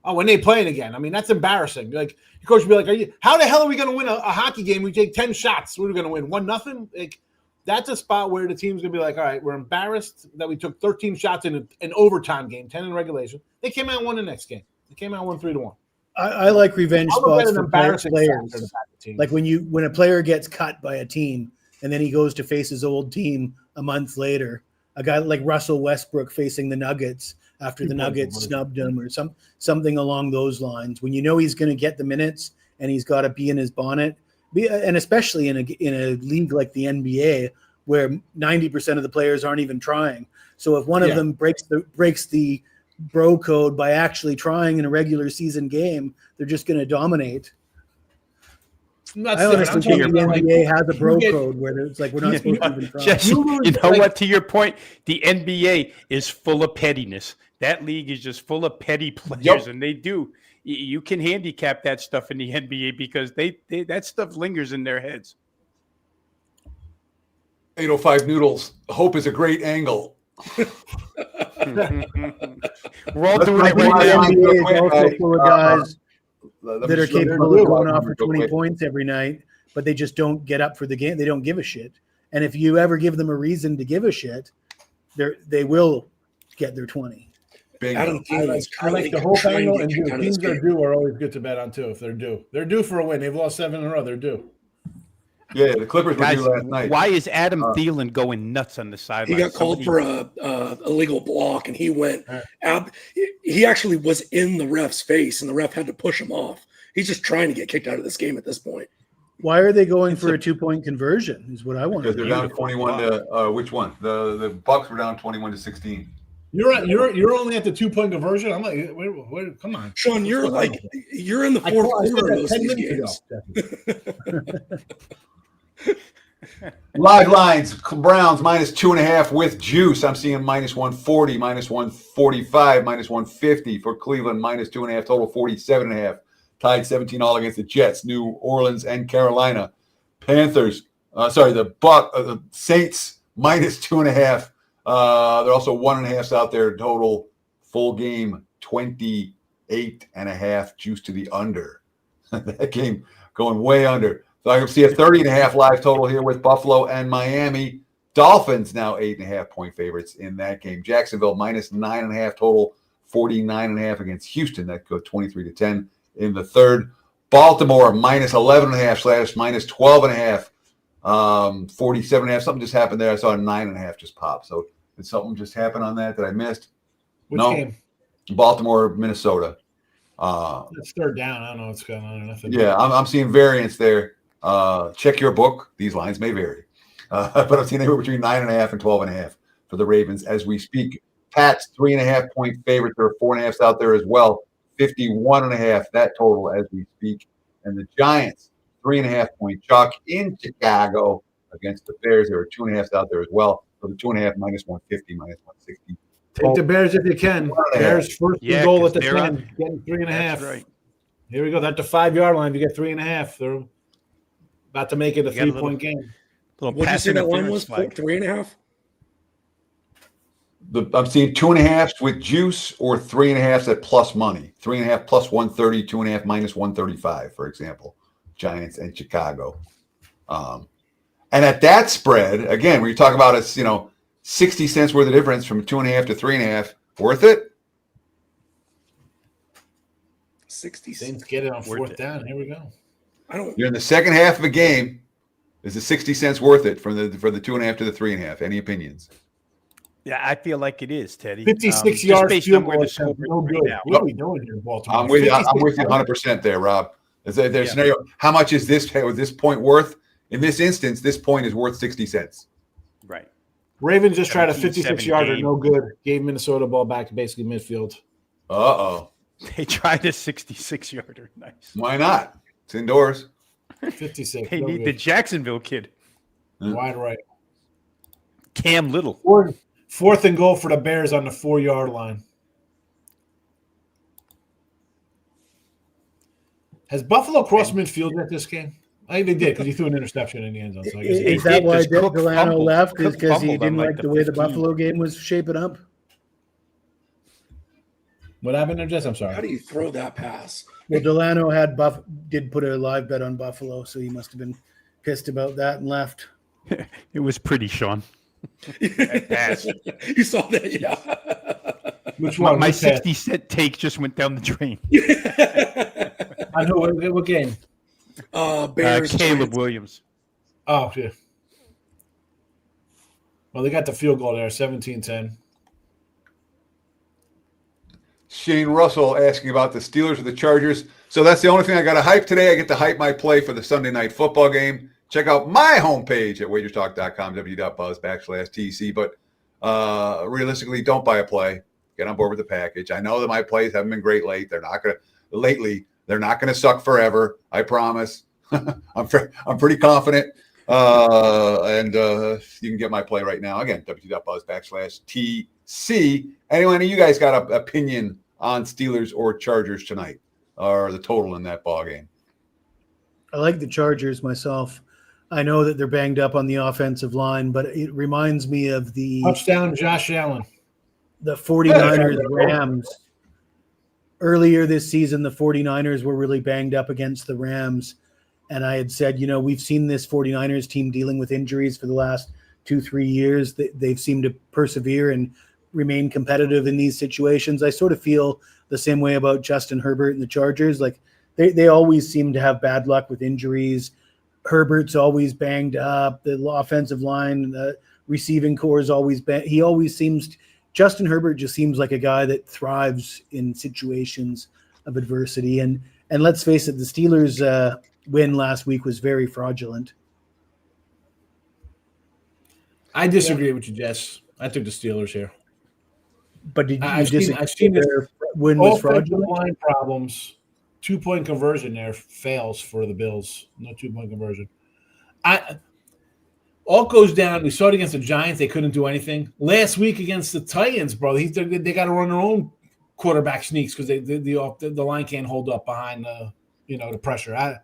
oh, when they playing again? I mean, that's embarrassing. Like your coach would be like, how the hell are we going to win a hockey game? We take 10 shots. What are we going to win? 1-0? Like, that's a spot where the team's going to be like, all right, we're embarrassed that we took 13 shots in an overtime game, 10 in regulation. They came out and won the next game. They came out and won 3-1. I like revenge spots for players. Team. Like when a player gets cut by a team and then he goes to face his old team a month later, a guy like Russell Westbrook facing the Nuggets after the Nuggets snubbed him or something along those lines. When you know he's going to get the minutes and he's got to be in his bonnet, and especially in a league like the NBA where 90% of the players aren't even trying. So if one of them breaks the bro code by actually trying in a regular season game, they're just going to dominate. I honestly think the NBA has a bro code where it's like we're not supposed to even try. Jesse, you know what? To your point, the NBA is full of pettiness. That league is just full of petty players, and they do. You can handicap that stuff in the NBA because they that stuff lingers in their heads. 805 Noodles. Hope is a great angle. We're all doing it right now. The NBA is also full of guys that are capable of going off for 20 points every night, but they just don't get up for the game. They don't give a shit. And if you ever give them a reason to give a shit, they will get their 20. Adam I like the whole angle, and teams that are due are always good to bet on too. If they're due, they're due for a win. They've lost 7 in a row. They're due. Yeah, the Clippers were Guys, due last night. why is Adam Thielen going nuts on the sideline? He got called for a illegal block, and he went. He actually was in the ref's face, and the ref had to push him off. He's just trying to get kicked out of this game at this point. Why are they going for a 2-point conversion? Is what I want. Because they're down 21 to which one? The Bucks were down 21 to 16. You're only at the 2-point conversion. I'm like, wait, come on, Sean. You're in the fourth quarter of those games. Live lines: Browns minus 2.5 with juice. I'm seeing minus 140, minus 145, minus 150 for Cleveland. Minus 2.5 total 47.5. Tied 17 all against the Jets, New Orleans and Carolina. Panthers. The Saints minus 2.5. There are also 1.5s out there total. Full game 28.5. Juice to the under. That game going way under. So I can see a 30.5 live total here with Buffalo and Miami. Dolphins now 8.5 point favorites in that game. Jacksonville minus 9.5 total, 49.5 against Houston. That goes 23-10 in the third. Baltimore minus 11.5 / minus 12.5, 47.5. Something just happened there. I saw a 9.5 just pop. So did something just happen on that I missed? Which game? Baltimore, Minnesota. It's third down. I don't know what's going on or nothing. Yeah, I'm seeing variance there. Check your book. These lines may vary. But I'm seeing anywhere between 9.5 and 12.5 for the Ravens as we speak. Pats, 3.5 point favorites. There are 4.5s out there as well. 51.5, that total as we speak. And the Giants, 3.5 point chalk in Chicago against the Bears. There are 2.5s out there as well. For the 2.5, minus 150, minus 160. Take the Bears if you can. Bears first goal at the 10, getting 3.5. That's right. Here we go. That's the 5-yard line. You get 3.5. They're about to make it a 3-point game. What did you say that line was? 3.5? I'm seeing 2.5s with juice or 3.5s at plus money. 3.5 plus 130, 2.5 minus 135, for example. Giants and Chicago. And at that spread, again, when you talk about it's 60 cents worth of difference from 2.5 to 3.5, worth it? 60 Saints cents. get it on fourth down. Here we go. You're in the second half of a game. Is the 60 cents worth it for the 2.5 to the 3.5? Any opinions? Yeah, I feel like it is, Teddy. 56 yards field goal. No good. Right, what are we doing here in Baltimore? I'm with you 100% there, Rob. There's scenario. How much is this point worth? In this instance, this point is worth 60 cents. Right. Ravens just tried a 56-yarder, no good. Gave Minnesota ball back to basically midfield. Uh-oh. They tried a 66-yarder. Nice. Why not? It's indoors. 56. They need the Jacksonville kid. Wide right. Cam Little. Fourth and goal for the Bears on the 4-yard line. Has Buffalo crossed midfield at this game? I think they did because he threw an interception in the end zone. So I guess is that why Delano left? Is because he didn't like the way the Buffalo game was shaping up? What happened there, Jess? I'm sorry. How do you throw that pass? Well, Delano did put a live bet on Buffalo, so he must have been pissed about that and left. It was pretty, Sean. Pass. You saw that, yeah. Which one? My Which pass? 60-cent take just went down the drain. On who? What game? Bears. Caleb Giants. Williams. Oh, yeah. Well, they got the field goal there, 17-10. Shane Russell asking about the Steelers or the Chargers. So that's the only thing I got to hype today. I get to hype my play for the Sunday night football game. Check out my homepage at WagerTalk.com, w.buzz/TC. But realistically, don't buy a play. Get on board with the package. I know that my plays haven't been great lately. They're not going to suck forever. I promise. I'm pretty confident. And you can get my play right now. Again, w.buzz/TC. Anyone of you guys got an opinion on Steelers or Chargers tonight, or the total in that ball game? I like the Chargers myself. I know that they're banged up on the offensive line, but it reminds me of the Touchdown, Josh Allen. The 49ers Rams. Earlier this season, the 49ers were really banged up against the Rams. And I had said, we've seen this 49ers team dealing with injuries for the last 2-3 years. They've seemed to persevere and remain competitive in these situations. I sort of feel the same way about Justin Herbert and the Chargers. Like they always seem to have bad luck with injuries. Herbert's always banged up. The offensive line, the receiving core is always banged. Justin Herbert just seems like a guy that thrives in situations of adversity. And let's face it, the Steelers' win last week was very fraudulent. I disagree with you, Jess. I took the Steelers here. But did you I've seen their win was offensive fraudulent? line problems. 2-point conversion there fails for the Bills. No 2-point conversion. All goes down. We saw it against the Giants. They couldn't do anything. Last week against the Titans, bro, they got to run their own quarterback sneaks because the line can't hold up behind the pressure. I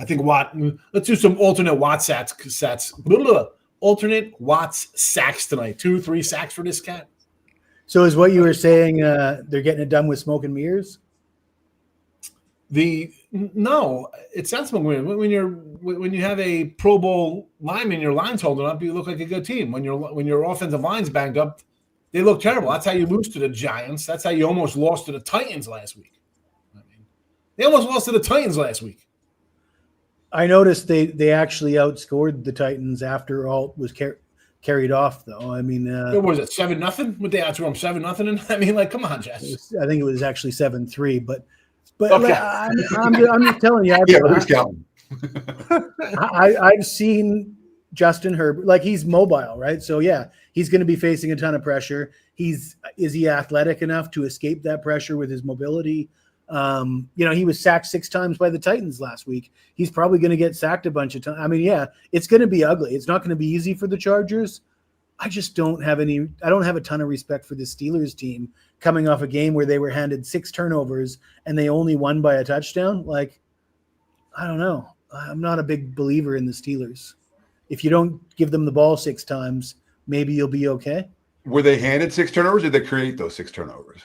think let's do some alternate Watt sacks. Alternate Watts sacks tonight. 2-3 sacks for this cat. So is what you were saying they're getting it done with smoke and mirrors? No, it sounds smoke and mirrors. When you have a Pro Bowl lineman, your line's holding up, you look like a good team. When your offensive line's banged up, they look terrible. That's how you lose to the Giants. That's how you almost lost to the Titans last week. They almost lost to the Titans last week. I noticed they actually outscored the Titans after Alt was carried off, though. I mean, what was it, 7-0? Would they outscore them 7-0? I mean, like, come on, Jess. I think it was actually 7-3, but okay. I'm just telling you. Who's counting? I've seen Justin Herbert, like he's mobile, right? So yeah, he's going to be facing a ton of pressure. Is he athletic enough to escape that pressure with his mobility? He was sacked 6 times by the Titans last week. He's probably going to get sacked a bunch of times. I mean, yeah, it's going to be ugly. It's not going to be easy for the Chargers. I just don't have a ton of respect for the Steelers team coming off a game where they were handed 6 turnovers and they only won by a touchdown. Like, I don't know. I'm not a big believer in the Steelers. If you don't give them the ball 6 times, maybe you'll be okay. Were they handed 6 turnovers or did they create those 6 turnovers?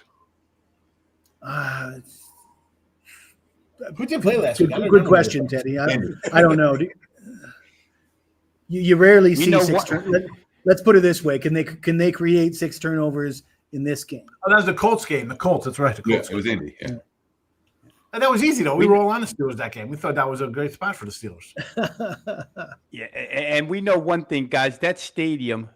Who did you play last week? Good question, Teddy. I don't know. You rarely see 6 turnovers. Let's put it this way: can they create 6 turnovers in this game? Oh, that was the Colts game. The Colts. That's right. The Colts. It was Indy. Yeah. And that was easy though. We were all on the Steelers that game. We thought that was a great spot for the Steelers. Yeah, and we know one thing, guys. That stadium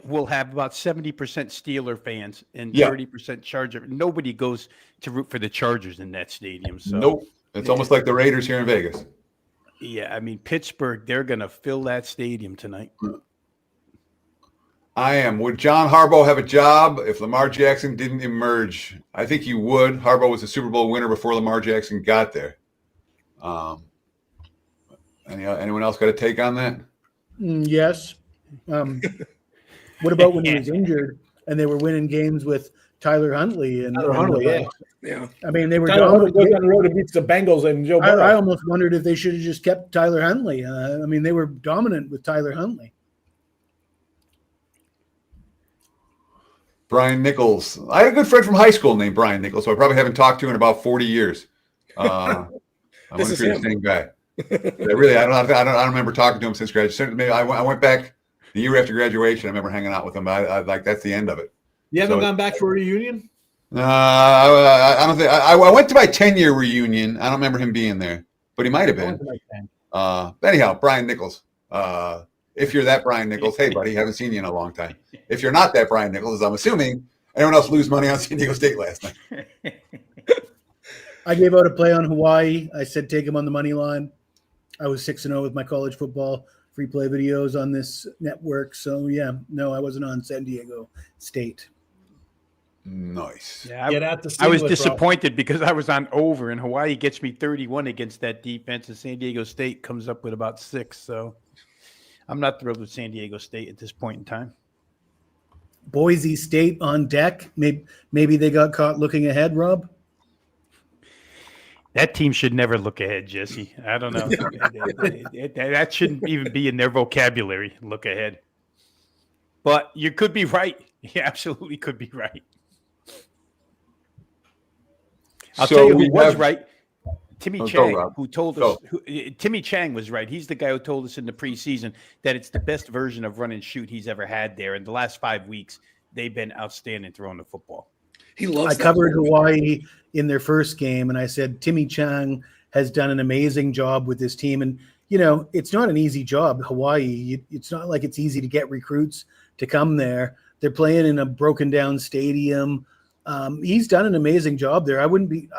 will have about 70% Steeler fans and 30% Charger. Nobody goes to root for the Chargers in that stadium. So nope. It's almost like the Raiders here in Vegas. Yeah, I mean, Pittsburgh, they're going to fill that stadium tonight. I am. Would John Harbaugh have a job if Lamar Jackson didn't emerge? I think he would. Harbaugh was a Super Bowl winner before Lamar Jackson got there. Anyone else got a take on that? Yes. What about when he was injured and they were winning games with Tyler Huntley? Yeah. I mean, they were Tyler goes down the road and beats the Bengals and Joe Burrow. I almost wondered if they should have just kept Tyler Huntley. I mean, they were dominant with Tyler Huntley. Brian Nichols. I had a good friend from high school named Brian Nichols, so I probably haven't talked to in about 40 years. I wonder if you're the same guy. I don't remember talking to him since graduation. Maybe I went back the year after graduation. I remember hanging out with him. I like that's the end of it. You haven't gone back for a reunion? I don't think I went to my 10-year reunion. I don't remember him being there, but he might have been. Anyhow, Brian Nichols. If you're that Brian Nichols, hey buddy, haven't seen you in a long time. If you're not that Brian Nichols, as I'm assuming, anyone else lose money on San Diego State last night? I gave out a play on Hawaii. I said take him on the money line. I was 6-0 with my college football free play videos on this network. So yeah, no, I wasn't on San Diego State. Nice. Yeah, I was disappointed because I was on over, and Hawaii gets me 31 against that defense, and San Diego State comes up with about 6. So I'm not thrilled with San Diego State at this point in time. Boise State on deck. Maybe they got caught looking ahead, Rob. That team should never look ahead, Jesse. I don't know. That shouldn't even be in their vocabulary, look ahead. But you could be right. You absolutely could be right. I'll tell you who was right. Timmy Chang, who told us. Timmy Chang was right. He's the guy who told us in the preseason that it's the best version of run and shoot he's ever had there. In the last 5 weeks, they've been outstanding throwing the football. I covered Hawaii in their first game, and I said Timmy Chang has done an amazing job with this team. And, you know, it's not an easy job, Hawaii. It's not like it's easy to get recruits to come there. They're playing in a broken down stadium. He's done an amazing job there. I wouldn't be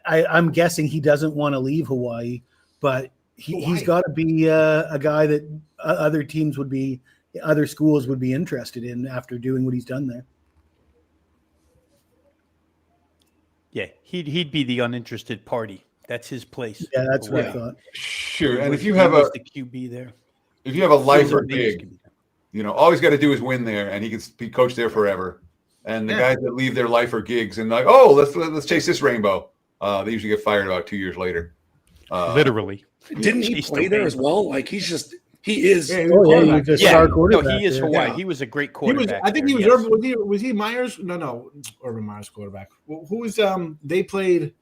I'm guessing he doesn't want to leave Hawaii, but he's got to be a guy that other schools would be interested in after doing what he's done there. Yeah, he'd be the uninterested party. That's his place. Yeah, that's what I thought. Sure, and if you have the QB there, if you have a lifer gig, you know, all he's got to do is win there, and he can be coached there forever. And the guys that leave their lifer gigs and like, oh, let's chase this rainbow, they usually get fired about 2 years later. Literally, didn't he play there as well? Like he is. Star quarterback. No, he is Hawaii. Yeah. I was a great quarterback. I think he was. Yes. Was he Myers? No, Urban Myers quarterback. Who was they played?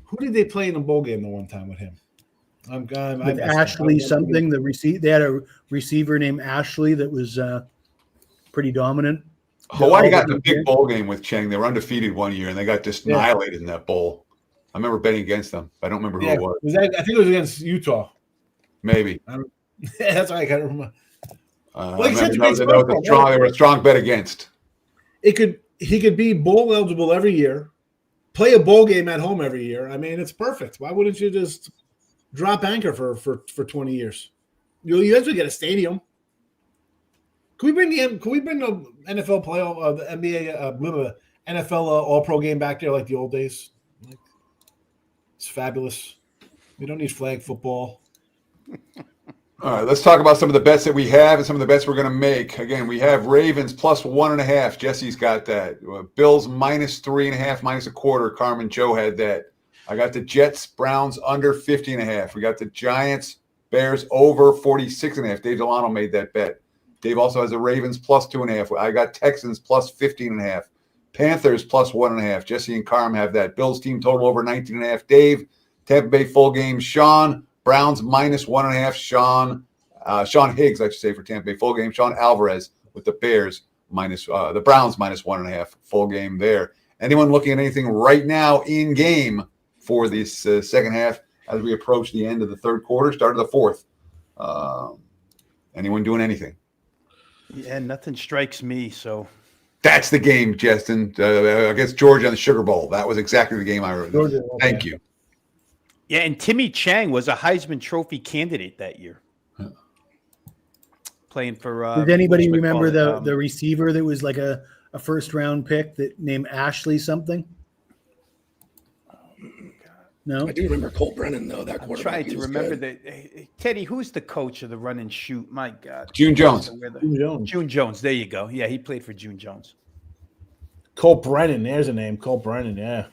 Who did they play in a bowl game the one time with him? With Ashley something. They had a receiver named Ashley that was pretty dominant. Hawaii got in a big bowl game with Chang. They were undefeated one year, and they got just annihilated in that bowl. I remember betting against them. I don't remember who it was. I think it was against Utah. Maybe. That's why I can't remember. They were a strong bet against. He could be bowl eligible every year, play a bowl game at home every year. I mean, it's perfect. Why wouldn't you just drop anchor for 20 years? You'll eventually get a stadium. Can we bring the NFL playoff, the NBA, NFL All-Pro game back there like the old days? It's fabulous. We don't need flag football. All right, let's talk about some of the bets that we have and some of the bets we're going to make. Again, we have Ravens plus 1.5. Jesse's got that. Bills minus 3.5, minus a quarter. Carmen Joe had that. I got the Jets, Browns under 50.5. We got the Giants, Bears over 46.5. Dave Delano made that bet. Dave also has the Ravens plus 2.5. I got Texans plus 15.5. Panthers plus 1.5. Jesse and Carm have that. Bills team total over 19.5. Dave, Tampa Bay full game. Sean, Browns minus 1.5. Sean Higgs, I should say, for Tampa Bay full game. Sean Alvarez with the Bears minus the Browns minus 1.5 full game there. Anyone looking at anything right now in game for this second half as we approach the end of the third quarter, start of the fourth? Anyone doing anything? Yeah, nothing strikes me. So that's the game, Justin, against Georgia on the Sugar Bowl. That was exactly the game I remember. Thank you. Yeah, and Timmy Chang was a Heisman Trophy candidate that year. Playing for Does anybody remember the receiver that was like a first round pick that named Ashley something? No, I do remember Colt Brennan though. That I'm trying to remember Teddy, who's the coach of the run and shoot? My God, June Jones. June Jones. There you go. Yeah, he played for June Jones. Colt Brennan. There's a name. Colt Brennan. Yeah.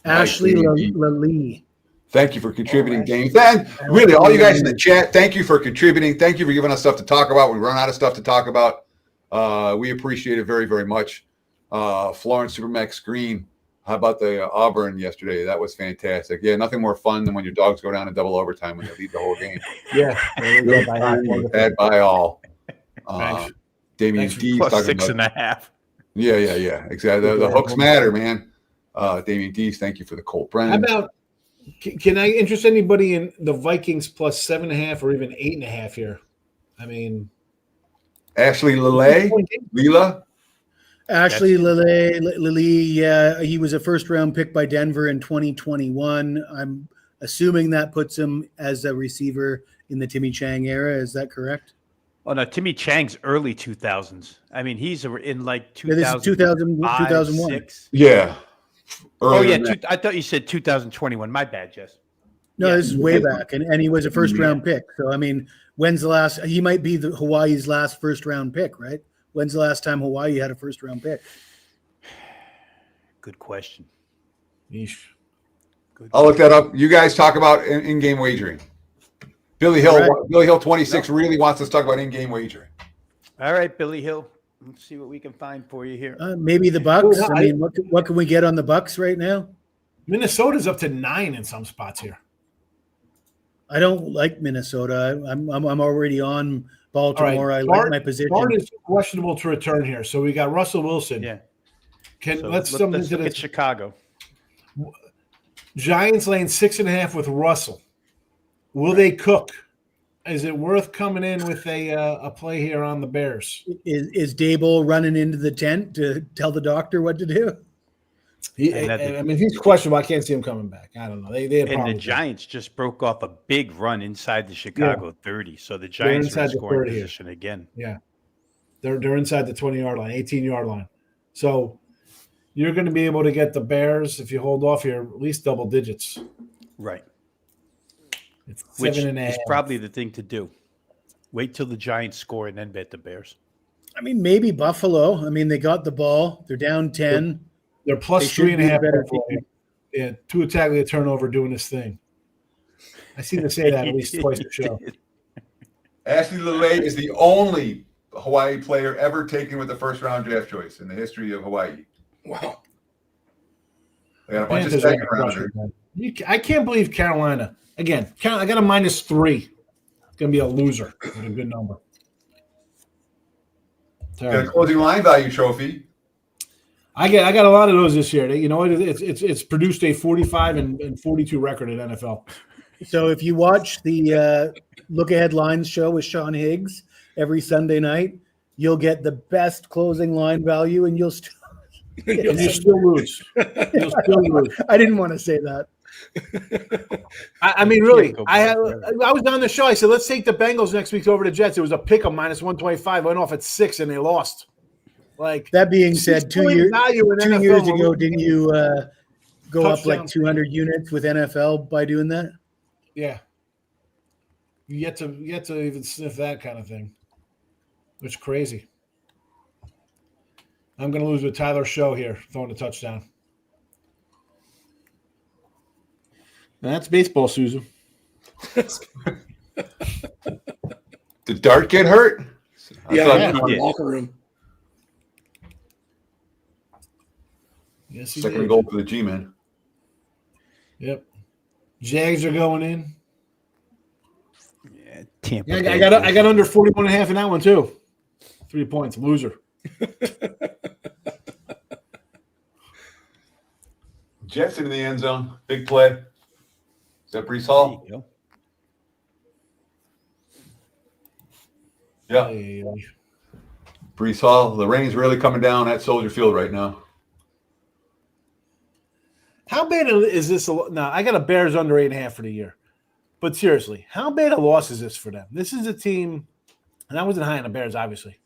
Ashley Lee. Thank you for contributing, James. And really, all you guys in the chat, thank you for contributing. Thank you for giving us stuff to talk about. We run out of stuff to talk about. We appreciate it very, very much. Florence Supermax Green. How about the Auburn yesterday? That was fantastic. Yeah, nothing more fun than when your dogs go down in double overtime when they lead the whole game. Yeah. Good time, bad by all. Thanks. Damian Thanks. D's Plus talking 6.5. Yeah, exactly. The hooks matter, man. Damian D's, thank you for the Colt Brennan. How about, can I interest anybody in the Vikings plus 7.5 or even 8.5 here? I mean, Ashley Leela. Ashley Lilly, yeah, he was a first-round pick by Denver in 2021. I'm assuming that puts him as a receiver in the Timmy Chang era. Is that correct? Oh no, Timmy Chang's early 2000s. I mean, he's in like 2000, 2001. 6. Yeah. Oh yeah, I thought you said 2021. My bad, Jess. No, this is way back, and he was a first-round pick. So I mean, when's the last? He might be Hawaii's last first-round pick, right? When's the last time Hawaii had a first-round pick? Good question. I'll look that up. You guys talk about in-game wagering. Billy Hill, Right. Billy Hill 26 really wants us to talk about in-game wagering. All right, Billy Hill. Let's see what we can find for you here. Maybe the Bucks. I mean, what can we get on the Bucks right now? Minnesota's up to 9 in some spots here. I don't like Minnesota. I'm already on Baltimore. Right. I like my position. Bart is questionable to return here. So we got Russell Wilson. Yeah. Let's look at Chicago. Giants laying 6.5 with Russell. Will they cook? Is it worth coming in with a play here on the Bears? Is Dable running into the tent to tell the doctor what to do? I mean, he's questionable. I can't see him coming back. I don't know. The Giants just broke off a big run inside the Chicago 30, so the Giants are in scoring position again. Yeah, they're inside the 20-yard line, 18-yard line. So you're going to be able to get the Bears if you hold off here at least double digits. Right. It's 7.5. Which is probably the thing to do. Wait till the Giants score and then bet the Bears. I mean, maybe Buffalo. I mean, they got the ball. They're down 10. They're plus 3.5. Yeah, Tua Tagovailoa turnover doing this thing. I seem to say that at least twice a show. Ashley Lele is the only Hawaii player ever taken with the first-round draft choice in the history of Hawaii. Wow. They got a bunch of second-rounders. I can't believe Carolina. Again, I got a -3. It's going to be a loser with a good number. Got a closing line value trophy. I got a lot of those this year. You know, it's produced a 45 and 42 record at NFL. So if you watch the Look Ahead Lines show with Sean Higgs every Sunday night, you'll get the best closing line value, and you'll still lose. You'll still lose. I didn't want to say that. I mean, really, I was on the show. I said, let's take the Bengals next week over the Jets. It was a pick of -125. Went off at 6, and they lost. Like that being said, 2 years ago, didn't you go up like 200 units with NFL by doing that? Yeah, you yet to even sniff that kind of thing. It's crazy. I'm going to lose with Tyler Show here throwing a touchdown. That's baseball, Susan. Did Dart get hurt? Yeah, in the locker room. Yes, he second did. goal for the G-man. Yep. Jags are going in. Yeah, Tampa. Yeah, I got under 41.5 in that one too. 3 points, loser. Jets in the end zone, big play. Is that Brees Hall? Yeah. Brees Hall. The rain's really coming down at Soldier Field right now. How bad is this? Now, I got a Bears under 8.5 for the year. But seriously, how bad a loss is this for them? This is a team, and I wasn't high on the Bears, obviously.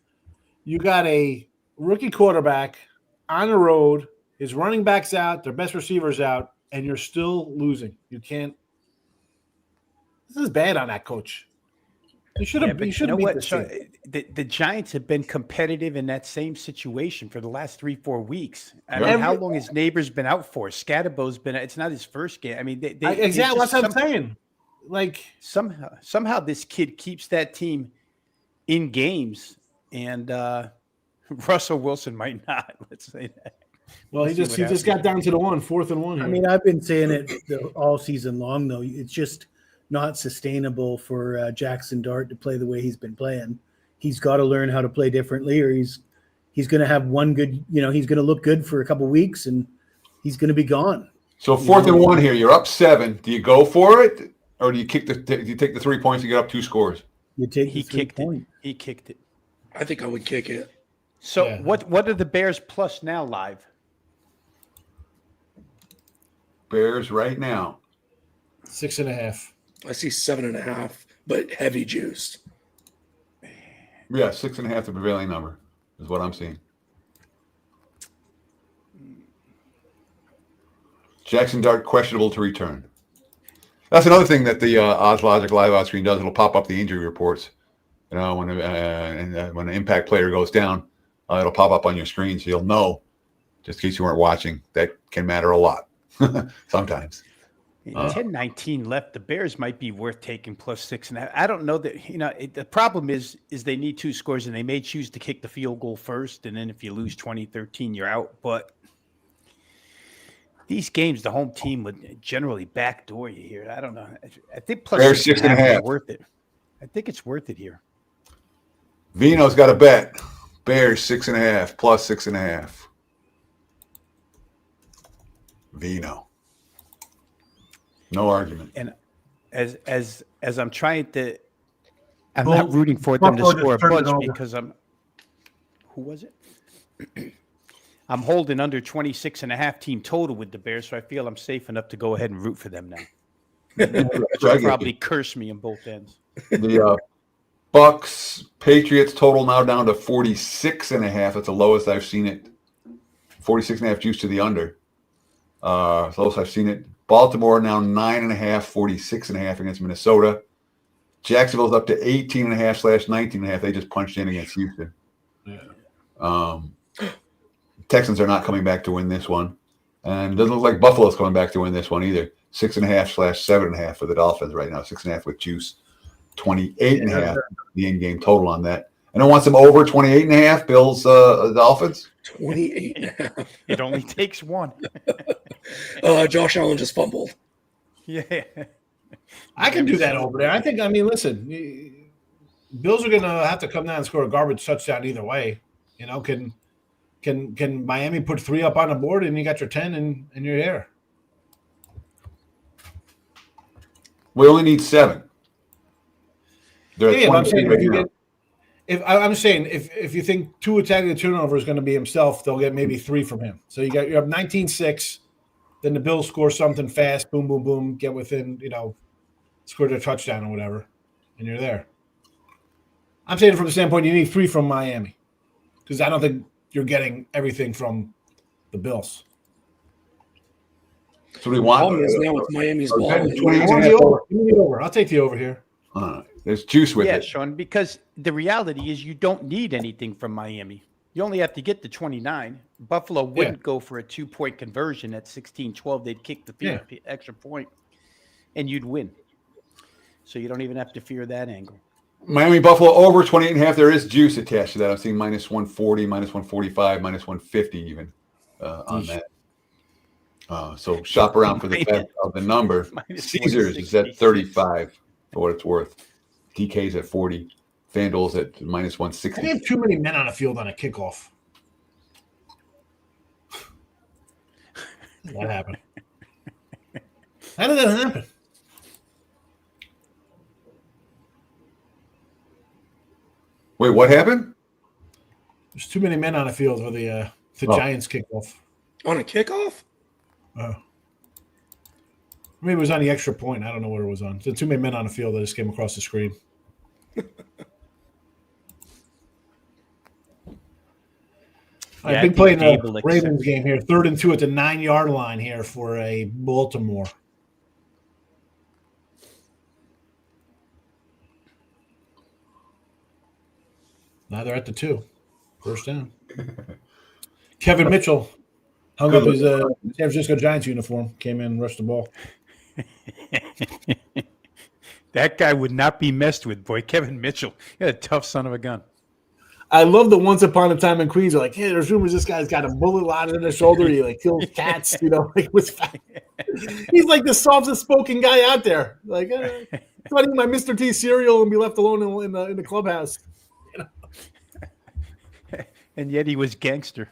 You got a rookie quarterback on the road, his running back's out, their best receiver's out, and you're still losing. You can't. This is bad on that coach. You should have. You know what? The Giants have been competitive in that same situation for the last 3-4 weeks. I mean, how long has Neighbors been out for? Scatterbo's been. It's not his first game. I mean, exactly. That's what I'm saying. Like somehow this kid keeps that team in games, and Russell Wilson might not. Let's say that. Well, he just got down to the 4th and 1 here. I mean, I've been saying it all season long, though. It's just not sustainable for Jackson Dart to play the way he's been playing. He's got to learn how to play differently, or he's going to have one good, he's going to look good for a couple weeks and he's going to be gone. So 4th and 1 here. You're up 7. Do you go for it, or do you take the 3 points and get up 2 scores? You take He kicked it. He kicked it. I think I would kick it. So what are the Bears plus now live? Bears right now 6.5. I see 7.5, but heavy juiced. Yeah, 6.5 the prevailing number is what I'm seeing. Jackson Dart questionable to return. That's another thing that the OddsLogic live out screen does. It'll pop up the injury reports. When an impact player goes down, it'll pop up on your screen, so you'll know. Just in case you weren't watching, that can matter a lot sometimes. 10-19 left. The Bears might be worth taking plus 6.5. I don't know that, the problem is they need 2 scores, and they may choose to kick the field goal first, and then if you lose 20-13, you're out. But these games, the home team would generally backdoor you here. I don't know. I think plus Bears 6.5 is worth it. I think it's worth it here. Vino's got a bet. Bears 6.5 plus 6.5. Vino. No argument. And as I'm trying to, I'm not rooting for them to score a bunch because who was it? I'm holding under 26.5 team total with the Bears, so I feel I'm safe enough to go ahead and root for them now. They'll probably curse me on both ends. The Bucks Patriots total now down to 46.5. That's the lowest I've seen it. 46.5 juice to the under. It's the lowest I've seen it. Baltimore now 9.5, 46.5 against Minnesota. Jacksonville's up to 18.5/19.5. They just punched in against Houston. Yeah. Texans are not coming back to win this one. And it doesn't look like Buffalo's coming back to win this one either. 6.5/7.5 for the Dolphins right now. 6.5 with juice. 28.5 the in-game total on that. Anyone wants them over 28.5? Bills, Dolphins? 28.5. It only takes one. Josh Allen just fumbled. Yeah. I can do that over there. Listen, Bills are going to have to come down and score a garbage touchdown either way. Can Miami put 3 up on the board and you got your 10 and you're there? We only need 7. I'm saying if you think Tua attacking the turnover is going to be himself, they'll get maybe 3 from him. So you're up 19-6. Then the Bills score something fast, boom, boom, boom, get within, score their touchdown or whatever, and you're there. I'm saying from the standpoint you need 3 from Miami because I don't think you're getting everything from the Bills. So we want now with Miami's ball. Give me the over. I'll take the over here. There's juice with it. Yeah, Sean, because the reality is you don't need anything from Miami. You only have to get to 29. Buffalo wouldn't go for a 2-point conversion at 16-12. They'd kick the extra point, and you'd win. So you don't even have to fear that angle. Miami Buffalo over 28.5. There is juice attached to that. I'm seeing minus 140, minus 145, minus 150 even on that. So shop around for the bet of the number. Caesars is at 35 for what it's worth. DK's at 40. FanDuel's at minus 160. They have too many men on the field on a kickoff. What happened? How did that happen? Wait, what happened? There's too many men on the field for the Giants kickoff. On a kickoff? Maybe it was on the extra point. I don't know what it was on. There's too many men on the field that just came across the screen. I've been playing the Ravens game here. 3rd and 2 at the 9-yard line here for a Baltimore. Now they're at the 2. First down. Kevin Mitchell hung up his San Francisco Giants uniform, came in and rushed the ball. That guy would not be messed with, boy. Kevin Mitchell. He's a tough son of a gun. I love the once upon a time in Queens. Are like, hey, there's rumors this guy's got a bullet lodged in his shoulder. He like kills cats, like he's like the softest spoken guy out there. Like, I'm eating my Mr. T cereal and be left alone in the clubhouse. And yet he was gangster.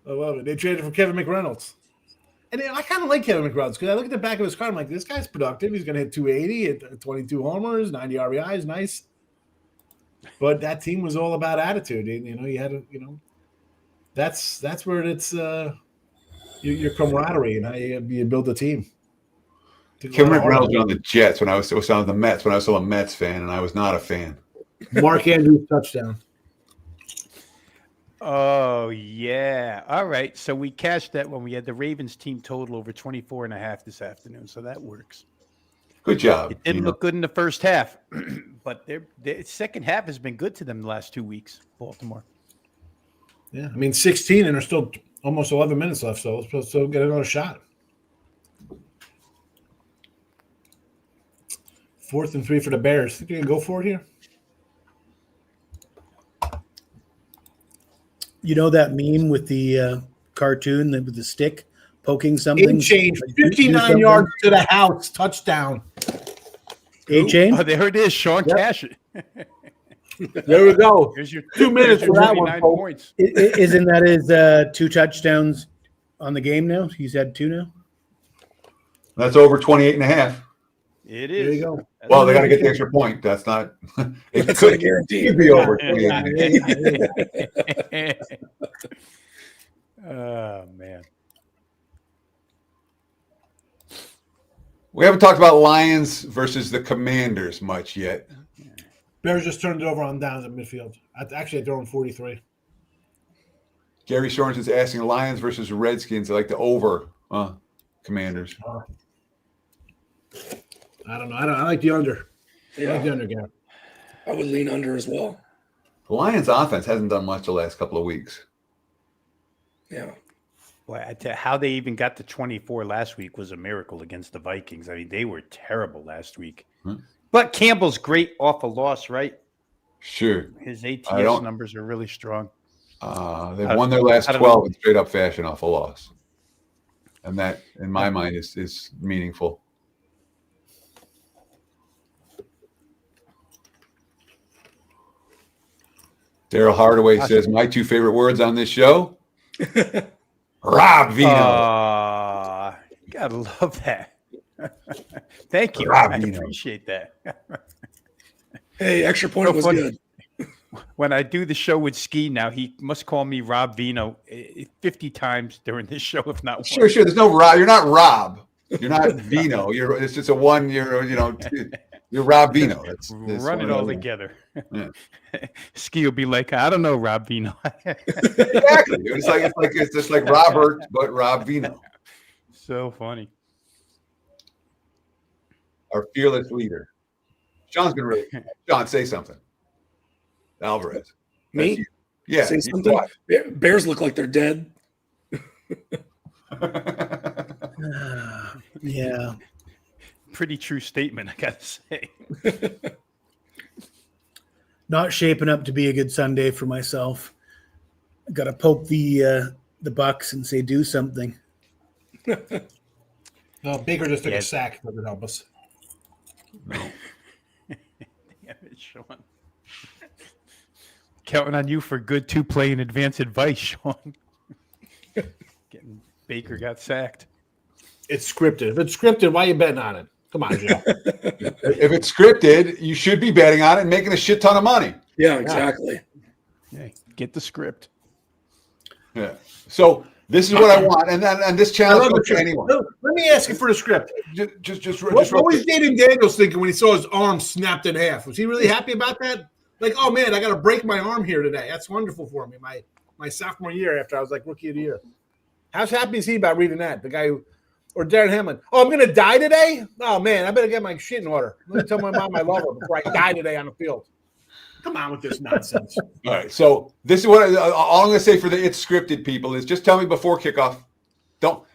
I love it. They traded for Kevin McReynolds. And I kind of like Kevin McReynolds because I look at the back of his card. I'm like, this guy's productive. He's going to hit 280 at 22 homers, 90 RBIs. Nice. But that team was all about attitude. You had to, that's where it's your camaraderie and how you build a team. Kevin McReynolds was on the Jets when I was on the Mets, when I was still a Mets fan, and I was not a fan. Mark Andrews touchdown. Oh, yeah. All right. So we cashed that when we had the Ravens team total over 24.5 this afternoon. So that works. Good job. It didn't look good in the first half, but their second half has been good to them the last 2 weeks, Baltimore. Yeah. 16 and there's still almost 11 minutes left. So let's still get another shot. 4th and 3 for the Bears. Think you can go for it here? You know that meme with the cartoon with the stick poking something? Change 59 yards to the house. Touchdown. A-chain? Oh, there it is. Sean Cash it. There we go. Here's your 2 minutes for that one. Points. Isn't that his 2 touchdowns on the game now? He's had 2 now? That's over 28.5. It is. There you go. Well, they got to get the extra point. That's not. It could be over 28.5. Oh, man. We haven't talked about Lions versus the Commanders much yet. Bears just turned it over on downs at midfield. Actually, they're on 43. Gary Sorensen's asking Lions versus Redskins. I like the over Commanders. I don't know. I like the under. Yeah. I like the under, Gary. I would lean under as well. The Lions offense hasn't done much the last couple of weeks. Yeah. Boy, I tell you, how they even got to 24 last week was a miracle against the Vikings. I mean, they were terrible last week. But Campbell's great off a loss, right? Sure. His ATS numbers are really strong. They've won their last 12 in straight up fashion off a loss. And that, in my mind, is meaningful. Daryl Hardaway says, my 2 favorite words on this show, Rob Vino. Gotta love that. Thank you. Rob I Vino. appreciate that. Hey, extra point was good. When I do the show with Ski now, he must call me Rob Vino 50 times during this show, if not Sure. There's no Rob. You're not Rob. You're not Vino. It's just a one. You're Rob Vino. Run it all together. Yeah. Ski will be like, I don't know, Rob Vino. Exactly. It's just like Robert, but Rob Vino. So funny. Our fearless leader. Sean, say something. Alvarez. Me? Yeah. Say something. Bears look like they're dead. Yeah. Pretty true statement, I gotta say. Not shaping up to be a good Sunday for myself. Got to poke the Bucks and say do something. No, Baker just took a sack. Doesn't help us. No. Damn it, Sean. Counting on you for good 2-play in advance advice, Sean. Baker got sacked. It's scripted. If it's scripted, why are you betting on it? Come on, Joe. If it's scripted, you should be betting on it and making a shit ton of money. Yeah, exactly. Yeah, get the script. Yeah. So this is what I want, and this challenge goes to anyone. Let me ask you for the script. What What was Jaden Daniels thinking when he saw his arm snapped in half? Was he really happy about that? Like, oh man, I got to break my arm here today. That's wonderful for me. My sophomore year after I was like rookie of the year. How happy is he about reading that? The guy or Darren Hamlin. Oh, I'm going to die today? Oh, man, I better get my shit in order. Let me tell my mom I love her before I die today on the field. Come on with this nonsense. All right. So this is what all I'm going to say for the it's scripted people is just tell me before kickoff.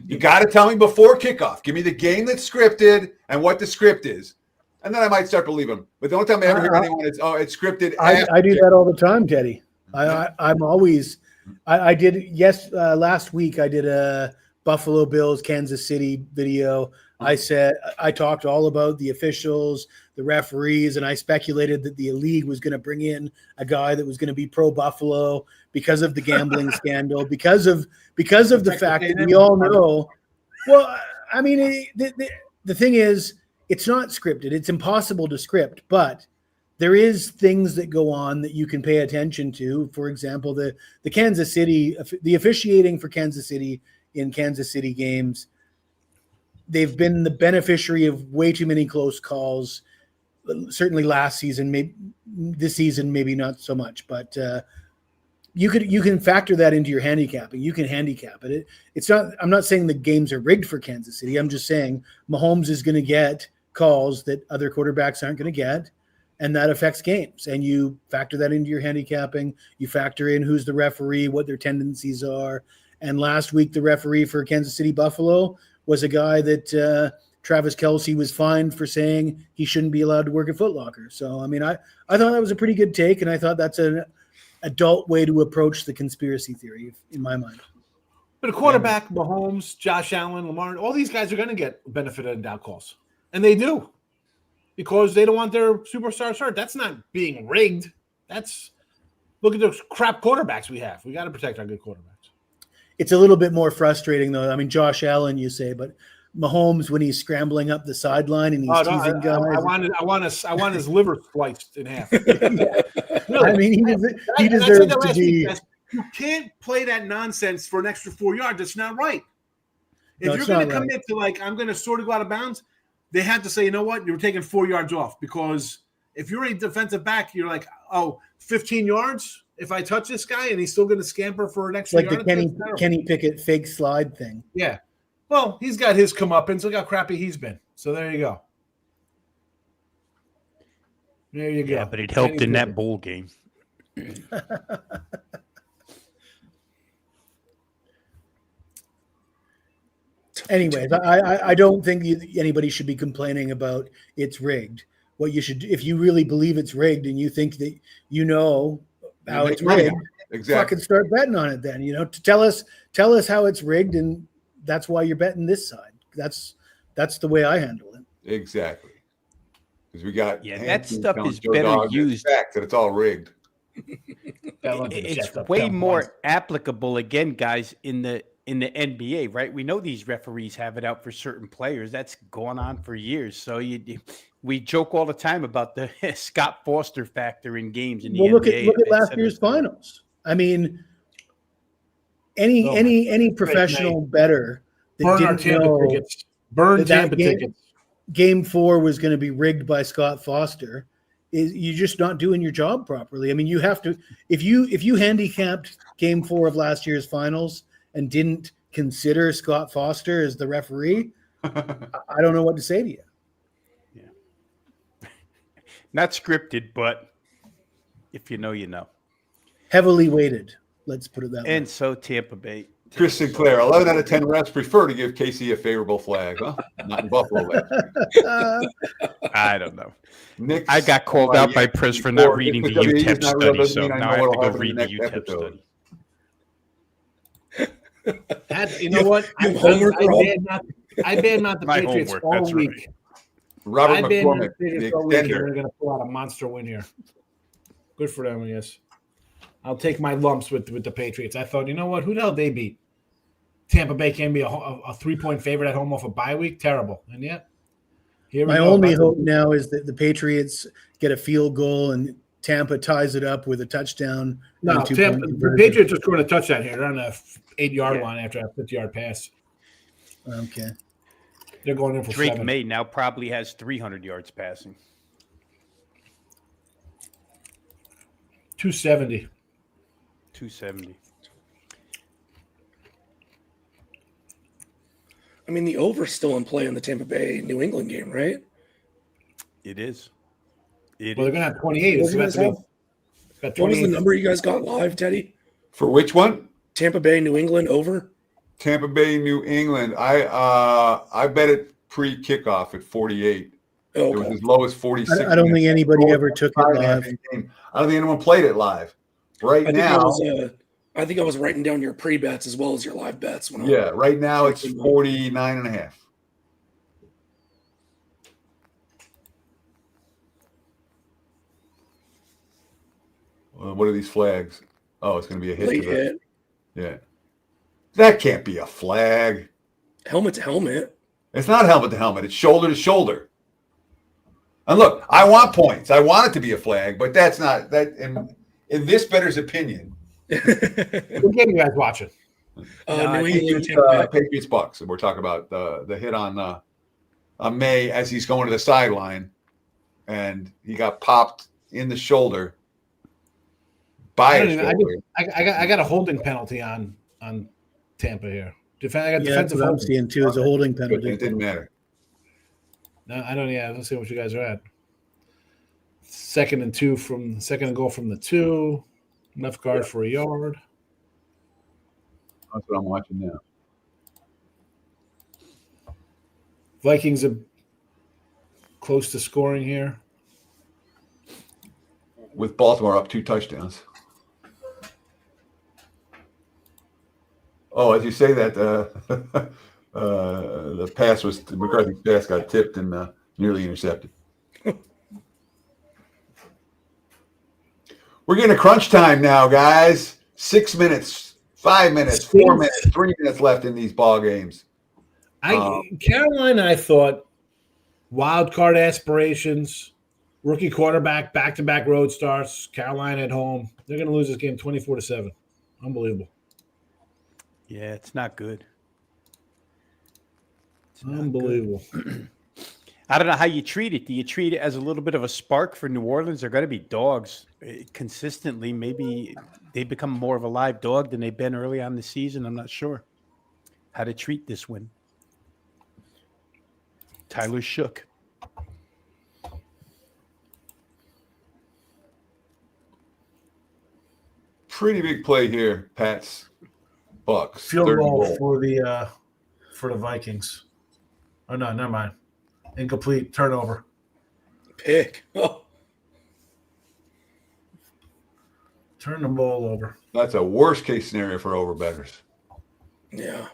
You got to tell me before kickoff. Give me the game that's scripted and what the script is. And then I might start believing him. But the only time I ever hear anyone is, it's scripted. I do that all the time, Teddy. I'm always I did last week I did a Buffalo Bills Kansas City video. I said I talked all about the officials, the referees, and I speculated that the league was going to bring in a guy that was going to be pro Buffalo because of the gambling scandal, because of the fact that we all know. Well, I mean, the thing is, it's not scripted. It's impossible to script, but there is things that go on that you can pay attention to. For example, the officiating for Kansas City in Kansas City games, they've been the beneficiary of way too many close calls. Certainly last season, maybe this season, maybe not so much, but you can factor that into your handicapping. You can handicap it. It's not. I'm not saying the games are rigged for Kansas City. I'm just saying Mahomes is going to get calls that other quarterbacks aren't going to get, and that affects games. And you factor that into your handicapping. You factor in who's the referee, what their tendencies are. And last week, the referee for Kansas City Buffalo was a guy that Travis Kelce was fined for saying he shouldn't be allowed to work at Foot Locker. So, I mean, I thought that was a pretty good take, and I thought that's an adult way to approach the conspiracy theory, in my mind. But a quarterback, Mahomes, Josh Allen, Lamar, all these guys are going to get benefit of the doubt calls. And they do. Because they don't want their superstars hurt. That's not being rigged. Look at those crap quarterbacks we have. We got to protect our good quarterbacks. It's a little bit more frustrating, though. I mean, Josh Allen, you say, but Mahomes, when he's scrambling up the sideline and he's teasing guys. I want his liver sliced in half. Really. I mean, he deserves to be. You can't play that nonsense for an extra 4 yards. That's not right. If you're going to commit to, I'm going to sort of go out of bounds, they have to say, you know what, you're taking 4 yards off. Because if you're a defensive back, you're like, 15 yards? If I touch this guy and he's still going to scamper for an extra yard? Like the Kenny Pickett fake slide thing. Yeah. Well, he's got his comeuppance. Look how crappy he's been. So there you go. There you go. Yeah, but it helped in that bowl game. Anyways, I don't think anybody should be complaining about it's rigged. What you should, if you really believe it's rigged and you think that you know how it's rigged, fucking start betting on it then. To tell us how it's rigged, and that's why you're betting this side. That's the way I handle it. Exactly. Because we got that stuff is better used. Fact that it's all rigged. It's way more applicable again, guys, in the NBA, right? We know these referees have it out for certain players. That's gone on for years. So we joke all the time about the Scott Foster factor in games in the NBA. Look at last year's finals. I mean, any professional bettor that didn't know that Game 4 was going to be rigged by Scott Foster. You're just not doing your job properly. I mean, you have to if you handicapped Game 4 of last year's finals and didn't consider Scott Foster as the referee, I don't know what to say to you. Yeah. Not scripted, but if you know, you know. Heavily weighted, let's put it that way. And so Tampa Bay. Chris Sinclair, 11 out of 10 refs prefer to give KC a favorable flag, huh? Not in Buffalo. I don't know. I got called out by Prez for not reading the UTEP study, so now I have to go read the UTEP study. You know what? I banned not the Patriots all week. Right. Robert McCormick, the extender. They're going to pull out a monster win here. Good for them, I guess. I'll take my lumps with the Patriots. I thought, you know what? Who the hell they beat? Tampa Bay can be a 3-point favorite at home off a bye week. Terrible. And yet, here we go. My only hope now is that the Patriots get a field goal and Tampa ties it up with a touchdown. No, the Patriots are scoring a touchdown here. They're on the 8-yard line after a 50-yard pass. Okay. They're going in for Drake 7. May now probably has 300 yards passing. 270. 270. I mean, the over's still in play in the Tampa Bay New England game, right? It is. They're going to have 28. What was the number you guys got live, Teddy? For which one? Tampa Bay New England over. Tampa Bay New England. I bet it pre-kickoff at 48. It was as low as 46. I don't think anybody ever took it live. I don't think anyone played it live. Right now, I think I was writing down your pre-bets as well as your live bets. Right now it's 49.5. What are these flags? Oh, it's going to be a hit. Late hit. Yeah. That can't be a flag. Helmet to helmet. It's not helmet to helmet. It's shoulder to shoulder. And look, I want points. I want it to be a flag, but that's not that in this bettor's opinion. What game you guys watching? New England Patriots Bucks. And we're talking about the hit on May as he's going to the sideline, and he got popped in the shoulder. I got a holding penalty on Tampa here. I got that's what I'm seeing too. Is a holding penalty. It didn't matter. No, I don't. Yeah, let's see what you guys are at. Second and goal from the 2. Left guard for a yard. That's what I'm watching now. Vikings are close to scoring here. With Baltimore up 2 touchdowns. Oh, as you say that, the pass McCarthy's pass got tipped and nearly intercepted. We're getting a crunch time now, guys. 6 minutes, 5 minutes, 4 minutes, 3 minutes left in these ball games. Carolina, I thought, wild card aspirations, rookie quarterback, back-to-back road starts. Carolina at home. They're going to lose this game 24-7. Unbelievable. Yeah, it's not good. Unbelievable. I don't know how you treat it. Do you treat it as a little bit of a spark for New Orleans? They're going to be dogs consistently. Maybe they become more of a live dog than they've been early on the season. I'm not sure how to treat this win. Tyler shook. Pretty big play here, Pats. Bucks. Field goal for the Vikings. Oh no, never mind. Incomplete turnover. Pick. Oh. Turn the ball over. That's a worst case scenario for overbettors. Yeah.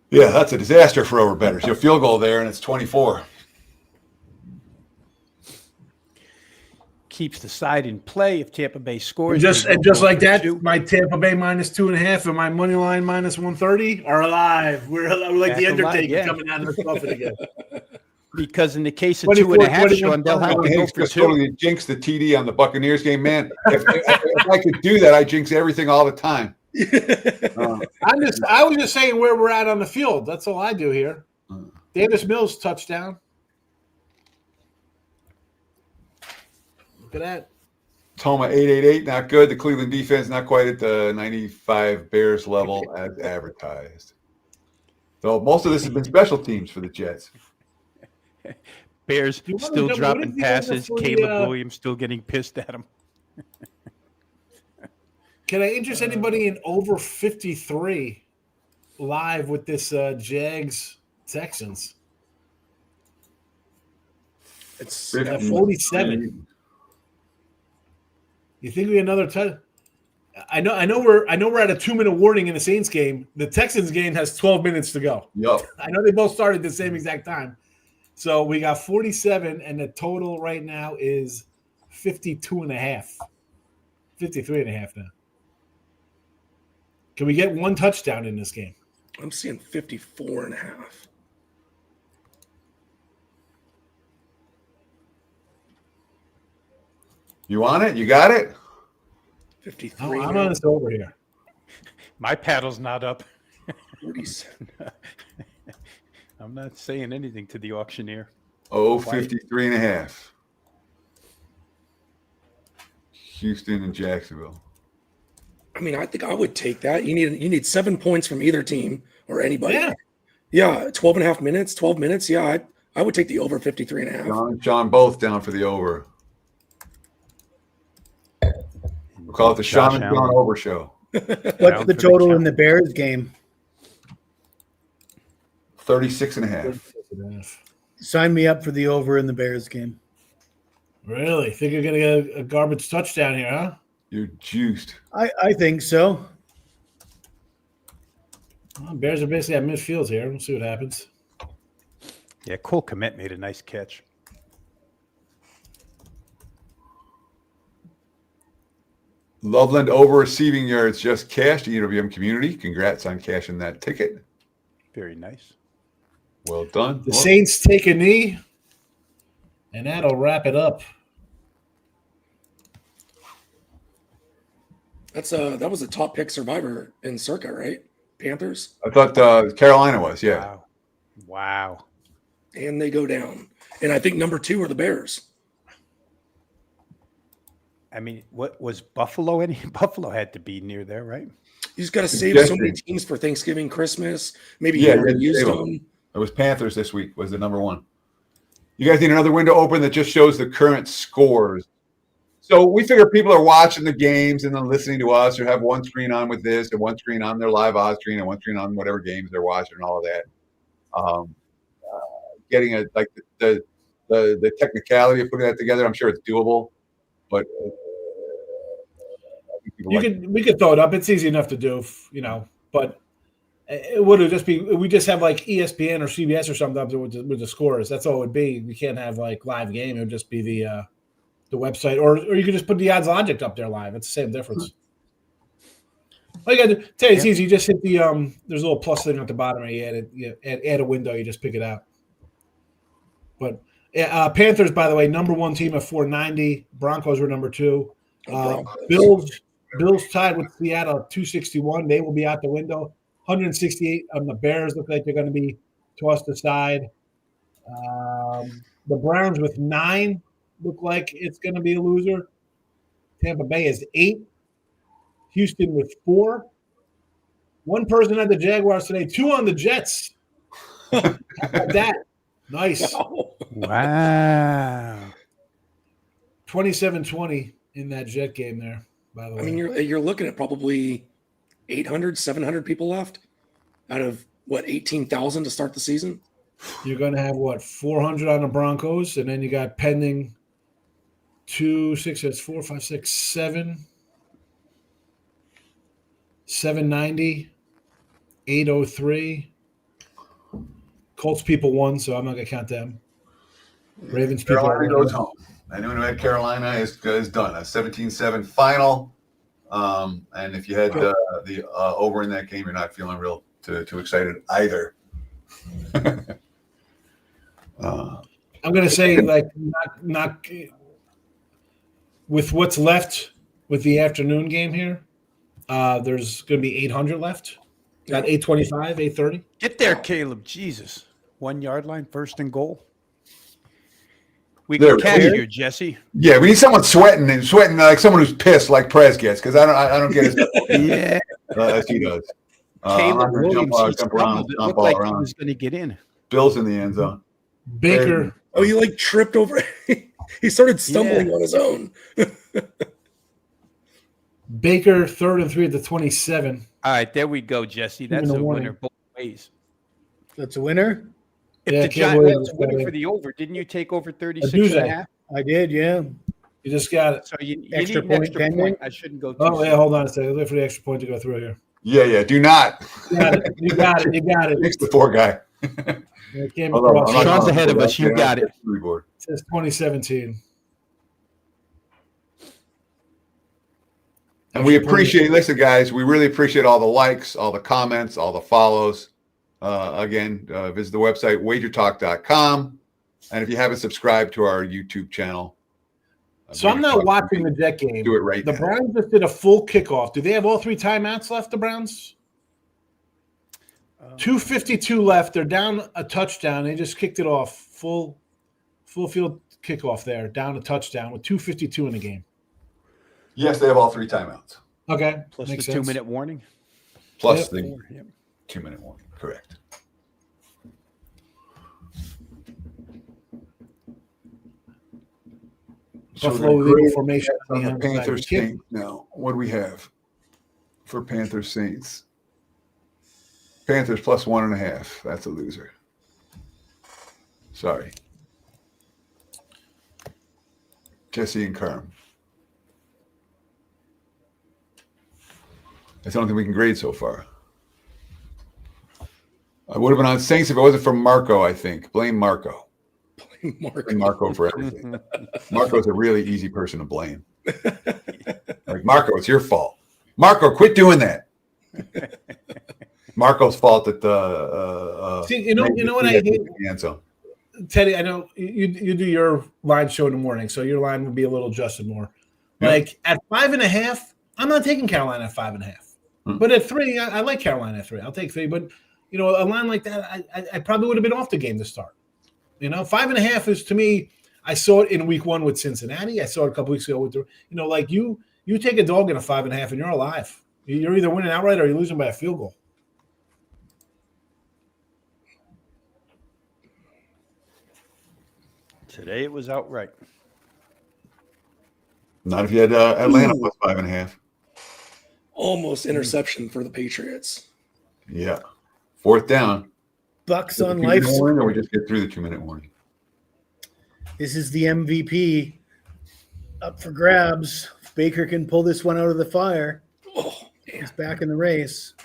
Yeah, that's a disaster for overbettors. Your field goal there, and it's 24. Keeps the side in play if Tampa Bay scores. Just like that, my Tampa Bay -2.5 and my money line -130 are alive. We're like the Undertaker coming out of the coffin again. Because in the case of 2.5, Sean, they'll have to go for 2. Totally jinx the TD on the Buccaneers game, man. If I could do that, I jinx everything all the time. I was just saying where we're at on the field. That's all I do here. Davis Mills touchdown. Look at that. Toma 888, not good. The Cleveland defense not quite at the 95 Bears level as advertised. So most of this has been special teams for the Jets. Bears still dropping passes. Caleb Williams still getting pissed at him. Can I interest anybody in over 53 live with this Jags Texans? It's at 47. You think we another touch? I know we're at a 2-minute warning in the Saints game. The Texans game has 12 minutes to go. Yep. I know they both started at the same exact time. So we got 47, and the total right now is 52.5. 53.5 now. Can we get one touchdown in this game? I'm seeing 54.5. You want it? You got it? 53. I'm on this over here. My paddle's not up. 47. I'm not saying anything to the auctioneer. 53.5. Houston and Jacksonville. I mean, I think I would take that. You need 7 points from either team or anybody. Yeah. 12.5 minutes, 12 minutes. Yeah, I would take the over 53.5. John both down for the over. We'll call it the Sean and John over show. What's the total in the Bears game? 36.5. 6.5. Sign me up for the over in the Bears game. Really? Think you're going to get a garbage touchdown here, huh? You're juiced. I think so. Well, Bears are basically at midfield here. We'll see what happens. Yeah, Cole Kmet made a nice catch. Loveland over receiving yards just cashed. EWM community. Congrats on cashing that ticket. Very nice. Well done. The Saints take a knee, and that'll wrap it up. That was a top pick survivor in Circa, right? Panthers. I thought Carolina was, yeah. Wow. And they go down. And I think number 2 are the Bears. I mean, what was Buffalo? Any Buffalo had to be near there, right? You just got to save so many teams for Thanksgiving, Christmas. Maybe you used them. It was Panthers this week was the number 1. You guys need another window open that just shows the current scores. So we figure people are watching the games and then listening to us, or have one screen on with this and one screen on their live odds screen and one screen on whatever games they're watching and all of that. Getting the technicality of putting that together, I'm sure it's doable, but we could throw it up. It's easy enough to do, but it would just be, we just have like ESPN or CBS or something up there with the scores. That's all it would be. We can't have like live game. It would just be the website, or you could just put the OddsLogic up there live. It's the same difference. All you got to tell you, it's easy. You just hit the there's a little plus thing at the bottom. You add a window. You just pick it out. But Panthers, by the way, number 1 team at 490. Broncos were number 2. Bills tied with Seattle at 261. They will be out the window. 168 on the Bears. Look like they're going to be tossed aside. The Browns with 9 look like it's going to be a loser. Tampa Bay is 8. Houston with 4. 1 person had the Jaguars today. 2 on the Jets. How about that? Nice. Wow. 27-20 in that Jet game there, by the way. I mean, you're looking at probably 800, 700 people left out of, 18,000 to start the season? You're going to have, 400 on the Broncos, and then you got pending 2, 6, that's 4, 5, 6, 7. 790, 803. Colts people won, so I'm not going to count them. Ravens people Carolina goes home. Anyone who had Carolina is done. A 17-7 final. And if you had the over in that game, you're not feeling real too excited either. I'm going to say, not with what's left with the afternoon game here, there's going to be 800 left. Got 825, 830. Get there, Caleb. Jesus. 1 yard line, first and goal. We can catch here, Jesse. Yeah, we need someone sweating like someone who's pissed, like Prez gets, because I don't get his yeah, as he does. Caleb Williams, jump around, looked like he was going to get in. Bill's in the end zone. Baker. Oh, he tripped over. He started stumbling on his own. Baker, 3rd and 3 at the 27. All right, there we go, Jesse. That's a winner both ways. That's a winner? If the Giants are winning for the over, didn't you take over 36.5? I did, yeah. You just got it. So you need Extra an point extra point. I shouldn't go too Oh, yeah, hold on a second. Wait for the extra point to go through here. Yeah, do not. You got it. Thanks the poor guy. Sean's ahead of us. You got it. It says 2017. And we appreciate, listen, guys, we really appreciate all the likes, all the comments, all the follows. Again, visit the website, WagerTalk.com. And if you haven't subscribed to our YouTube channel. So I'm not watching the Jet game. Do it right The now. Browns just did a full kickoff. Do they have all 3 timeouts left, the Browns? 2:52 left. They're down a touchdown. They just kicked it off. Full field kickoff there. Down a touchdown with 2:52 in the game. Yes, they have all 3 timeouts. Okay. Plus Makes the sense. 2-minute warning. Plus the 2-minute warning. Correct. Buffalo legal formation on the Panthers Saints now. What do we have for Panthers Saints? Panthers plus 1.5. That's a loser. Sorry. Jesse and Kerm. That's the only thing we can grade so far. I would have been on Saints if it wasn't for Marco, I think. Blame Marco. Blame Marco for everything. Marco's a really easy person to blame. Like, Marco, it's your fault. Marco, quit doing that. Marco's fault that See, you know what I hate? So. Teddy, I know you do your line show in the morning, so your line would be a little adjusted more. Yeah. Like at 5.5, I'm not taking Carolina at 5.5. But at 3, I like Carolina at 3. I'll take 3. But a line like that, I probably would have been off the game to start. 5.5 is, to me, I saw it in week 1 with Cincinnati. I saw it a couple weeks ago with like you take a dog in a 5.5 and you're alive. You're either winning outright or you're losing by a field goal. Today it was outright. Not if you had Atlanta plus 5.5. Almost interception for the Patriots. Yeah. 4th down. Bucks on life support. Or we just get through the 2-minute warning. This is the MVP up for grabs. If Baker can pull this one out of the fire, he's back in the race.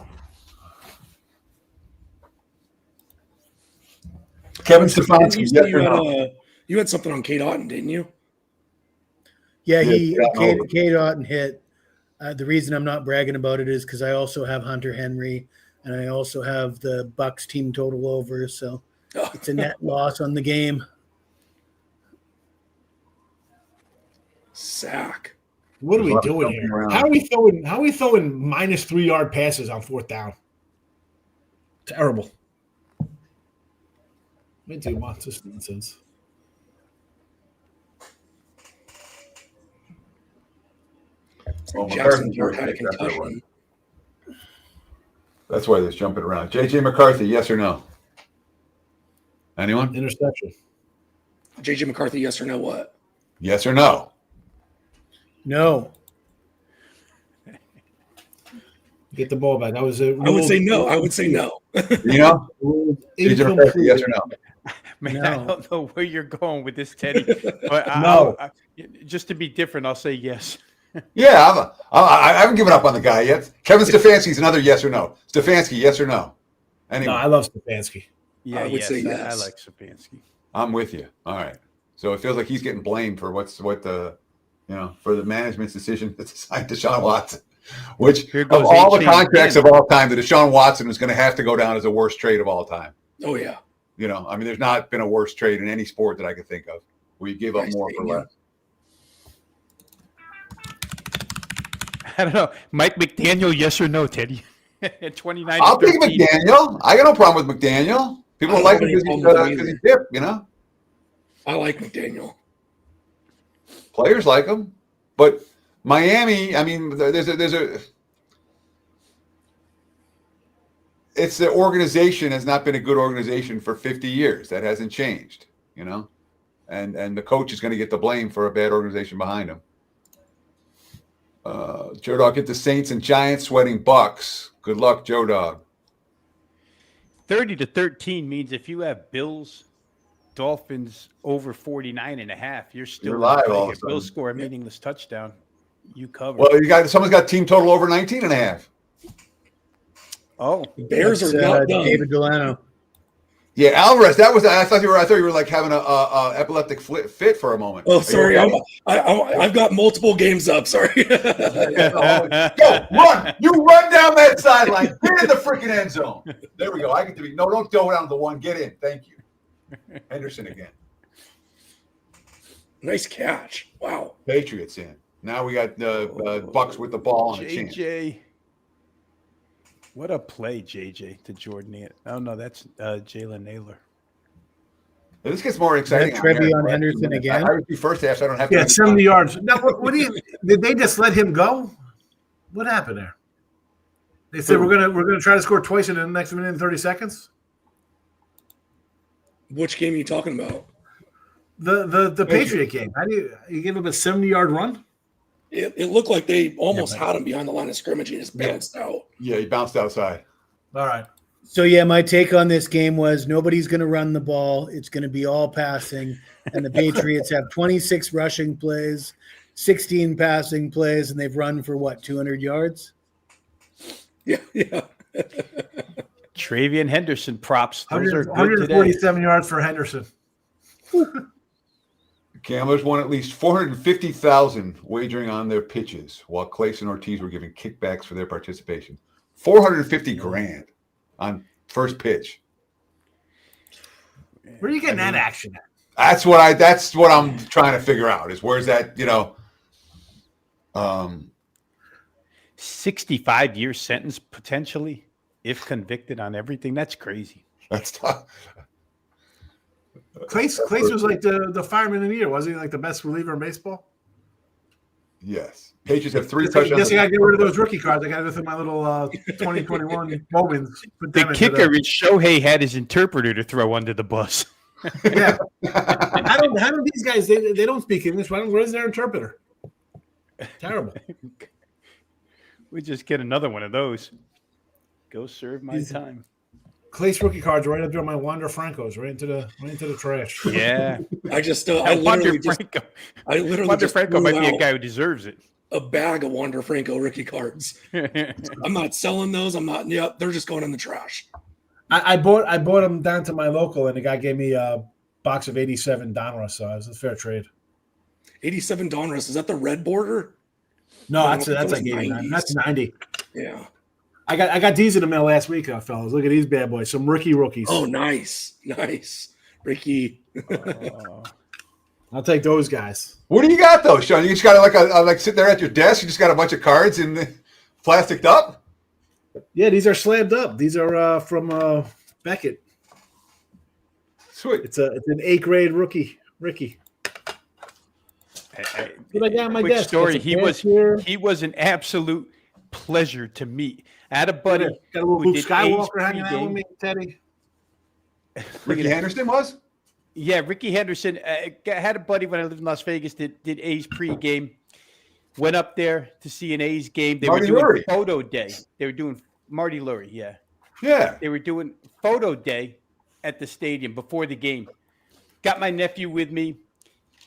Kevin Stefanski. You had something on Kate Otten, didn't you? Yeah, Kate Otten hit. The reason I'm not bragging about it is because I also have Hunter Henry, and I also have the Bucks team total over. So it's a net loss on the game. Sack. What are we doing here? How are we throwing minus 3-yard passes on 4th down? Terrible. Me too. What's this nonsense? Well, Jackson Dart had a concussion. That's why there's jumping around. JJ McCarthy, yes or no? Anyone? Interception. JJ McCarthy, yes or no? What? Yes or no? No. Get the ball back. I would say no. I would say no. JJ McCarthy, yes or no? Man, No. I don't know where you're going with this, Teddy. But No. Just to be different, I'll say yes. Yeah, I haven't given up on the guy yet. Kevin Stefanski's another yes or no. Stefanski, yes or no? Anyway, No, I love Stefanski. Yeah, I would say yes. I like Stefanski. I'm with you. All right. So it feels like he's getting blamed for for the management's decision to sign Deshaun Watson, which of all the contracts of all time, the Deshaun Watson is going to have to go down as the worst trade of all time. Oh, yeah. There's not been a worse trade in any sport that I could think of where you give up more for less. I don't know. Mike McDaniel, yes or no, Teddy? At 29. I'll take McDaniel. I got no problem with McDaniel. People don't like him because he's hip, I like McDaniel. Players like him. But Miami, it's the organization has not been a good organization for 50 years. That hasn't changed, and the coach is going to get the blame for a bad organization behind him. Joe Dog, get the Saints and Giants sweating Bucks. Good luck, Joe Dog. 30-13 means if you have Bills, Dolphins over 49.5, you're still live all of a if Bills sudden. score a meaningless touchdown, you cover. Well, someone's got team total over 19.5. Oh, Bears are not done. David Delano. Yeah, Alvarez. I thought you were like having a epileptic fit for a moment. Oh, sorry. I've got multiple games up. Sorry. Go run. You run down that sideline. Get in the freaking end zone. There we go. I get to be. No, don't go down to the one. Get in. Thank you. Henderson again. Nice catch. Wow. Patriots in. Now we got Bucks with the ball on a chance. JJ. What a play, JJ, to Jordan. Oh, no, that's Jalen Naylor. This gets more exciting. Trevi on Henderson again. I would be first half, so I don't have to. Yeah, 70 yards. Now, what do you? Did they just let him go? What happened there? They said we're gonna try to score twice in the next minute and 30 seconds. Which game are you talking about? The Patriot game. How do you give him a 70-yard run? It looked like they almost had him behind the line of scrimmage. He just bounced out. Yeah, he bounced outside. All right. So yeah, my take on this game was nobody's going to run the ball. It's going to be all passing, and the Patriots have 26 rushing plays, 16 passing plays, and they've run for what, 200 yards? Yeah. Travian Henderson props. Those are good 147 yards for Henderson. Gamblers won at least 450,000 wagering on their pitches, while Claes and Ortiz were given kickbacks for their participation. 450 grand on first pitch. Where are you getting that action at? That's what I'm trying to figure out is where's that, 65-year sentence potentially if convicted on everything. That's crazy. That's tough. Claes was like the fireman of the year, wasn't he? Like the best reliever in baseball. Yes. Patriots have 3 I touchdowns. guess I got to get rid of those rookie cards. I got to go through my little 2021 moments. The kicker is Shohei had his interpreter to throw under the bus. Yeah. How do these guys? They don't speak English. Where's their interpreter? Terrible. We just get another one of those. Go serve my time. Claes rookie cards right up there. My Wander Francos right into the trash. Yeah. I just Wander Franco might be a guy who deserves it. A bag of Wander Franco rookie cards. I'm not selling those. I'm not. Yeah, they're just going in the trash. I bought them down to my local, and the guy gave me a box of 87 Donruss. So it was a fair trade. 87 Donruss. Is that the red border? No, that's like 89. That's 90. Yeah. I got these in the mail last week, fellas. Look at these bad boys. Some rookies. Oh, nice. Ricky. I'll take those guys. What do you got though, Sean? You just got like sit there at your desk. You just got a bunch of cards in the plasticed up. Yeah, these are slabmed up. These are from Beckett. Sweet. It's an A grade rookie, Ricky. What I got on my quick desk? story. He was an absolute pleasure to meet. I had a buddy. Got a little Luke Skywalker hanging out with me, Teddy. Ricky Henderson was? Yeah, Ricky Henderson. I had a buddy when I lived in Las Vegas that did A's pregame. Went up there to see an A's game. They were doing photo day. They were doing Marty Lurie, yeah. Yeah. They were doing photo day at the stadium before the game. Got my nephew with me.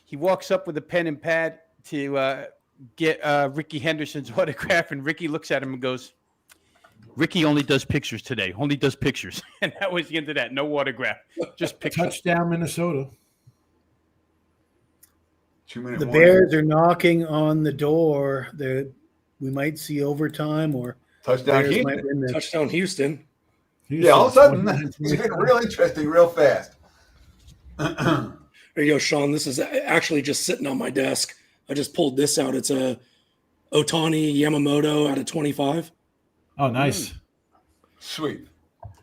He walks up with a pen and pad to get Ricky Henderson's autograph, and Ricky looks at him and goes, Ricky only does pictures today. Only does pictures. And that was the end of that. No autograph. Just pictures. Touchdown, Minnesota. 2 minute The warning. Bears are knocking on the door. We might see overtime or Touchdown Bears Houston. might win this. Touchdown Houston. Yeah, all of a sudden it's getting real interesting real fast. There you go, Sean. This is actually just sitting on my desk. I just pulled this out. It's a Otani Yamamoto out of 25. Oh, nice. Sweet.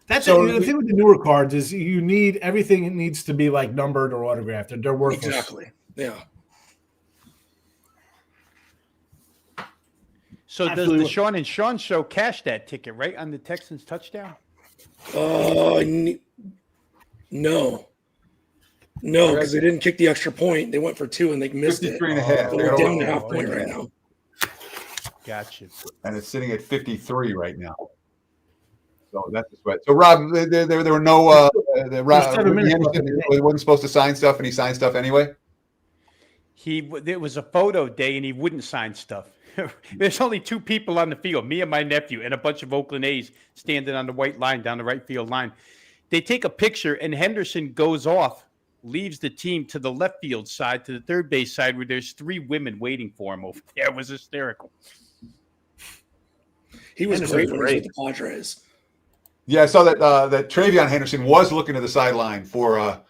That's the thing with the newer cards is you need everything. It needs to be like numbered or autographed. They're worthless. Exactly. Yeah. So Absolutely. does the Sean and Sean show cash that ticket, right, on the Texans touchdown? No, because they didn't kick the extra point. They went for 2 and they missed it. 53 and a half. They're down to half point right now. Gotcha. And it's sitting at 53 right now. So that's the sweat. So Rob, there were no Ricky Henderson wasn't supposed to sign stuff, and he signed stuff anyway. There was a photo day, and he wouldn't sign stuff. There's only 2 people on the field, me and my nephew, and a bunch of Oakland A's standing on the white line down the right field line. They take a picture, and Henderson goes off, leaves the team to the left field side, to the third base side, where there's 3 women waiting for him over there. It was hysterical. He was great when he was with the Padres. Yeah, I saw that Travion Henderson was looking to the sideline for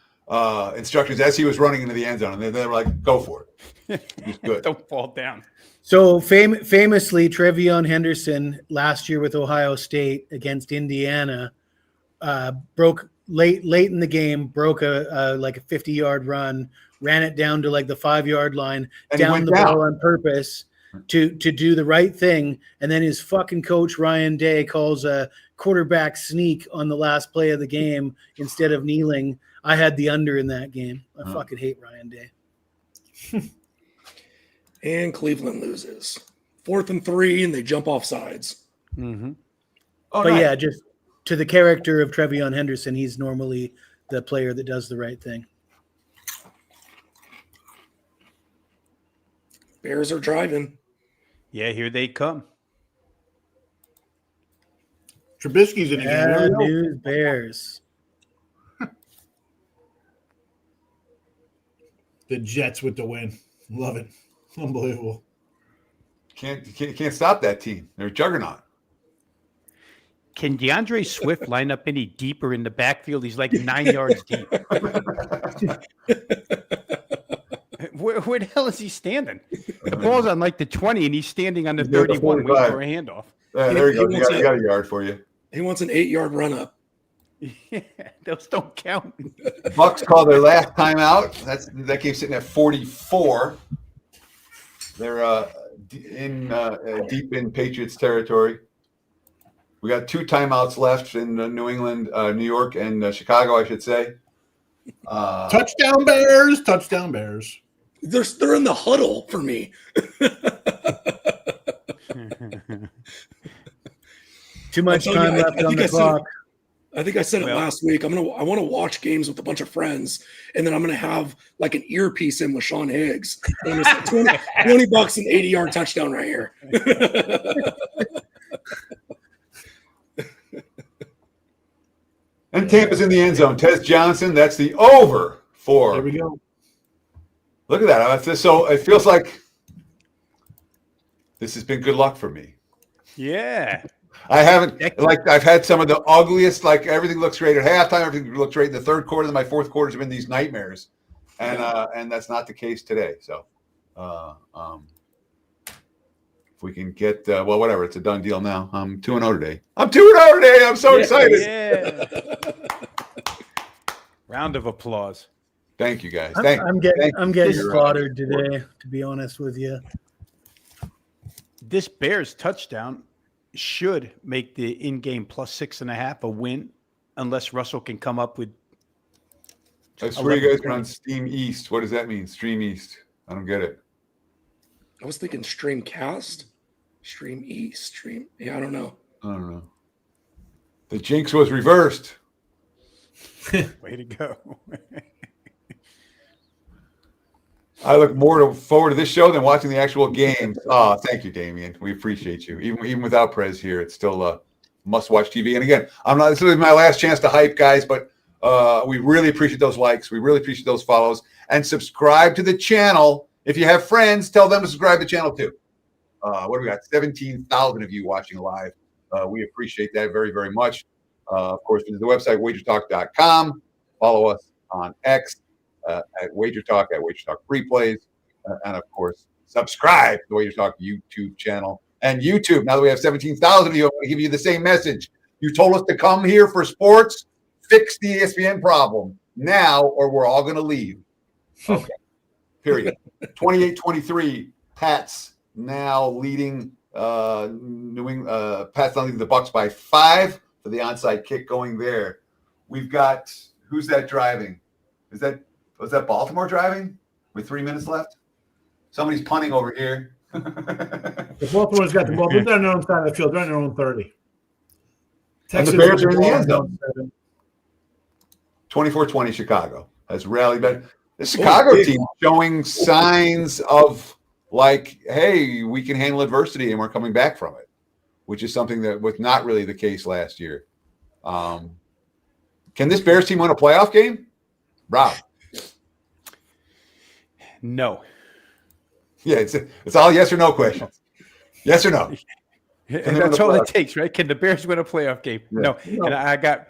instructions as he was running into the end zone, and they were like, "Go for it." He's good. Don't fall down. So famously, Trevion Henderson last year with Ohio State against Indiana broke late in the game, broke a 50-yard run, ran it down to like the 5-yard line, And down the ball on purpose to do the right thing, and then his fucking coach Ryan Day calls a quarterback sneak on the last play of the game instead of kneeling. I had the under in that game. I fucking hate Ryan Day. And Cleveland loses 4th and 3, and they jump off sides. Mm-hmm. Oh, But nice. yeah, just to the character of Trevion Henderson, he's normally the player that does the right thing. Bears are driving. Yeah, here they come. Trubisky's in the game. Bad news, Bears. The Jets with the win. Love it. Unbelievable. Can't stop that team. They're a juggernaut. Can DeAndre Swift line up any deeper in the backfield? He's like 9 yards deep. Where the hell is he standing? The ball's on like the 20, and he's standing on the 31 waiting for a handoff. There you go. You got a yard for you. He wants an 8-yard run up. Yeah, those don't count. Bucks call their last timeout. That game's sitting at 44. They're deep in Patriots territory. We got 2 timeouts left in New England, New York, and Chicago, I should say. Touchdown Bears! Touchdown Bears! They're in the huddle for me. Too much time left on the clock. I think I said it last week. I want to watch games with a bunch of friends, and then I'm gonna have like an earpiece in with Sean Higgs. And it's like $20 an 80-yard touchdown right here. And Tampa's in the end zone. Tez Johnson, that's the over for. There we go. Look at that. So it feels like this has been good luck for me. Yeah. I haven't, I've had some of the ugliest, everything looks great at halftime, everything looks great in the third quarter, then my fourth quarter's been these nightmares. And that's not the case today. So if we can get, whatever, it's a done deal now. I'm 2-0 today. I'm so excited. Yeah. Round of applause. Thank you, guys. I'm getting slaughtered today, to be honest with you. This Bears touchdown should make the in-game plus 6.5 a win, unless Russell can come up with. I swear you guys are on Steam East. What does that mean? Stream East. I don't get it. I was thinking Streamcast, Stream East, Stream. Yeah, I don't know. The jinx was reversed. Way to go. I look more forward to this show than watching the actual games. Thank you, Damien. We appreciate you. Even without Prez here, it's still must-watch TV. And again, this is my last chance to hype, guys, but we really appreciate those likes. We really appreciate those follows. And subscribe to the channel. If you have friends, tell them to subscribe to the channel too. What do we got? 17,000 of you watching live. We appreciate that very, very much. Of course, visit the website, WagerTalk.com. Follow us on X. At WagerTalk, at WagerTalk Replays, and of course, subscribe to the WagerTalk YouTube channel. And YouTube, now that we have 17,000 of you, I'm going to give you the same message. You told us to come here for sports, fix the ESPN problem now, or we're all going to leave. Okay, period. 28-23, Pats now leading New England. Pats now leading the Bucks by 5 for the onside kick going there. We've got, who's that driving? Was that Baltimore driving with 3 minutes left? Somebody's punting over here. The Baltimore's got the ball. They're on their own side of the field. They're on their own 30. Texas, and the Bears are in the end zone. 24-20 Chicago has rallied back. The Chicago team showing signs of hey, we can handle adversity and we're coming back from it, which is something that was not really the case last year. Can this Bears team win a playoff game? Rob? No. Yeah, it's all yes or no questions. Yes or no? And that's all it takes, right? Can the Bears win a playoff game? Yeah. No. And I got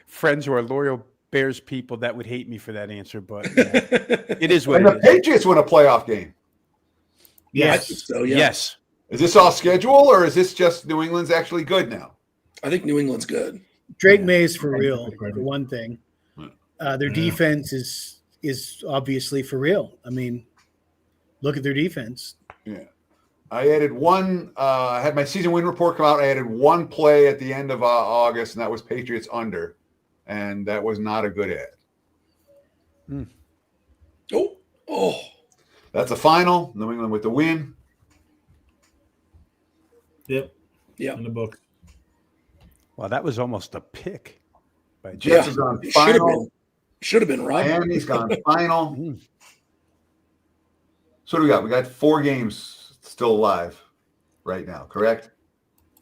friends who are loyal Bears people that would hate me for that answer, but it is what it is. And the Patriots win a playoff game. Yes. I think so, yeah. Yes. Is this all schedule, or is this just New England's actually good now? I think New England's good. Drake May's for real, for one thing. Their defense is obviously for real. I mean, look at their defense. Yeah. I added one. I had my season win report come out. I added one play at the end of August, and that was Patriots under. And that was not a good ad. Oh. That's a final. New England with the win. Yep. Yeah. In the book. Well, that was almost a pick. By Jets has gone final. Should have been right. Miami's gone final. So what do we got? We got 4 games still alive right now, correct?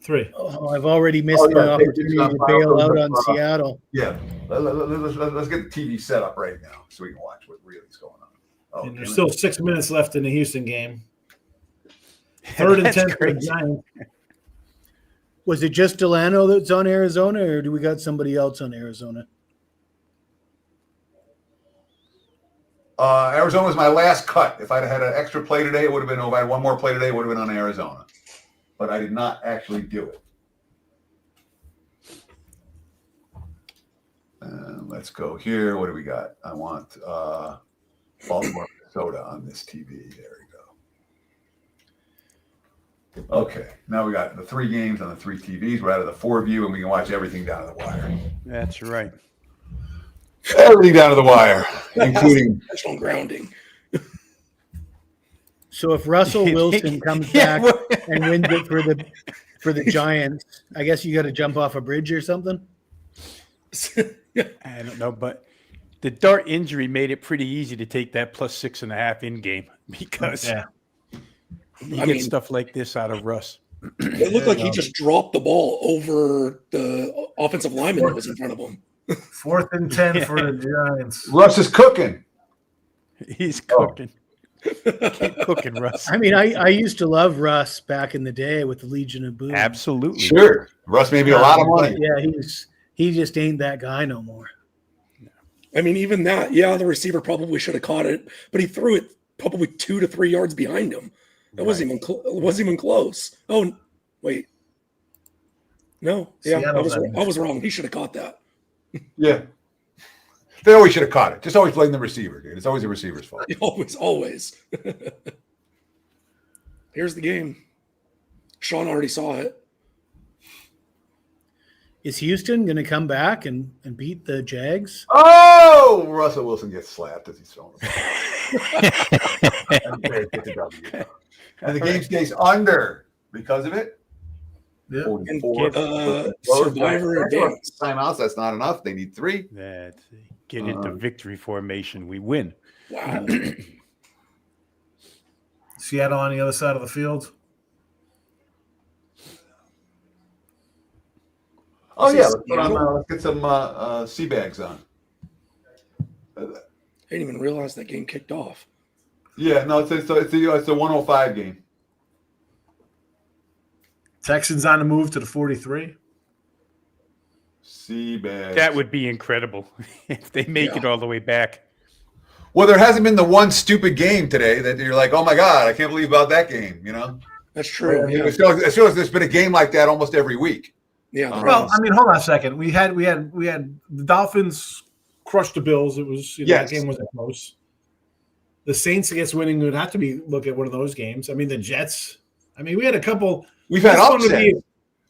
3. Oh, I've already missed my opportunity to bail out on Seattle. Yeah. Let's get the TV set up right now so we can watch what really is going on. Oh, And there's still 6 minutes left in the Houston game. 3rd and 10 for the Giants. Was it just Delano that's on Arizona, or do we got somebody else on Arizona? Arizona was my last cut. If I'd had an extra play today, it would have been. If I had one more play today, it would have been on Arizona. But I did not actually do it. Let's go here. What do we got? I want Baltimore, Minnesota on this TV. There we go. Okay, now we got the 3 games on the 3 TVs. We're out of the 4 view, and we can watch everything down to the wire. That's right. Everything down to the wire, including Professional grounding. So if Russell Wilson comes back and wins it for the Giants, I guess you got to jump off a bridge or something. I don't know, but the Dart injury made it pretty easy to take that +6.5 in game because you get stuff like this out of Russ. It looked like he just dropped the ball over the offensive lineman that was in front of him. 4th and 10 for the Giants. Russ is cooking. He's cooking. Keep cooking, Russ. I mean, I used to love Russ back in the day with the Legion of Boom. Absolutely. Sure. Russ made me a lot of money. Yeah, he just ain't that guy no more. I mean, even that, the receiver probably should have caught it, but he threw it probably 2 to 3 yards behind him. It wasn't even close. Oh, wait. No, I was wrong. He should have caught that. Yeah. They always should have caught it. Just always blame the receiver, dude. It's always the receiver's fault. Always. Here's the game. Sean already saw it. Is Houston going to come back and beat the Jags? Oh, Russell Wilson gets slapped as he's throwing the ball. And the game stays under because of it. Yeah. 44. Survivor advance. Timeouts. That's not enough. They need 3. Get into victory formation. We win. Wow. Seattle on the other side of the field. Oh, yeah. Let's get some sea bags on. I didn't even realize that game kicked off. Yeah, no, it's a 105 game. Texans on the move to the 43. Sea bags. That would be incredible if they make it all the way back. Well, there hasn't been the one stupid game today that you're like, oh my God, I can't believe about that game. You know, that's true. Yeah. It feels like there's been a game like that almost every week. Yeah. Well, I mean, hold on a second. We had the Dolphins crushed the Bills. It was that game wasn't close. The Saints against winning would have to look at one of those games. I mean, the Jets. I mean, we had a couple. We've had upsets,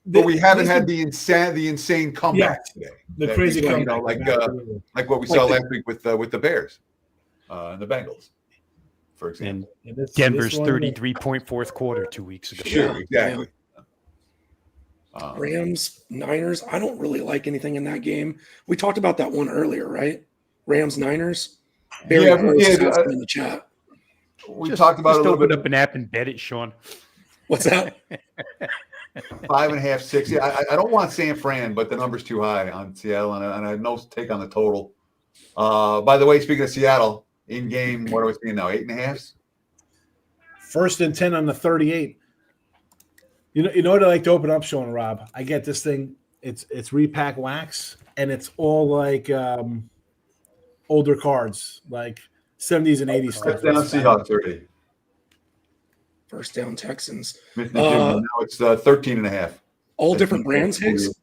but we haven't had the insane comeback today. The crazy comeback, like what we saw last week with the Bears, and the Bengals, for example. And Denver's 33-point fourth quarter 2 weeks ago. Sure, exactly. Rams, Niners. I don't really like anything in that game. We talked about that one earlier, right? Rams, Niners. We did. In the chat. We talked about it a little bit. Open up an app and bet it, Sean. What's that? 5.5, 6. Yeah, I don't want San Fran, but the number's too high on Seattle, and I have no take on the total. By the way, speaking of Seattle, in game, what are we seeing now? 8.5. 1st and 10 on the 38. You know what I like to open up, Sean and Rob? I get this thing. It's repack wax, and it's all like older cards, like 70s and 80s stuff. Down Seahawks 30. First down Texans. Now it's 13.5. All different brands, Higgs?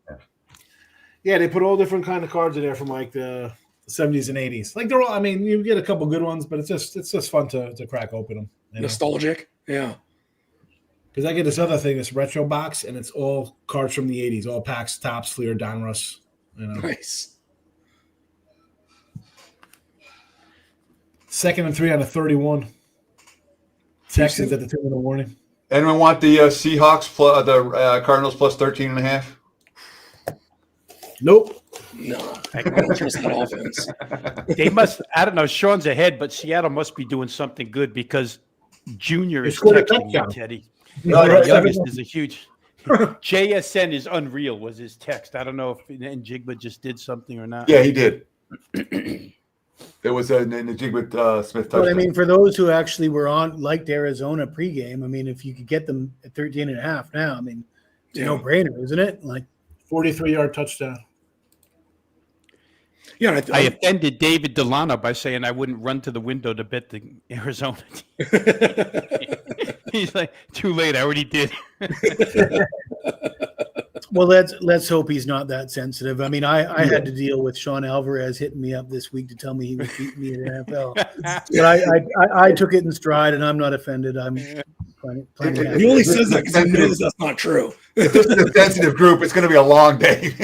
Yeah, they put all different kind of cards in there from like the 70s and 80s. Like they're all. I mean, you get a couple good ones, but it's just fun to crack open them. Nostalgic, yeah. Because I get this other thing, this retro box, and it's all cards from the 80s, all packs, Topps, Fleer, Donruss. Nice. 2nd and 3 on a 31. Texans at the 2 in the morning. Anyone want the Seahawks plus the Cardinals plus 13.5? Nope. No, I don't trust that offense. They must. I don't know. Sean's ahead, but Seattle must be doing something good because Junior They is scored a texting me, touchdown. Teddy. No, The right. youngest is a huge. JSN is unreal. Was his text? I don't know if Njigba just did something or not. Yeah, he did. There was a Najigba Smith touchdown. But I mean, for those who actually were on liked Arizona pregame, I mean, if you could get them at 13.5 now, I mean, it's a no-brainer, isn't it? Like 43-yard touchdown. Yeah, I offended David Delano by saying I wouldn't run to the window to bet the Arizona team. He's like, too late. I already did. well, let's hope he's not that sensitive. I mean, I had to deal with Sean Alvarez hitting me up this week to tell me he was beating me in the NFL. But I took it in stride, and I'm not offended. I'm plenty happy. He only says that because he knows that's not true. If this is a sensitive group, it's going to be a long day.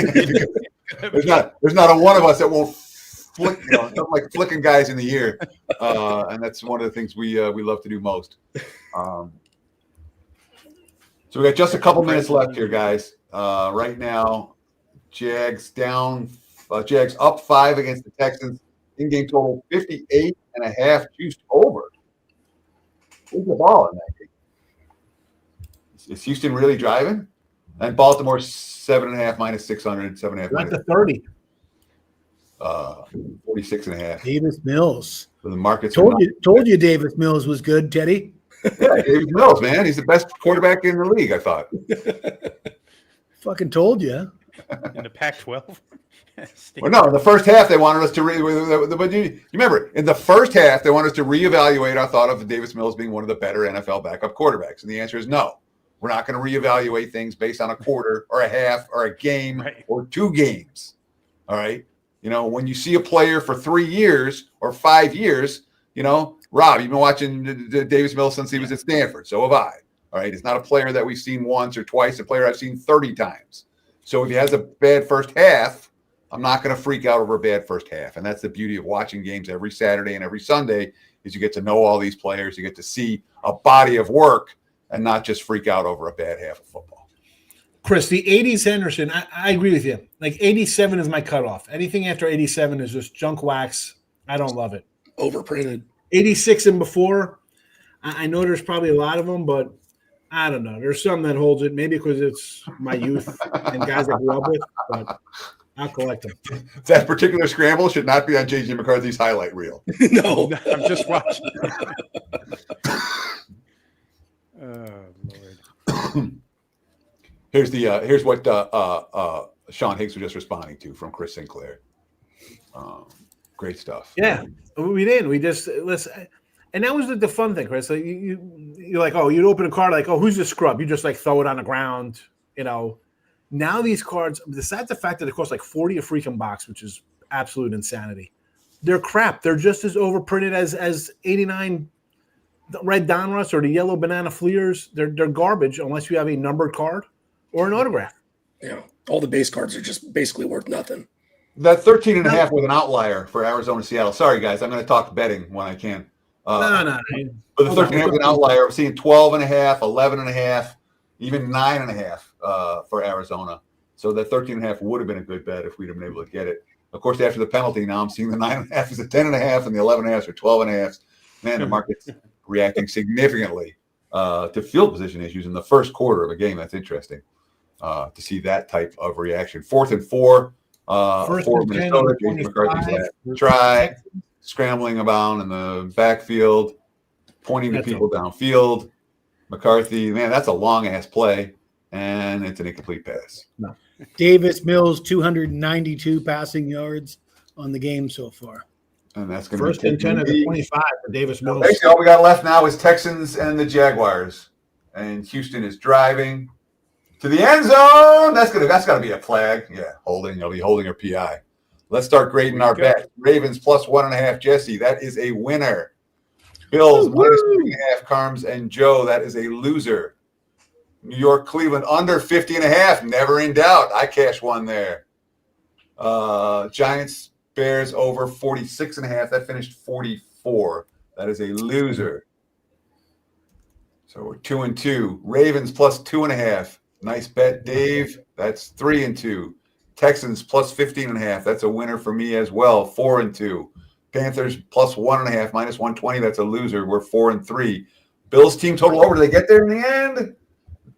there's not a one of us that won't flick, not like flicking guys in the ear, and that's one of the things we love to do most. So we got just a couple minutes left here, guys. Right now, Jags up 5 against the Texans. In-game total 58.5, juiced over. Where's the ball in that game? Is Houston really driving? And Baltimore 7.5 minus 600, 7.5 Went minus to 30. 46.5. Davis Mills. So the markets Told you Davis Mills was good, Teddy. Yeah, Davis Mills, man. He's the best quarterback in the league, I thought. Fucking told you. In the Pac-12. Well, no, in the first half, they wanted us to but you remember, in the first half, they wanted us to reevaluate our thought of Davis Mills being one of the better NFL backup quarterbacks. And the answer is no. We're not going to reevaluate things based on a quarter or a half or a game or 2 games. All right. When you see a player for 3 years or 5 years, Rob, you've been watching Davis Mills since he was at Stanford. So have I. All right. It's not a player that we've seen once or twice, a player I've seen 30 times. So if he has a bad first half, I'm not going to freak out over a bad first half. And that's the beauty of watching games every Saturday and every Sunday is you get to know all these players. You get to see a body of work and not just freak out over a bad half of football. Chris, the 80s Henderson, I agree with you. Like 87 is my cutoff. Anything after 87 is just junk wax. I don't love it. Overprinted. 86 and before, I know there's probably a lot of them, but I don't know. There's some that holds it, maybe because it's my youth and guys I grew up with, but I'll collect them. That particular scramble should not be on J.J. McCarthy's highlight reel. No. I'm just watching. Oh, Lord. Here's what Sean Higgs was just responding to from Chris Sinclair. Great stuff. Yeah, we didn't. We just listen, and that was the fun thing, Chris. Like you're like, oh, you'd open a card like, oh, who's the scrub? You just like throw it on the ground, Now these cards, besides the fact that it costs like 40 a freaking box, which is absolute insanity, they're crap. They're just as overprinted as 89 red Donruss or the yellow banana fleers. They're garbage unless you have a numbered card or an autograph. Yeah, all the base cards are just basically worth nothing. That 13.5 was an outlier for Arizona Seattle. Sorry, guys. I'm going to talk betting when I can. No. But the 13.5 was an outlier. I'm seeing 12.5, 11.5, even 9.5 for Arizona. So that 13.5 would have been a good bet if we'd have been able to get it. Of course, after the penalty, now I'm seeing the 9.5 is a 10.5 and the 11.5 are 12.5. Man, the market's reacting significantly to field position issues in the first quarter of a game. That's interesting to see that type of reaction. 4th and 4 for Minnesota. J.J. McCarthy's last try, scrambling about in the backfield, pointing to people downfield. McCarthy, man, that's a long-ass play, and it's an incomplete pass. No. Davis Mills, 292 passing yards on the game so far. And that's going to First be and 10 of the 25 for Davis Mills. Basically, all we got left now is Texans and the Jaguars. And Houston is driving to the end zone. That's got to be a flag. Yeah, holding. They'll be holding or PI. Let's start grading our bet. Ravens plus 1.5. Jesse, that is a winner. Bills minus 3.5. Carms and Joe, that is a loser. New York, Cleveland under 50.5. Never in doubt. I cash one there. Giants, Bears over 46.5. That finished 44. That is a loser. So we're 2-2. Ravens plus 2.5. Nice bet, Dave. That's 3-2. Texans plus 15.5. That's a winner for me as well. 4-2. Panthers plus 1.5, minus 120. That's a loser. We're 4-3. Bills team total over. Did they get there in the end?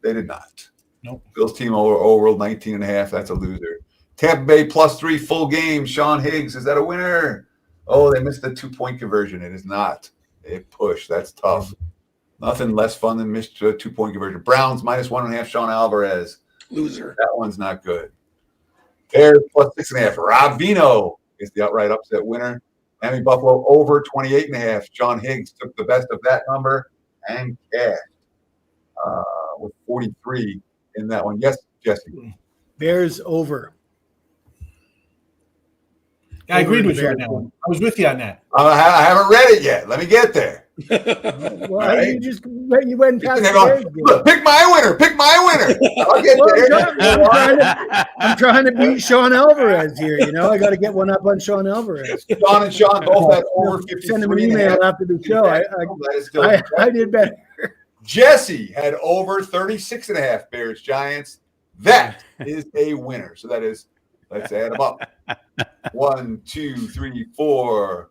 They did not. Nope. Bills team over 19.5. That's a loser. Tampa Bay plus 3 full game. Sean Higgs. Is that a winner? Oh, they missed the 2-point conversion. It is not. It pushed. That's tough. Nothing less fun than missed a 2-point conversion. Browns minus 1.5. Sean Alvarez. Loser. That one's not good. Bears plus 6.5. Rob Vino is the outright upset winner. Miami Buffalo over 28.5. Sean Higgs took the best of that number and cashed with 43 in that one. Yes, Jesse. Bears over. I agreed with you on that one. I was with you on that. I haven't read it yet. Let me get there. Well, Right. you went past the Going, Bears game. look, pick my winner. Pick my winner. I'll get there. I'm trying to beat Sean Alvarez here. You know, I got to get one up on Sean Alvarez. John and Sean both had over 53. Send him an email after the show. I did better. Jesse had over 36.5 Bears Giants. That is a winner. So that is, let's add them up. 1, 2, 3, 4,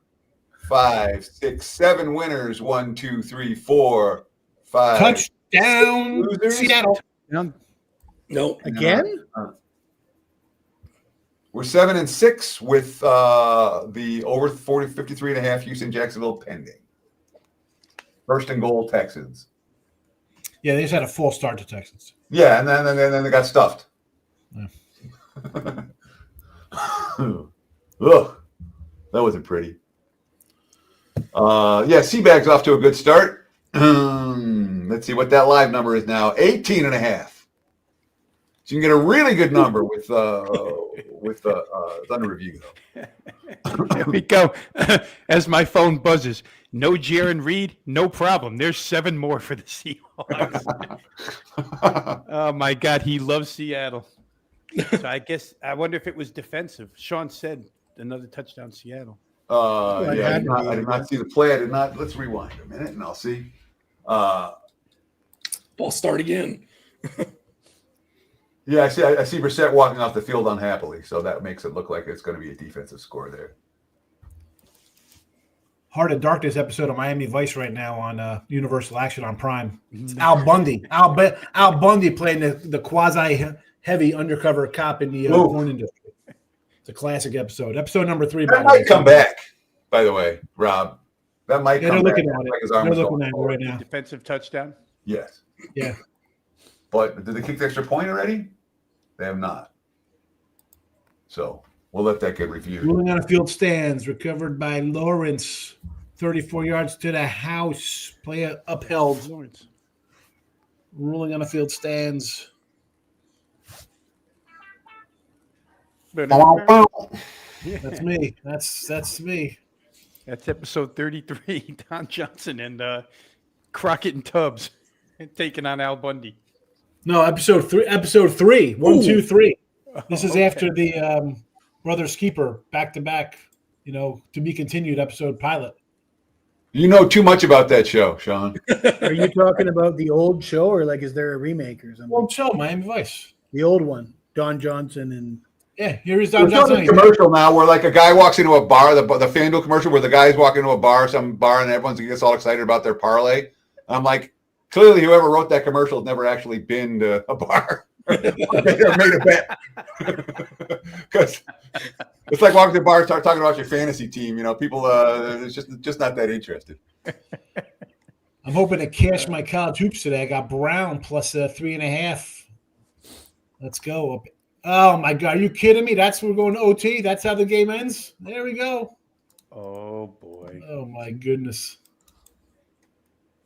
5, 6, 7 winners. 1, 2, 3, 4, 5. Touchdown, losers. Seattle. No. Again? We're 7-6 with the over 53.5 Houston Jacksonville pending. First and goal Texans. Yeah, they just had a false start to Texans. Yeah, and then they got stuffed. Yeah. Ugh, that wasn't pretty. Seabag's off to a good start. Let's see what that live number is now. 18.5. So you can get a really good number with Thunder Review, though. There we go. As my phone buzzes, no Jaron Reed, no problem. There's 7 more for the Seahawks. Oh my God, he loves Seattle. So I wonder if it was defensive. Sean said another touchdown, Seattle. I did not see the play. I did not. Let's rewind a minute, and I'll see. Ball start again. Yeah, I see Brissett walking off the field unhappily, so that makes it look like it's going to be a defensive score there. Heart of Darkness episode of Miami Vice right now on Universal Action on Prime. It's Al Bundy. Al Bundy playing the quasi-heavy undercover cop in the porn industry. It's a classic episode. Episode number 3. That might come back, by the way, Rob. That might come back. They're looking at it. They're looking at it right now. Defensive touchdown? Yes. Yeah. But did they kick the extra point already? They have not. So we'll let that get reviewed. Ruling on a field stands. Recovered by Lawrence. 34 yards to the house. Play upheld. Lawrence. Ruling on a field stands. That's me. That's me. That's episode 33. Don Johnson and Crockett and Tubbs taking on Al Bundy. No, episode 3. 1, 2, 3. This is after the Brothers Keeper back-to-back, to be continued episode pilot. You know too much about that show, Sean. Are you talking about the old show, or is there a remake or something? Old show, Miami Vice. The old one, Don Johnson and. Yeah, here is Don Johnson. There's a commercial now where a guy walks into a bar, the FanDuel commercial where the guy's walking into a bar, some bar, and everyone gets all excited about their parlay. I'm like, clearly whoever wrote that commercial has never actually been to a bar or made a bet. Because it's like walking to a bar and start talking about your fantasy team. People it's just not that interested. I'm hoping to cash my college hoops today. I got Brown plus 3.5. Let's go. Oh, my God. Are you kidding me? We're going to OT? That's how the game ends? There we go. Oh, boy. Oh, my goodness.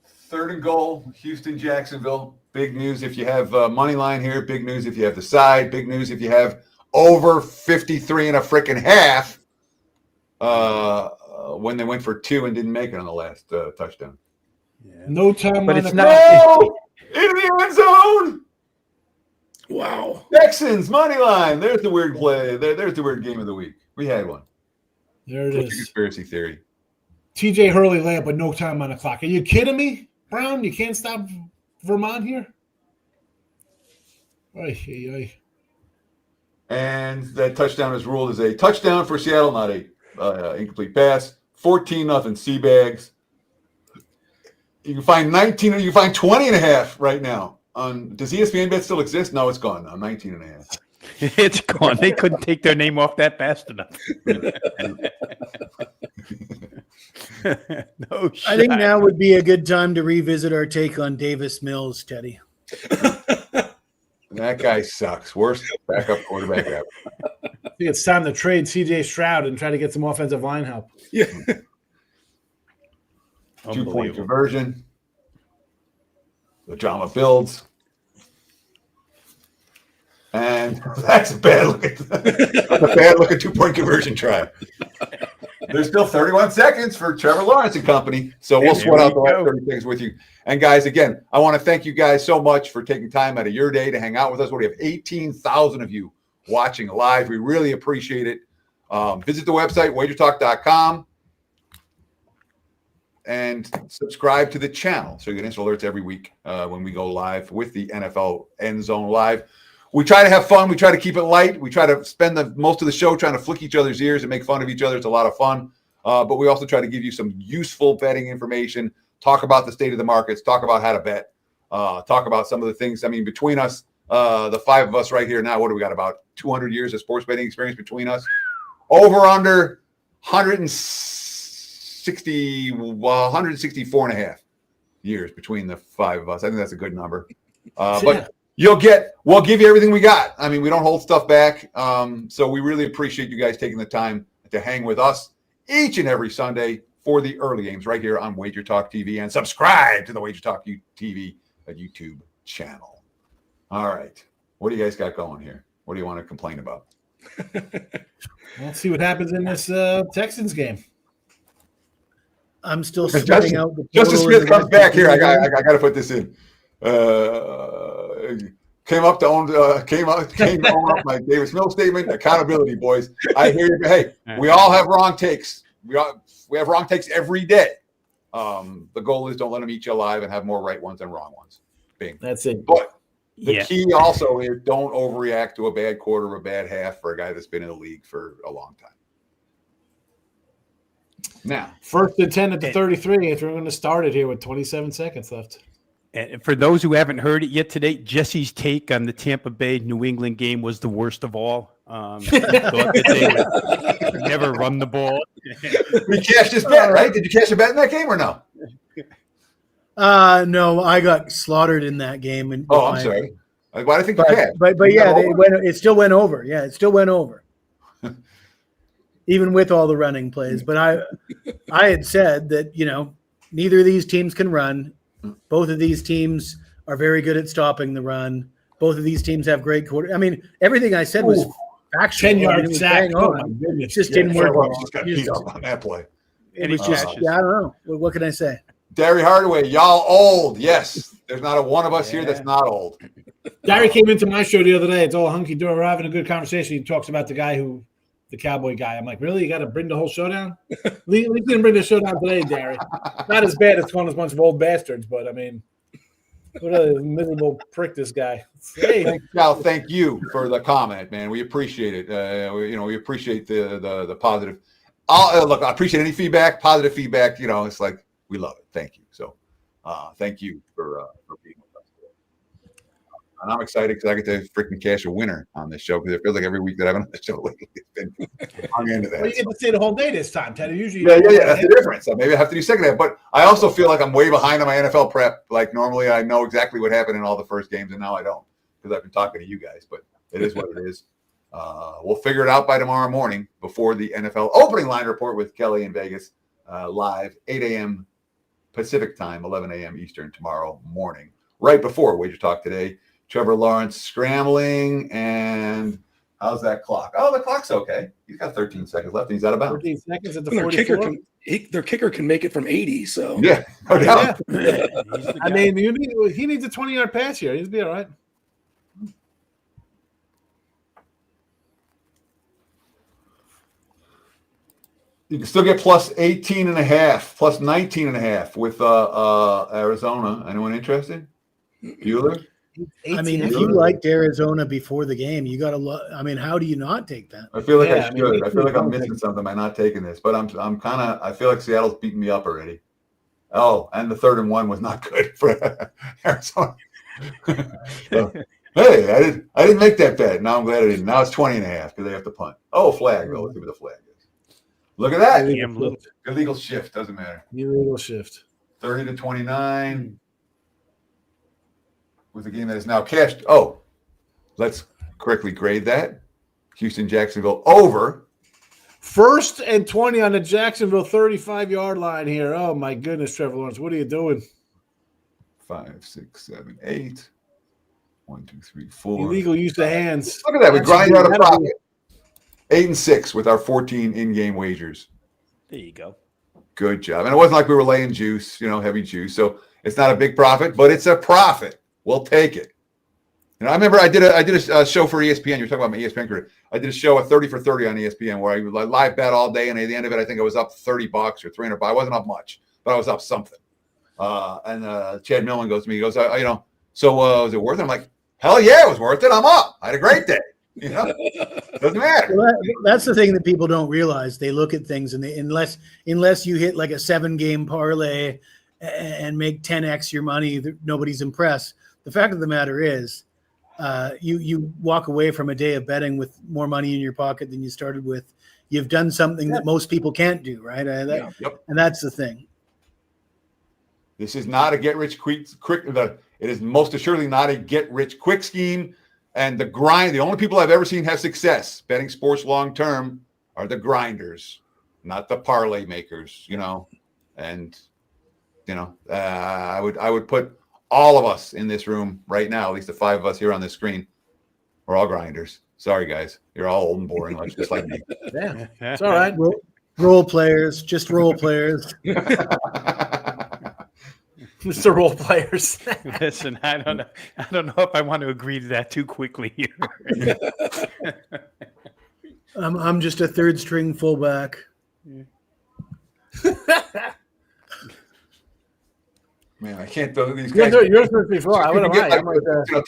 Third and goal, Houston, Jacksonville. Big news if you have money line here. Big news if you have the side. Big news if you have over 53 and a freaking half when they went for 2 and didn't make it on the last touchdown. Yeah. No time but on it's the not goal in the end zone. Wow. Texans money line. There's the weird play. There's the weird game of the week. We had one. There it is. Conspiracy theory. TJ Hurley layup with no time on the clock. Are you kidding me, Brown? You can't stop Vermont here? Oy, oy, oy. And that touchdown is ruled as a touchdown for Seattle, not a incomplete pass. 14-0 Seabags. You can find 19, you can find 20.5 right now. Does ESPN Bet still exist? No, it's gone now. 19.5. It's gone. They couldn't take their name off that fast enough. No shot. I think now would be a good time to revisit our take on Davis Mills, Teddy. That guy sucks. Worst backup quarterback ever. I think it's time to trade CJ Stroud and try to get some offensive line help. Yeah. 2-point conversion. The drama builds. And that's a bad looking 2-point conversion try. There's still 31 seconds for Trevor Lawrence and company. So we'll sweat out the last 30 seconds with you. And guys, again, I want to thank you guys so much for taking time out of your day to hang out with us. We have 18,000 of you watching live. We really appreciate it. Visit the website, WagerTalk.com, and subscribe to the channel so you get instant alerts every week when we go live with the NFL End Zone Live. We try to have fun. We try to keep it light. We try to spend most of the show trying to flick each other's ears and make fun of each other. It's a lot of fun. But we also try to give you some useful betting information, talk about the state of the markets, talk about how to bet, talk about some of the things. I mean, between us, the five of us right here now, what do we got? About 200 years of sports betting experience between us. Over under 164 and a half years between the five of us. I think that's a good number. But we'll give you everything we got. I mean, we don't hold stuff back. So we really appreciate you guys taking the time to hang with us each and every Sunday for the early games right here on WagerTalk TV, and subscribe to the WagerTalk TV YouTube channel. All right. What do you guys got going here? What do you want to complain about? Let's see what happens in this Texans game. I'm still sweating out. Justin Smith comes back here. I got to put this in. Came up to own my Davis Mills statement. Accountability, boys. I hear you. Hey, we all have wrong takes. We have wrong takes every day. The goal is don't let them eat you alive and have more right ones than wrong ones. Bing. That's it. But the key also is don't overreact to a bad quarter or a bad half for a guy that's been in the league for a long time. Now, 1st and 10 at the 33. If we're going to start it here with 27 seconds left. And for those who haven't heard it yet today, Jesse's take on the Tampa Bay New England game was the worst of all. Thought that they would never run the ball. We cashed his bet, right? Did you cash a bet in that game or no? No, I got slaughtered in that game. And I'm sorry. Why do I think you cashed? But yeah, it still went over. Yeah, it still went over. Even with all the running plays. But I had said that, neither of these teams can run. Both of these teams are very good at stopping the run. Both of these teams have great quarter. I mean, everything I said was factual. 10-yard sack. It just didn't work. Just got beat up on that play. It was just, I don't know. What can I say? Derry Hardaway, y'all old. Yes. There's not a one of us here that's not old. Derry came into my show the other day. It's all hunky-dory. We're having a good conversation. He talks about the cowboy guy. I'm like, really? You got to bring the whole show down? We didn't bring the show down today, Derry. Not as bad as calling us a bunch of old bastards, but I mean, what a miserable prick this guy. Hey. Thank you for the comment, man. We appreciate it. We appreciate the positive. Look, I appreciate any feedback, positive feedback. It's like we love it. Thank you. So, thank you for being with us today. And I'm excited because I get to freaking cash a winner on this show because it feels like every week that I've been on the show lately, it's been hung into that. Well, you get to stay the whole day this time, Ted. Usually, yeah, that's the difference. So maybe I have to do second half, but I also feel like I'm way behind on my NFL prep. Like normally, I know exactly what happened in all the first games, and now I don't because I've been talking to you guys. But it is what it is. We'll figure it out by tomorrow morning before the NFL opening line report with Kelly in Vegas, live 8 a.m. Pacific time, 11 a.m. Eastern tomorrow morning, right before Wager Talk today. Trevor Lawrence scrambling, and how's that clock? Oh, the clock's okay. He's got 13 seconds left, and he's out of bounds. 13 seconds at the 44. Their kicker can make it from 80, so. Yeah, no doubt. Yeah. I mean, he needs a 20-yard pass here. He'll be all right. You can still get plus 18.5, plus 19.5 with Arizona. Anyone interested? Bueller? I mean, if you liked Arizona before the game, you got to. I mean, how do you not take that? I feel like I should. I feel like I'm missing something by not taking this, but I'm kind of. I feel like Seattle's beating me up already. Oh, and the 3rd and 1 was not good for Arizona. So, hey, I didn't make that bet. Now I'm glad I didn't. Now it's 20.5 because they have to punt. Oh, flag though. Let's see what the flag is. Look at that. Illegal shift. Doesn't matter. Illegal shift. 30-29. With a game that is now cashed. Oh, let's quickly grade that. Houston-Jacksonville over. 1st and 20 on the Jacksonville 35-yard line here. Oh, my goodness, Trevor Lawrence. What are you doing? 5, 6, 7, 8. 1, 2, 3, 4. Illegal use of hands. Look at that. We grind out a profit. 8 and 6 with our 14 in-game wagers. There you go. Good job. And it wasn't like we were laying juice, heavy juice. So it's not a big profit, but it's a profit. We'll take it. I remember I did a show for ESPN. You're talking about my ESPN career. I did a show at 30 for 30 on ESPN where I live bet all day, and at the end of it, I think I was up $30 or $300. I wasn't up much, but I was up something. And Chad Millman goes to me. He goes, so was it worth it? I'm like, hell yeah, it was worth it. I'm up. I had a great day. Doesn't matter. Well, that's the thing that people don't realize. They look at things and unless you hit like a 7-game parlay and make 10x your money, nobody's impressed. The fact of the matter is, you walk away from a day of betting with more money in your pocket than you started with. You've done something that most people can't do, right? And that's the thing. This is not a get-rich-quick. It is most assuredly not a get-rich-quick scheme. And the grind, the only people I've ever seen have success betting sports long-term are the grinders, not the parlay makers, And, I would put all of us in this room right now, at least the 5 of us here on this screen, we're all grinders. Sorry, guys. You're all old and boring, just like me. Yeah, it's all right. Role players, just role players. Mr. Role Players. Listen, I don't know if I want to agree to that too quickly here. I'm just a 3rd string fullback. Man, I can't do these guys. Yours was before. I would have lied.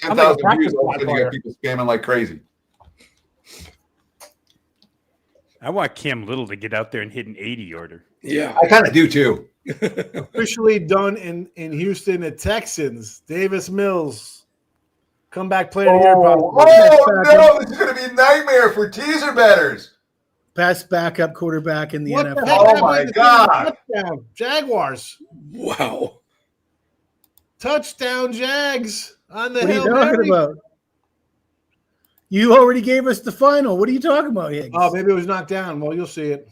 10,000 views. You got people spamming like crazy. I want Cam Little to get out there and hit an 80-yarder. Yeah, I kind of do too. Officially done in Houston. The Texans. Davis Mills, comeback player of the year. No! This is going to be a nightmare for teaser bettors. Best backup quarterback in the What NFL. the heck? Oh my God! Touchdown, Jaguars. wow. Touchdown, Jags on the What are you Hail talking Mary. about? You already gave us the final. What are you talking about, Higgs? Oh, maybe it was knocked down. Well, you'll see it.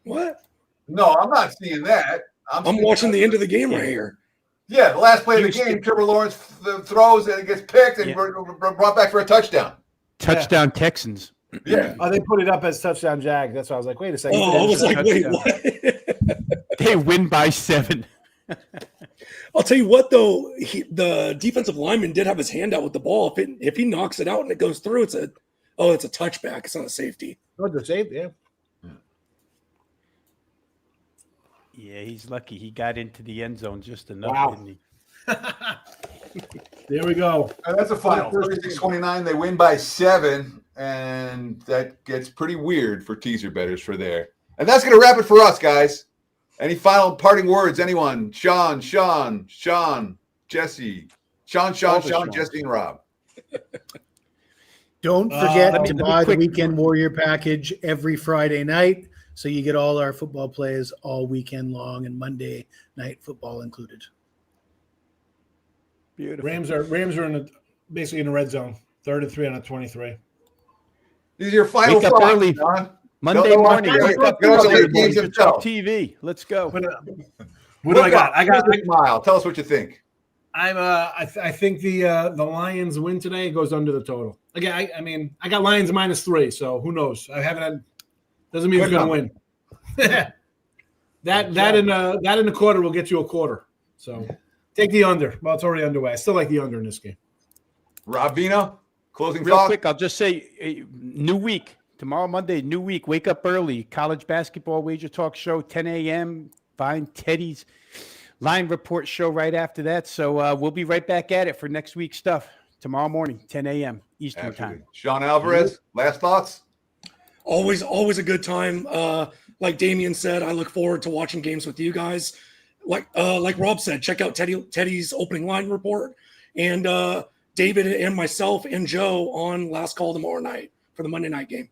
What? No, I'm not seeing that. I'm watching the end of the game right here. Yeah, the last play of the game, Trevor Lawrence throws and it gets picked and brought back for a touchdown. Touchdown Texans. Yeah. Oh, they put it up as touchdown Jag. That's why I was like, wait a second. Oh, I was like, wait, what? They win by 7. I'll tell you what, though, the defensive lineman did have his hand out with the ball. If he knocks it out and it goes through, it's a touchback. It's not a safety. Oh, the safety, yeah. Yeah, he's lucky. He got into the end zone just enough, Wow. didn't he? There we go. And that's a final. 36-29. They win by 7. And that gets pretty weird for teaser bettors for there. And that's going to wrap it for us, guys. Any final parting words? Anyone? Sean, Jesse. Sean, Jesse, and Rob. Don't forget let me to buy the quick- Weekend Warrior package every Friday night, so you get all our football plays all weekend long and Monday night football included. Beautiful. Rams are basically in the red zone. 3rd and 3 on a 23. These are your final Wake up thoughts, early. John. Monday Don't morning. watch Wake up Get on the early. games WagerTalk himself. TV. Let's go. What do I got? I got. Mile. Tell us what you think. I think the Lions win today. It goes under the total. Again, I got Lions -3, so who knows? I haven't had. Doesn't mean it's going to win. that in the quarter will get you a quarter. So take the under. Well, it's already underway. I still like the under in this game. Rob Vino, closing Real thoughts. quick, I'll just say, new week. Tomorrow, Monday, new week. Wake up early. College basketball wager talk show, 10 a.m. Find Teddy's line report show right after that. So we'll be right back at it for next week's stuff tomorrow morning, 10 a.m. Eastern time. Sean Alvarez, last thoughts? Always a good time. Like Damian said, I look forward to watching games with you guys. Like Rob said, check out Teddy's opening line report, and David and myself and Joe on Last Call tomorrow night for the Monday night game.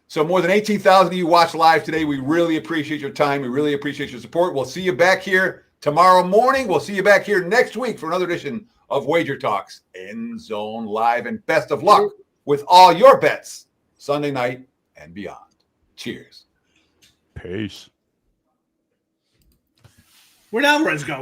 So more than 18,000 of you watched live today. We really appreciate your time. We really appreciate your support. We'll see you back here tomorrow morning. We'll see you back here next week for another edition of Wager Talks End Zone Live. And best of luck with all your bets Sunday night and beyond. Cheers. Peace. Where'd Alvarez go?